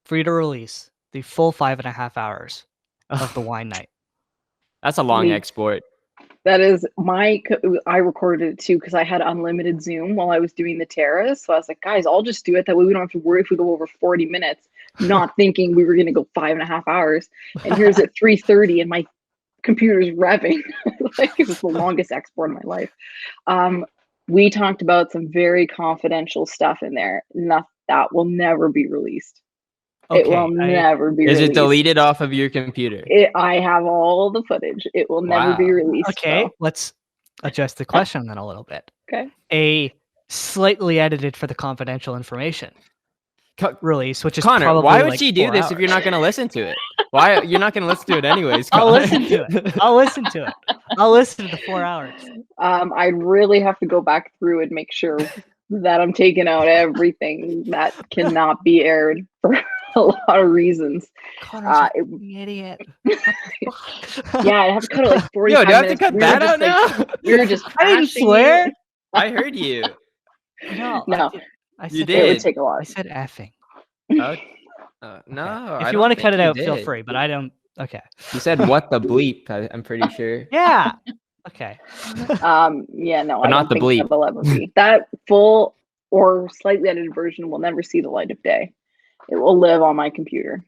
A: for you to release the full 5.5 hours of the wine night.
C: That's a long export.
B: That is I recorded it too because I had unlimited Zoom while I was doing the terrace. So I was like, guys, I'll just do it. That way we don't have to worry if we go over 40 minutes, not thinking we were going to go 5.5 hours. And here's at 3:30 and my computer's revving. Like it was the longest export of my life. We talked about some very confidential stuff in there. That will never be released. Okay, it will never be released.
C: Is it deleted off of your computer?
B: I have all the footage. It will never be released.
A: Okay, let's adjust the question then a little bit.
B: Okay.
A: A slightly edited for the confidential information release, which is
C: Connor,
A: probably
C: why would
A: like
C: she do this
A: hours.
C: if you're not going to listen to it? Why you're not going to listen to it anyways? Connor?
A: I'll listen to it. I'll listen to the 4 hours.
B: I'd really have to go back through and make sure that I'm taking out everything that cannot be aired for a lot of reasons.
A: Connor's an idiot.
B: Yeah, I have to cut it like 45
C: Yo, do I have to
B: minutes.
C: cut
B: We were
C: that
B: just,
C: out
B: like,
C: now?
B: we were just
A: I didn't
B: bashing
A: swear.
B: you.
C: I heard you.
A: No,
B: No.
A: I
C: You
A: said
C: did.
B: It would take a
A: I
B: lot.
A: said effing.
C: Oh, no,
A: Okay.
C: I
A: If you
C: don't
A: want to
C: think
A: cut it
C: you
A: out, feel
C: did.
A: free. But I don't. Okay.
C: You said what the bleep? I'm pretty sure.
A: Yeah. Okay.
B: Yeah, no,
C: But
B: I
C: not
B: don't
C: the
B: think
C: bleep.
B: that'll ever be. That full or slightly edited version will never see the light of day. It will live on my computer.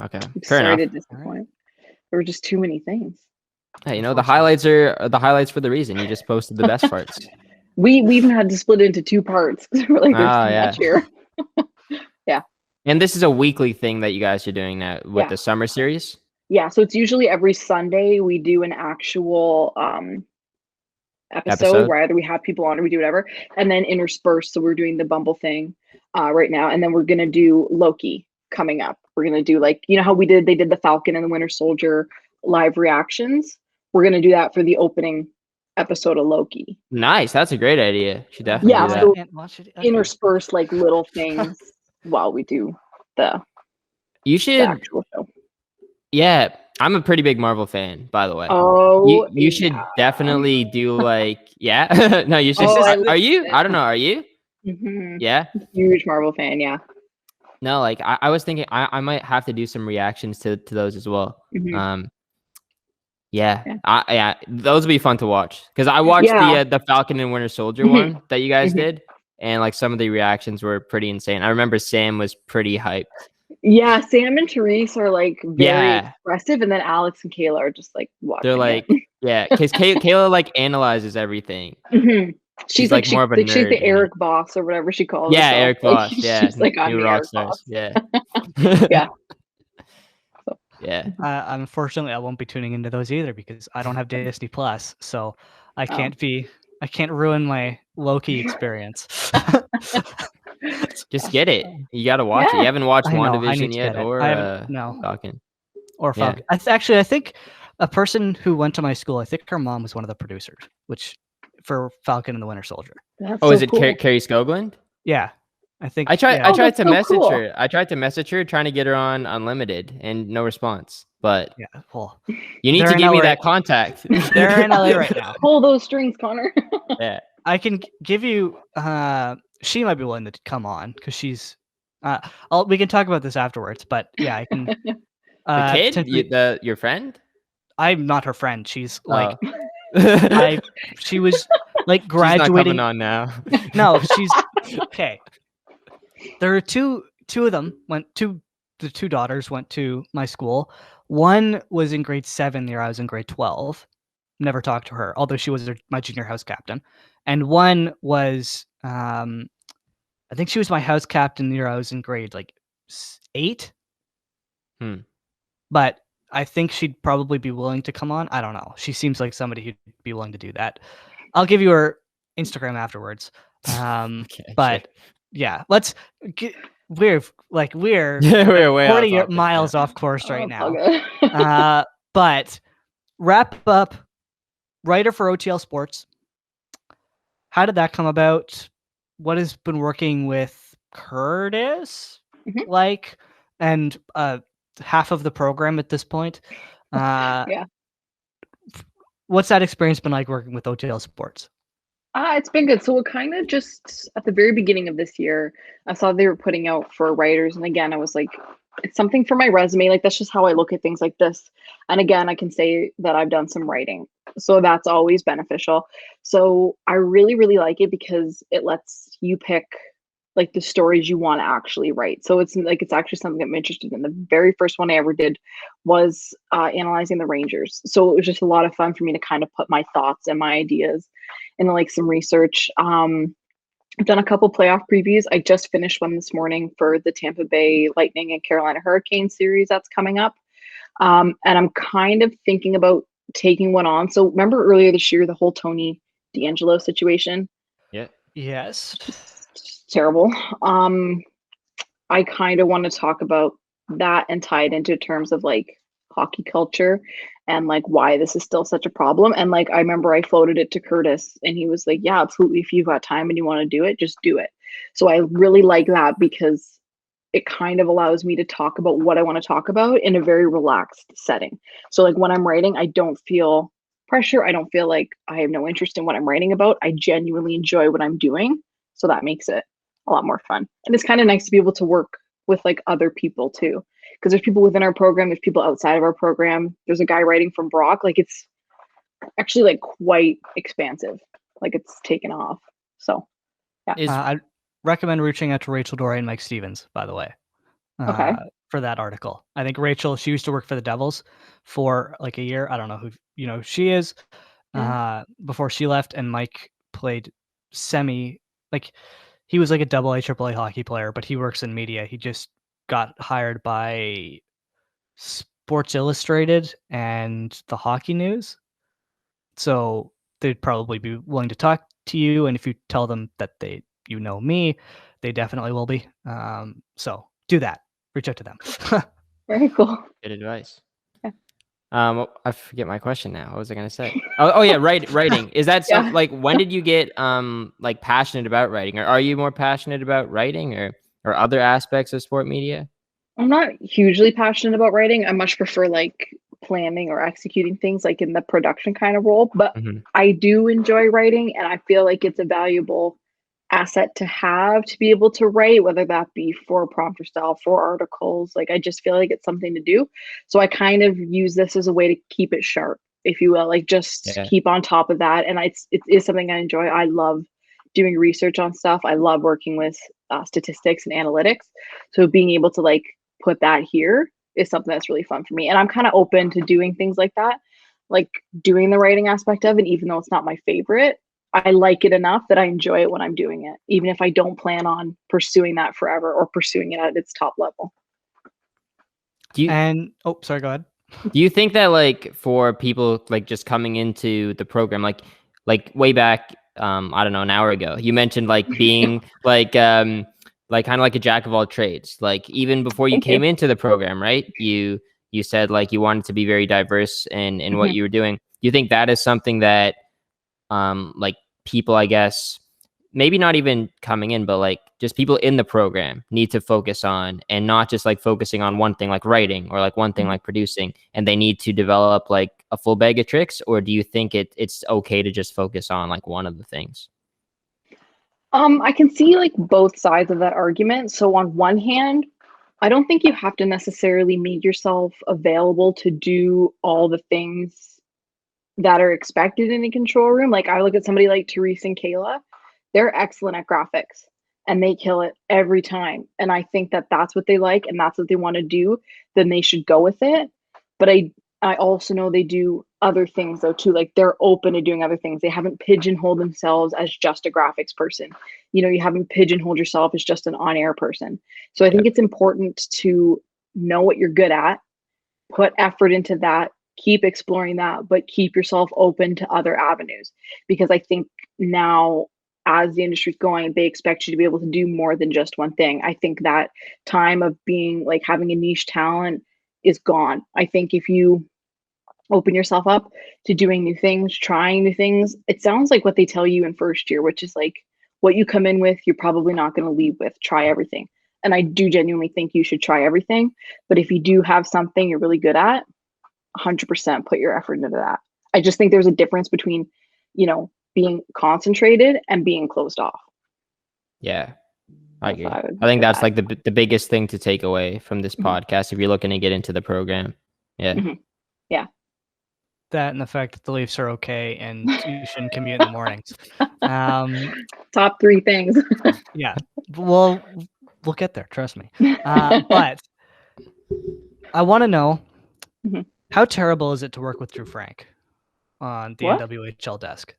C: Okay,
B: I'm
C: fair
B: sorry
C: enough.
B: to disappoint. There were just too many things.
C: Hey, you know the highlights are the highlights for the reason. You just posted the best parts.
B: We even had to split it into 2 parts because we're like, there's
C: Ah,
B: too
C: yeah.
B: much here.
C: And this is a weekly thing that you guys are doing now with
B: Yeah.
C: the summer series.
B: Yeah, so it's usually every Sunday we do an actual episode where either we have people on or we do whatever, and then interspersed. So we're doing the Bumble thing right now, and then we're gonna do Loki coming up. We're gonna do, like, you know how they did the Falcon and the Winter Soldier live reactions. We're gonna do that for the opening episode of Loki.
C: Nice, that's a great idea. Should definitely
B: Yeah,
C: do that.
B: so
A: Can't watch it. Okay.
B: intersperse like little things while we do the
C: You should.
B: actual show.
C: Yeah, I'm a pretty big Marvel fan, by the way.
B: Oh,
C: You should
B: yeah.
C: definitely do like yeah. No, you should.
B: Oh,
C: Are you? I don't know. Are you?
B: Mhm.
C: Yeah.
B: Huge Marvel fan, yeah.
C: No, like I was thinking I might have to do some reactions to those as well.
B: Mhm.
C: Yeah,
B: Yeah.
C: yeah, those would be fun to watch because I watched
B: Yeah.
C: the Falcon and Winter Soldier
B: Mhm.
C: one that you guys
B: Mhm.
C: did, and like some of the reactions were pretty insane. I remember Sam was pretty hyped.
B: Yeah, Sam and Therese are like very
C: Yeah.
B: expressive, and then Alex and Kayla are just like watching
C: They're like,
B: it.
C: yeah, because Kayla like analyzes everything.
B: Mhm. She's like
C: more of a
B: she's
C: nerd,
B: the
C: you know?
B: Eric Boss or whatever she calls
C: Yeah,
B: herself.
C: Eric
B: Like,
C: Boss. Yeah,
B: she's like, I'm
C: new
B: the
C: rock
B: Eric
C: stars.
B: Boss.
C: Yeah.
B: Yeah.
C: Yeah.
A: Unfortunately, I won't be tuning into those either because I don't have Disney Plus, so I can't ruin my Loki experience.
C: Just get it. You got to watch it.
B: Yeah.
C: You haven't watched
A: I know, I
C: WandaVision
A: need to
C: yet,
A: get it.
C: or
A: I haven't, no.
C: Falcon.
A: Or
C: Yeah.
A: Falcon. I think a person who went to my school, I think her mom was one of the producers, which for Falcon and the Winter Soldier.
B: That's
C: Oh,
B: so
C: is it
B: cool.
C: Carrie Skoglund?
A: Yeah, I think.
C: I tried
B: that's
C: to
B: so
C: message
B: cool.
C: her. I tried to message her, trying to get her on Unlimited, and no response. But
A: Yeah, well,
C: you need
A: they're
C: to
A: in
C: give me
A: LA.
C: that contact.
A: They're in LA right now.
B: Pull those strings, Connor.
C: Yeah.
A: I can give you. She might be willing to come on because she's. We can talk about this afterwards, but yeah, I can.
C: The kid,
A: potentially-
C: your friend.
A: I'm not her friend. She's like,
C: Oh.
A: she was like
C: She's not
A: graduating.
C: coming on now.
A: No, she's okay. There are two of them the 2 daughters went to my school. One was in grade 7 the year I was in grade 12. Never talked to her, although she was my junior house captain. And one was, I think she was my house captain the year I was in grade like 8. But I think she'd probably be willing to come on. I don't know. She seems like somebody who'd be willing to do that. I'll give you her Instagram afterwards.
C: Okay,
A: But
C: sure.
A: yeah, let's get, we're
C: way off
A: 40
C: topic,
A: miles
C: yeah.
A: off course right now.
B: Okay.
A: But wrap up, writer for OTL Sports. How did that come about? What has been working with Curtis?
B: Mhm.
A: And half of the program at this point.
B: Yeah.
A: What's that experience been like working with OTL Sports?
B: It's been good. So it kind of just at the very beginning of this year, I saw they were putting out for writers. And again, I was like, it's something for my resume. Like, that's just how I look at things like this. And again, I can say that I've done some writing. So that's always beneficial. So I really, really like it because it lets you pick like the stories you want to actually write. So it's like, it's actually something I'm interested in. The very first one I ever did was analyzing the Rangers. So it was just a lot of fun for me to kind of put my thoughts and my ideas into like some research. I've done a couple playoff previews. I just finished one this morning for the Tampa Bay Lightning and Carolina Hurricane series that's coming up. And I'm kind of thinking about taking one on. So remember earlier this year, the whole Tony D'Angelo situation?
C: Yeah.
A: Yes.
B: Terrible. I kind of want to talk about that and tie it into terms of like hockey culture and like why this is still such a problem. And like I remember I floated it to Curtis and he was like, yeah, absolutely. If you've got time and you want to do it, just do it. So I really like that because it kind of allows me to talk about what I want to talk about in a very relaxed setting. So like when I'm writing, I don't feel pressure. I don't feel like I have no interest in what I'm writing about. I genuinely enjoy what I'm doing. So that makes it a lot more fun. And it's kind of nice to be able to work with like other people too. Because there's people within our program, there's people outside of our program. There's a guy writing from Brock. Like it's actually like quite expansive. Like it's taken off. So yeah.
A: I'd recommend reaching out to Rachel Dory and Mike Stevens, by the way,
B: Okay.
A: for that article. I think Rachel, she used to work for the Devils for like a year. I don't know who she is. Before she left, and Mike played like he was like a double A, triple A hockey player, but he works in media. He just got hired by Sports Illustrated and the Hockey News. So they'd probably be willing to talk to you. And if you tell them that you know me, they definitely will be. So do that. Reach out to them.
B: Very cool.
C: Good advice.
B: Yeah.
C: I forget my question now. What was I gonna say? Oh yeah, writing. Is that
B: Yeah.
C: like when did you get like passionate about writing, or are you more passionate about writing or other aspects of sport media?
B: I'm not hugely passionate about writing. I much prefer like planning or executing things like in the production kind of role, but I do enjoy writing and I feel like it's a valuable asset to have to be able to write, whether that be for prompter style, for articles. Like I just feel like it's something to do. So I kind of use this as a way to keep it sharp, if you will, like just keep on top of that. And it is something I enjoy. I love doing research on stuff. I love working with statistics and analytics. So being able to like put that here is something that's really fun for me. And I'm kind of open to doing things like that, like doing the writing aspect of it, even though it's not my favorite. I like it enough that I enjoy it when I'm doing it, even if I don't plan on pursuing that forever or pursuing it at its top level.
A: Sorry, go ahead.
C: Do you think that like for people like just coming into the program, like way back, I don't know, an hour ago, you mentioned like being like kind of like a jack of all trades, like even before you came into the program, right? You said like you wanted to be very diverse in what you were doing. Do you think that is something that like people, I guess, maybe not even coming in, but like just people in the program need to focus on, and not just like focusing on one thing like writing or like one thing like producing, and they need to develop like a full bag of tricks? Or do you think it's okay to just focus on like one of the things?
B: I can see like both sides of that argument. So on one hand, I don't think you have to necessarily make yourself available to do all the things that are expected in a control room. Like I look at somebody like Therese and Kayla, they're excellent at graphics and they kill it every time. And I think that that's what they like and that's what they want to do, then they should go with it. But I also know they do other things though too. Like they're open to doing other things. They haven't pigeonholed themselves as just a graphics person. You haven't pigeonholed yourself as just an on-air person. So I think it's important to know what you're good at, put effort into that, keep exploring that, but keep yourself open to other avenues. Because I think now, as the industry's going, they expect you to be able to do more than just one thing. I think that time of being like having a niche talent is gone. I think if you open yourself up to doing new things, trying new things, it sounds like what they tell you in first year, which is like what you come in with, you're probably not going to leave with. Try everything. And I do genuinely think you should try everything. But if you do have something you're really good at, 100% put your effort into that. I just think there's a difference between, being concentrated and being closed off.
C: Yeah, I agree. I think that's like the biggest thing to take away from this podcast if you're looking to get into the program. Yeah.
B: Yeah.
A: That and the fact that the Leafs are okay and you shouldn't commute in the mornings.
B: Top 3 things.
A: Yeah. Well, we'll get there. Trust me. But I want to know, how terrible is it to work with Drew Frank on the NWHL desk?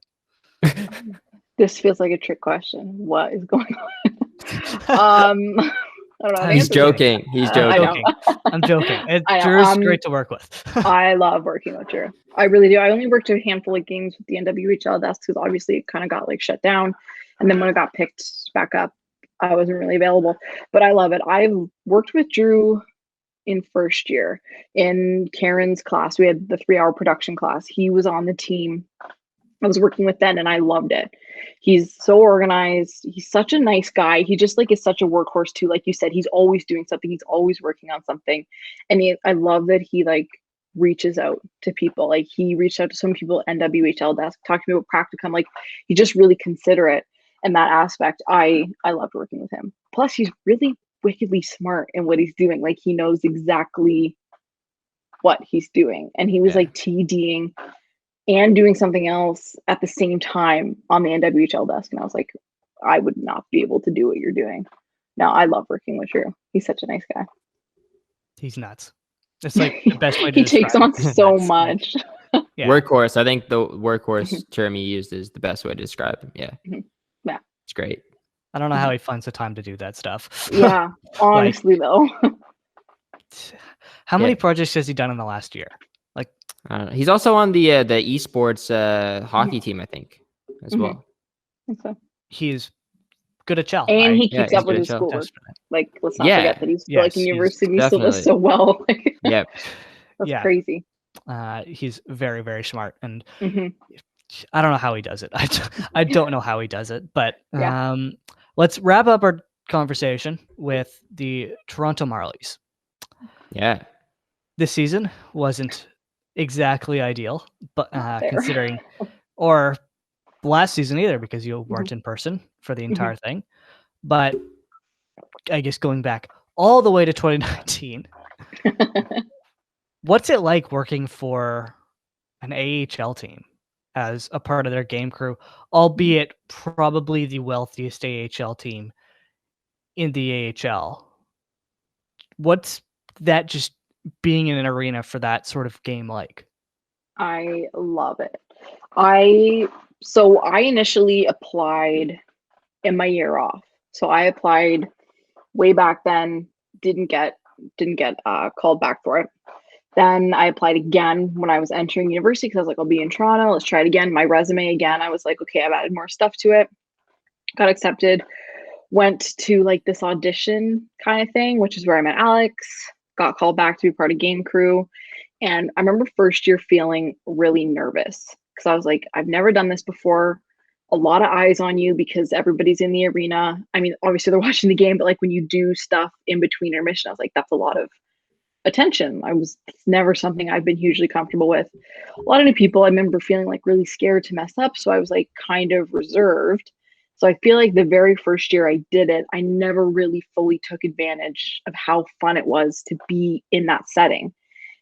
B: This feels like a trick question. What is going on? I don't know.
C: He's joking. He's joking.
A: I'm joking. Drew's great to work with.
B: I love working with Drew. I really do. I only worked a handful of games with the NWHL desk because obviously it kind of got like shut down. And then when it got picked back up, I wasn't really available. But I love it. I've worked with Drew in first year. In Karen's class, we had the 3-hour production class. He was on the team. I was working with then and I loved it. He's so organized. He's such a nice guy. He just like is such a workhorse too. Like you said, he's always doing something. He's always working on something. And I love that he like reaches out to people. Like he reached out to some people at NWHL desk, talked to me about practicum. Like he's just really considerate in that aspect. I loved working with him. Plus he's really wickedly smart in what he's doing. Like he knows exactly what he's doing. And he was like TDing and doing something else at the same time on the NWHL desk. And I was like, I would not be able to do what you're doing. No, I love working with Drew. He's such a nice guy.
A: He's nuts. It's like the best way to
B: He takes on so much.
C: Yeah. Workhorse. I think the workhorse term you used is the best way to describe him. Yeah.
B: Yeah.
C: It's great.
A: I don't know how he finds the time to do that stuff.
B: Yeah. Honestly, though.
A: How many projects has he done in the last year? Like,
C: I don't know. He's also on the esports hockey team, I think, as well.
B: So.
A: He's good at Chell.
B: And he keeps up with his schoolwork. Like, let's not forget that he's like in university, he still does so well.
C: Yep.
B: That's crazy.
A: He's very, very smart. And I don't know how he does it. I don't know how he does it. But let's wrap up our conversation with the Toronto Marlies.
C: Yeah.
A: This season wasn't exactly ideal, but considering, or last season either, because you weren't in person for the entire thing. But I guess going back all the way to 2019, what's it like working for an AHL team as a part of their game crew, albeit probably the wealthiest AHL team in the AHL? What's that just being in an arena for that sort of game like?
B: I love it. I initially applied in my year off. So I applied way back then, didn't get called back for it. Then I applied again when I was entering university because I was like, I'll be in Toronto. Let's try it again. My resume again. I was like, okay, I've added more stuff to it. Got accepted. Went to like this audition kind of thing, which is where I met Alex. Got called back to be part of game crew. And I remember first year feeling really nervous because I was like, I've never done this before. A lot of eyes on you because everybody's in the arena. I mean, obviously they're watching the game, but like when you do stuff in between intermission, I was like, that's a lot of attention. It's never something I've been hugely comfortable with. A lot of new people, I remember feeling like really scared to mess up. So I was like kind of reserved. So I feel like the very first year I did it, I never really fully took advantage of how fun it was to be in that setting.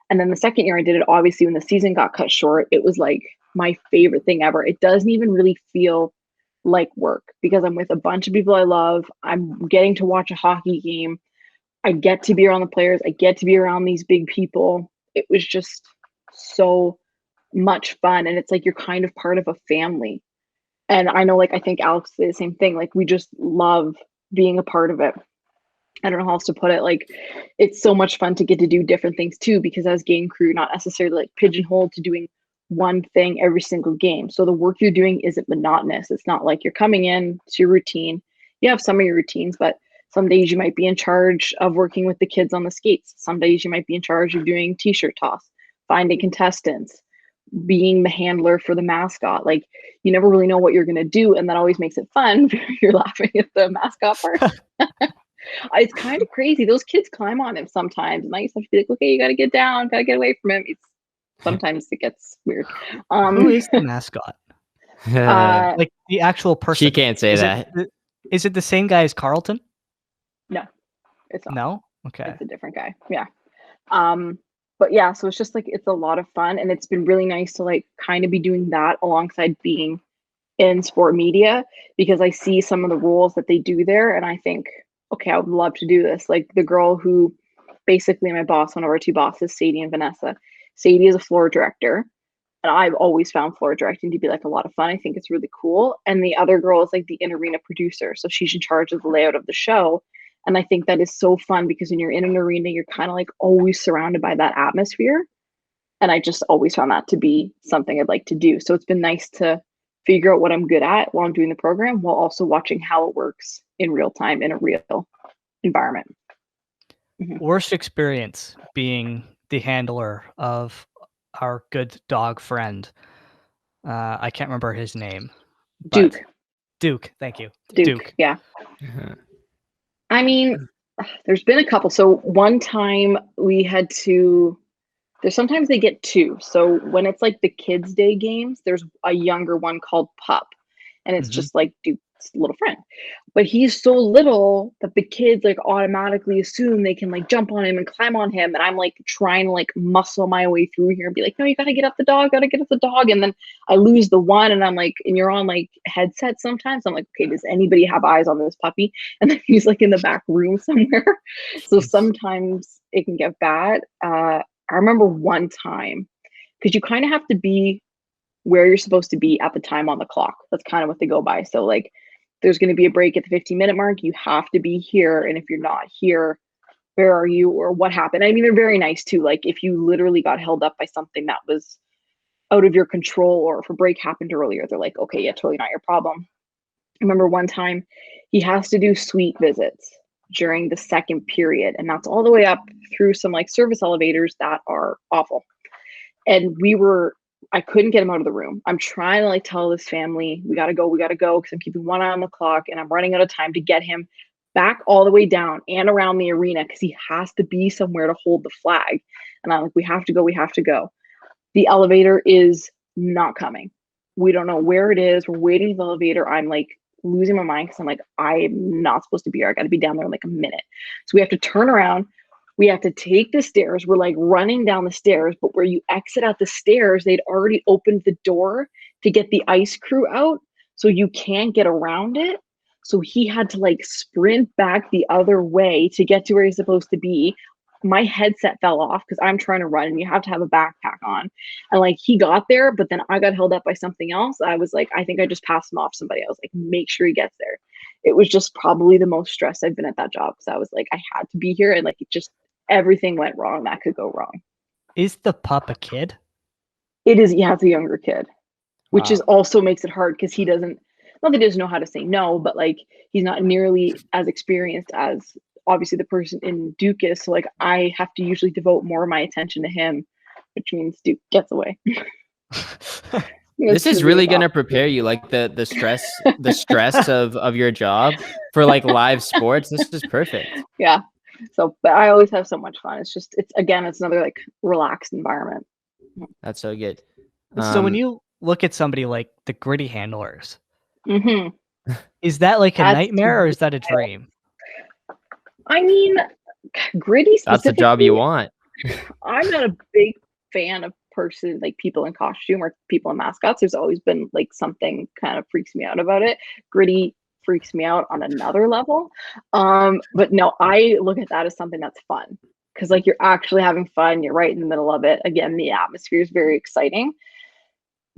B: And then the second year I did it, obviously when the season got cut short, it was like my favorite thing ever. It doesn't even really feel like work because I'm with a bunch of people I love. I'm getting to watch a hockey game. I get to be around the players. I get to be around these big people. It was just so much fun. And it's like you're kind of part of a family. And I know, like, I think Alex did the same thing. Like, we just love being a part of it. I don't know how else to put it. Like, it's so much fun to get to do different things too, because as game crew, not necessarily like pigeonholed to doing one thing every single game. So the work you're doing isn't monotonous. It's not like you're coming in to your routine. You have some of your routines, but some days you might be in charge of working with the kids on the skates. Some days you might be in charge of doing t-shirt toss, finding contestants, being the handler for the mascot. Like, you never really know what you're going to do. And that always makes it fun. You're laughing at the mascot part. It's kind of crazy. Those kids climb on him sometimes. And I used to have to be like, okay, you got to get down, got to get away from him. Sometimes it gets weird.
A: Who is the mascot? Like the actual person.
C: She can't say that.
A: Is it the same guy as Carlton?
B: No, it's not.
A: No? Okay.
B: It's a different guy. Yeah. But yeah, so it's just like, it's a lot of fun. And it's been really nice to like kind of be doing that alongside being in sport media, because I see some of the roles that they do there. And I think, okay, I would love to do this. Like the girl who basically my boss, one of our two bosses, Sadie and Vanessa. Sadie is a floor director. And I've always found floor directing to be like a lot of fun. I think it's really cool. And the other girl is like the in-arena producer. So she's in charge of the layout of the show. And I think that is so fun because when you're in an arena, you're kind of like always surrounded by that atmosphere. And I just always found that to be something I'd like to do. So it's been nice to figure out what I'm good at while I'm doing the program, while also watching how it works in real time in a real environment.
A: Worst experience being the handler of our good dog friend. I can't remember his name.
B: Duke.
A: Duke, thank you.
B: Duke. Yeah. I mean, there's been a couple. So one time we had to. There's sometimes they get two. So when it's like the kids' day games, there's a younger one called Pup, and it's just like Duke's little friend. But he's so little that the kids like automatically assume they can like jump on him and climb on him. And I'm like trying to like muscle my way through here and be like, no, you gotta get up the dog, gotta get up the dog. And then I lose the one, and I'm like, and you're on like headset sometimes. I'm like, okay, does anybody have eyes on this puppy? And then he's like in the back room somewhere. So sometimes it can get bad. I remember one time, because you kind of have to be where you're supposed to be at the time on the clock. That's kind of what they go by. So like there's going to be a break at the 15-minute mark. You have to be here. And if you're not here, where are you or what happened? I mean, they're very nice too. Like if you literally got held up by something that was out of your control, or if a break happened earlier, they're like, okay, yeah, totally not your problem. I remember one time he has to do suite visits during the second period. And that's all the way up through some like service elevators that are awful. And I couldn't get him out of the room. I'm trying to like tell this family, we gotta go, because I'm keeping one eye on the clock and I'm running out of time to get him back all the way down and around the arena because he has to be somewhere to hold the flag. And I'm like, we have to go. The elevator is not coming. We don't know where it is. We're waiting for the elevator. I'm like losing my mind because I'm like, I'm not supposed to be here. I got to be down there in like a minute. So we have to turn around. We have to take the stairs. We're like running down the stairs, but where you exit out the stairs, they'd already opened the door to get the ice crew out. So you can't get around it. So he had to like sprint back the other way to get to where he's supposed to be. My headset fell off because I'm trying to run and you have to have a backpack on. And like he got there, but then I got held up by something else. I was like, I think I just passed him off somebody. I was like, make sure he gets there. It was just probably the most stressed I've been at that job because I was like, I had to be here and like it just everything went wrong that could go wrong.
A: Is the pup a kid?
B: It is, yeah, it's a younger kid, which is also makes it hard because he doesn't, not that he doesn't know how to say no, but like he's not nearly as experienced as obviously the person in Duke is. So like I have to usually devote more of my attention to him, which means Duke gets away.
C: This is really going to prepare you, like the stress of your job for like live sports. This is perfect.
B: Yeah. So, but I always have so much fun. It's another like relaxed environment.
C: That's so good.
A: So when you look at somebody like the gritty handlers,
B: mm-hmm.
A: Is that like a nightmare or is that a dream?
B: I mean, gritty specifically.
C: That's the job you want.
B: I'm not a big fan of like people in costume or people in mascots. There's always been like something kind of freaks me out about it. Gritty freaks me out on another level. But no, I look at that as something that's fun because like you're actually having fun. You're right in the middle of it. Again, the atmosphere is very exciting.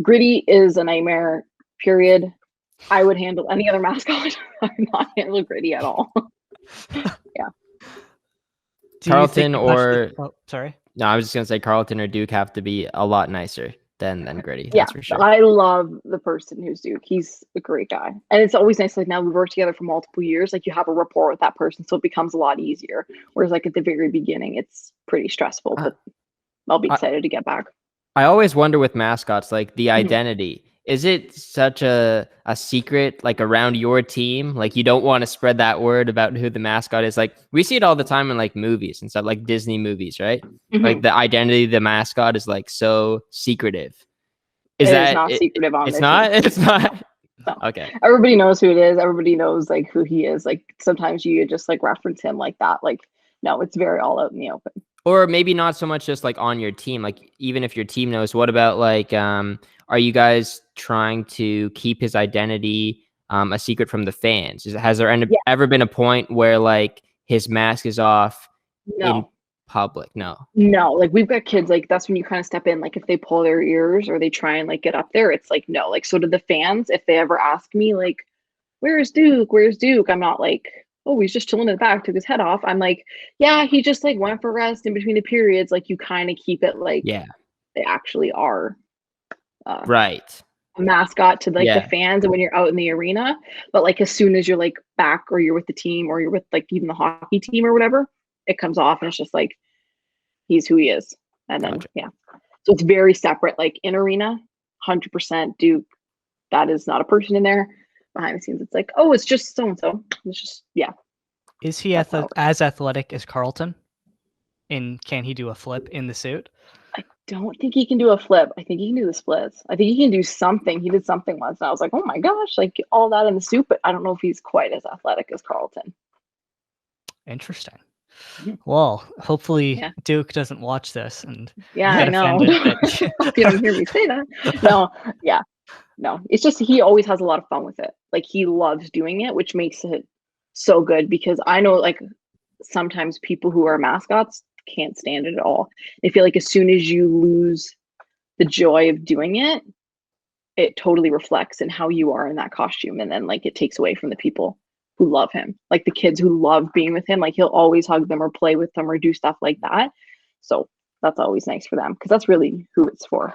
B: Gritty is a nightmare, period. I would handle any other mascot. I would not handle Gritty at all. Yeah.
C: Carlton or
A: sorry.
C: No, I was just gonna say Carlton or Duke have to be a lot nicer than Gritty.
B: Yeah,
C: that's for sure.
B: I love the person who's Duke. He's a great guy. And it's always nice, like now we've worked together for multiple years, like you have a rapport with that person, so it becomes a lot easier. Whereas like at the very beginning, it's pretty stressful, but I'll be excited to get back.
C: I always wonder with mascots, like the identity. Is it such a secret, like around your team? Like you don't want to spread that word about who the mascot is. Like we see it all the time in like movies and stuff, like Disney movies, right? Like the identity of the mascot is like so secretive. Is that
B: not secretive on
C: it's
B: this
C: not?
B: team.
C: It's not.
B: No.
C: Okay.
B: Everybody knows who it is. Everybody knows like who he is. Like sometimes you just like reference him like that. Like no, it's very all out in the open.
C: Or maybe not so much just like on your team. Like even if your team knows, what about like are you guys trying to keep his identity a secret from the fans? Has there ever been a point where like his mask is off in public? No,
B: like we've got kids, like that's when you kind of step in, like if they pull their ears or they try and like get up there, it's like no. Like so to the fans, if they ever ask me like where's Duke, I'm not like, oh, he's just chilling in the back, took his head off. I'm like, yeah, he just like went for rest in between the periods. Like you kind of keep it like they actually are
C: right
B: a mascot to like the fans and when you're out in the arena. But like as soon as you're like back or you're with the team or you're with like even the hockey team or whatever, it comes off and it's just like, he's who he is. And then,
C: Gotcha.
B: yeah. So it's very separate. Like in arena, 100% Duke. That is not a person in there. Behind the scenes, it's like, oh, it's just so-and-so. It's just, yeah.
A: Is he as athletic as Carlton? And can he do a flip in the suit?
B: I don't think he can do a flip. I think he can do the splits. I think he can do something. He did something once, and I was like, oh my gosh, like all that in the suit. But I don't know if he's quite as athletic as Carlton.
A: Interesting.
B: Mhm.
A: Well, hopefully
B: Yeah.
A: Duke doesn't watch this and
B: Yeah,
A: get
B: I know.
A: offended that-
B: If you don't hear me say that. No, yeah. No, it's just he always has a lot of fun with it. Like he loves doing it, which makes it so good because I know like sometimes people who are mascots can't stand it at all. They feel like as soon as you lose the joy of doing it, it totally reflects in how you are in that costume. And then like it takes away from the people who love him. Like the kids who love being with him, like he'll always hug them or play with them or do stuff like that. So that's always nice for them because that's really who it's for.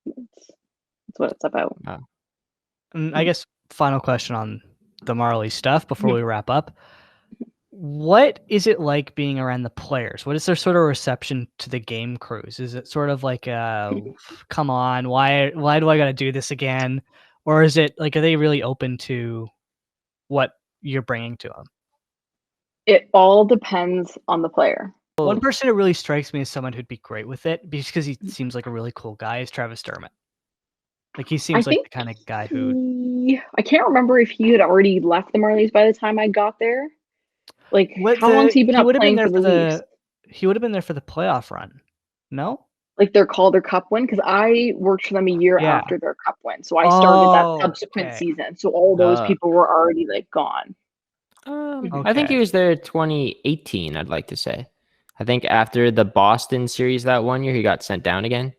B: That's what it's about.
A: And I guess final question on the Marley stuff before we wrap up. What is it like being around the players? What is their sort of reception to the game crews? Is it sort of like, come on, why do I got to do this again? Or is it like, are they really open to what you're bringing to them?
B: It all depends on the player.
A: One person who really strikes me as someone who'd be great with it because he seems like a really cool guy is Travis Dermott. Like he seems like the kind of guy who
B: I can't remember if he had already left the Marlies by the time I got there. Like how long's he been up playing for the Leafs?
A: He would have been there for the playoff run. No?
B: Like their cup win? Because I worked for them a year after their cup win. So I started that subsequent season. So all those people were already like gone.
C: I think he was there 2018, I'd like to say. I think after the Boston series that one year, he got sent down again.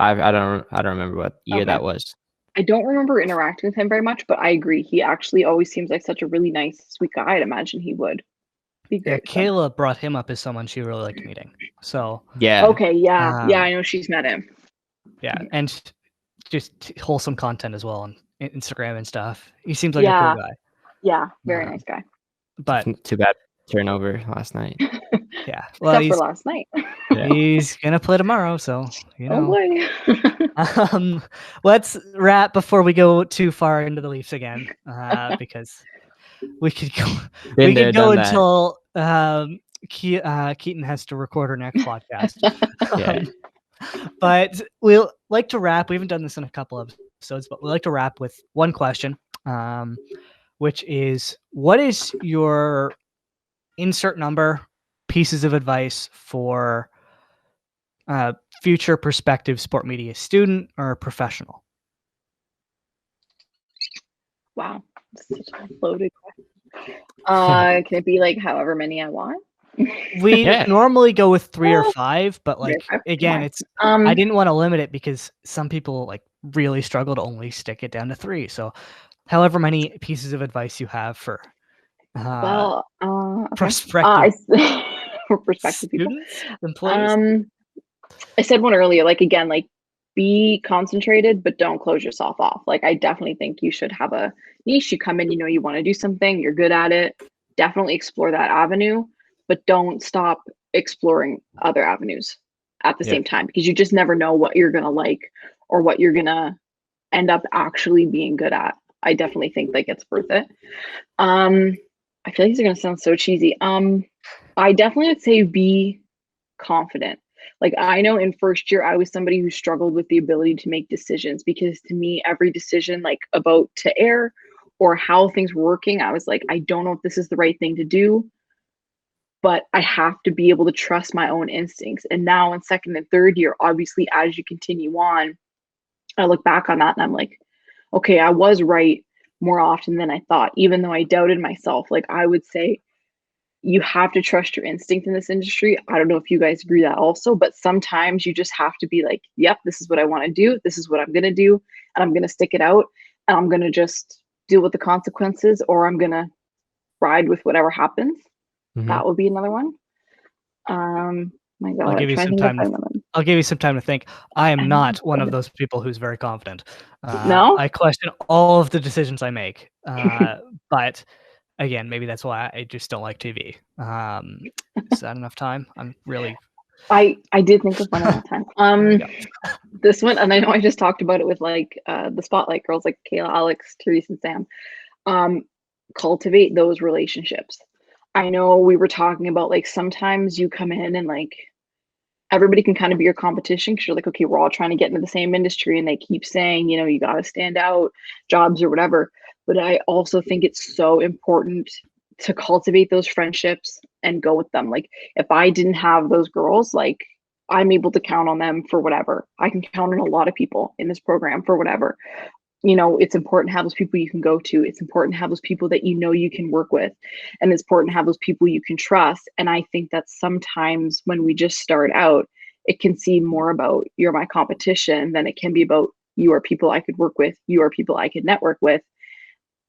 C: I don't remember what year that was.
B: I don't remember interacting with him very much, but I agree. He actually always seems like such a really nice, sweet guy. I'd imagine he would be great.
A: Yeah, Kayla brought him up as someone she really liked meeting. So
C: yeah.
B: Okay, yeah, I know she's met him.
A: Yeah, and just wholesome content as well on Instagram and stuff. He seems like a cool guy.
B: Yeah, very nice guy.
A: But
C: too bad turnover last night.
A: Yeah, well,
B: except for last night.
A: He's gonna play tomorrow, so you know.
B: Oh boy.
A: Let's wrap before we go too far into the Leafs again, because we could go. We could go until Keaton has to record her next podcast. But we'll like to wrap. We haven't done this in a couple of episodes, but we like to wrap with one question, which is, what is your insert number pieces of advice for future prospective sport media student or professional?
B: Wow, such a loaded question. Can it be like however many I want?
A: We normally go with 3 or 5, but like again, it's I didn't want to limit it because some people like really struggle to only stick it down to 3. So however many pieces of advice you have for prospective students, employees.
B: I said one earlier, like again, like be concentrated, but don't close yourself off. Like I definitely think you should have a niche. You come in, you know, you want to do something, you're good at it. Definitely explore that avenue, but don't stop exploring other avenues at the same time, because you just never know what you're going to like or what you're going to end up actually being good at. I definitely think like it's worth it. I feel like these are going to sound so cheesy. I definitely would say be confident. Like I know in first year, I was somebody who struggled with the ability to make decisions, because to me, every decision like about to air or how things were working, I was like, I don't know if this is the right thing to do, but I have to be able to trust my own instincts. And now in second and third year, obviously, as you continue on, I look back on that and I'm like, okay, I was right more often than I thought, even though I doubted myself. Like I would say, you have to trust your instinct in this industry. I don't know if you guys agree that also, but sometimes you just have to be like, yep, this is what I want to do. This is what I'm going to do. And I'm going to stick it out. And I'm going to just deal with the consequences, or I'm going to ride with whatever happens. Mm-hmm. That would be another one. My God,
A: I'll give you some time to think. I am not one of those people who's very confident.
B: No?
A: I question all of the decisions I make. But again, maybe that's why I just don't like TV. Is that enough time? I'm really.
B: I did think of one at that time. This one, and I know I just talked about it with like the Spotlight girls, like Kayla, Alex, Therese, and Sam. Cultivate those relationships. I know we were talking about like sometimes you come in and like everybody can kind of be your competition because you're like, okay, we're all trying to get into the same industry, and they keep saying, you know, you got to stand out, jobs or whatever. But I also think it's so important to cultivate those friendships and go with them. Like if I didn't have those girls, like I'm able to count on them for whatever. I can count on a lot of people in this program for whatever. You know, it's important to have those people you can go to. It's important to have those people that you know you can work with. And it's important to have those people you can trust. And I think that sometimes when we just start out, it can seem more about you're my competition than it can be about you are people I could work with, you are people I could network with.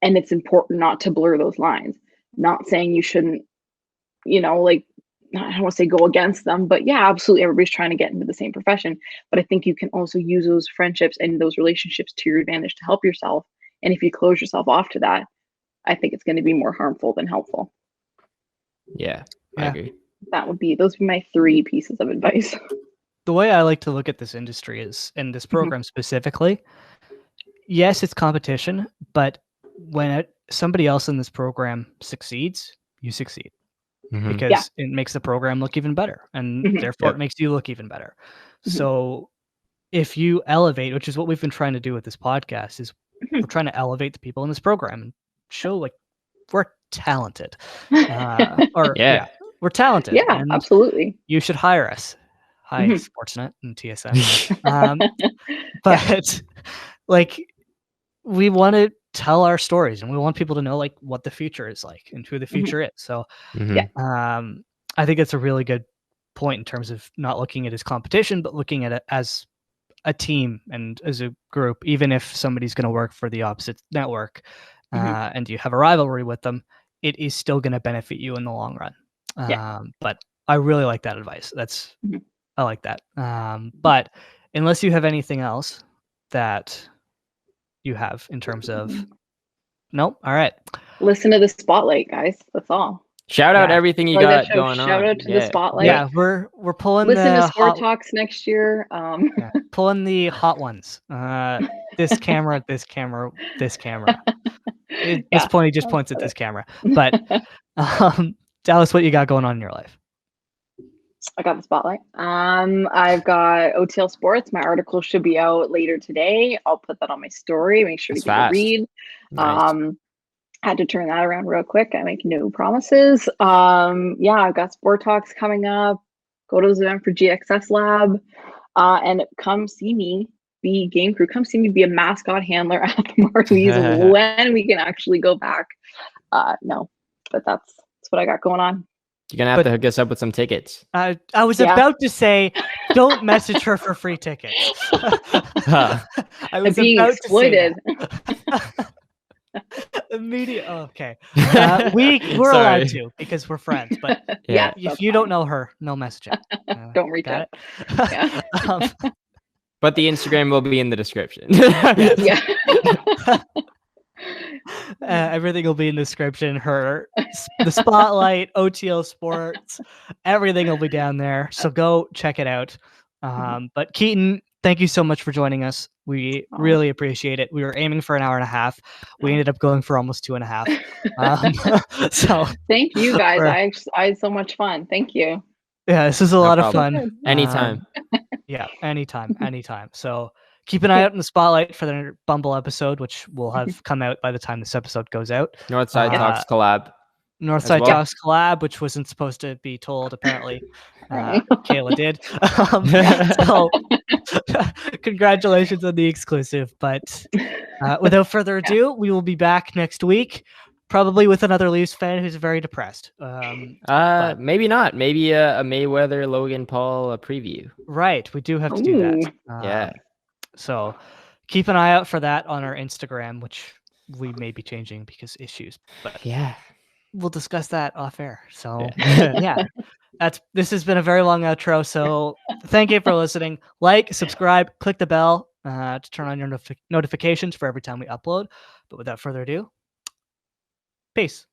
B: And it's important not to blur those lines. Not saying you shouldn't, you know, like, I don't want to say go against them, but yeah, absolutely. Everybody's trying to get into the same profession. But I think you can also use those friendships and those relationships to your advantage to help yourself. And if you close yourself off to that, I think it's going to be more harmful than helpful.
C: Yeah, I agree.
B: Those would be my 3 pieces of advice.
A: The way I like to look at this industry is, in this program specifically, yes, it's competition, but when somebody else in this program succeeds, you succeed. Because it makes the program look even better, and therefore it makes you look even better. So if you elevate, which is what we've been trying to do with this podcast, is we're trying to elevate the people in this program and show like we're talented. We're talented.
B: Yeah,
A: and
B: absolutely.
A: You should hire us. Hi, Sportsnet and TSN. But like, we want to tell our stories, and we want people to know like what the future is like and who the future is. So I think it's a really good point in terms of not looking at it as competition, but looking at it as a team and as a group. Even if somebody's going to work for the opposite network and you have a rivalry with them, it is still going to benefit you in the long run. But I really like that advice. I like that. But unless you have anything else that you have in terms of nope. All right.
B: Listen to the Spotlight, guys. That's all.
C: Shout out everything you got going on.
B: Shout out to the Spotlight.
A: Yeah, we're pulling
B: Listen to Sport Talks next year.
A: Pulling the hot ones. This camera, this camera, this camera. At this point, he just points at this camera. But tell us what you got going on in your life.
B: I got the Spotlight. I've got OTL Sports. My article should be out later today. I'll put that on my story. Make sure to give a read. Nice. Had to turn that around real quick. I make no promises. I've got Sport Talks coming up. Go to this event for GXS Lab. And come see me be game crew. Come see me be a mascot handler at the Marlies when we can actually go back. No, but that's what I got going on.
C: You're going to have to hook us up with some tickets.
A: I was about to say, don't message her for free tickets.
B: I was being exploited.
A: Immediate. Okay. We're allowed to because we're friends. But if you don't know her, no messaging.
B: Don't reach out.
C: But the Instagram will be in the description.
A: Everything will be in the description. The Spotlight, OTL Sports, everything will be down there. So go check it out. But Keaton, thank you so much for joining us. We really appreciate it. We were aiming for an hour and a half. We ended up going for almost 2.5. So
B: thank you guys. I had so much fun. Thank you.
A: Yeah, this is a lot of fun.
C: Anytime.
A: Anytime. So keep an eye out in the Spotlight for the Bumble episode, which will have come out by the time this episode goes out.
C: Northside Talks collab.
A: Northside Talks collab, which wasn't supposed to be told, apparently. Kayla did. So congratulations on the exclusive. But without further ado, we will be back next week, probably with another Leafs fan who's very depressed.
C: Maybe not. Maybe a Mayweather Logan Paul preview.
A: Right. We do have to do that. So keep an eye out for that on our Instagram, which we may be changing because issues. But we'll discuss that off air. So this has been a very long outro. So thank you for listening. Like, subscribe, click the bell to turn on your notifications for every time we upload. But without further ado, peace.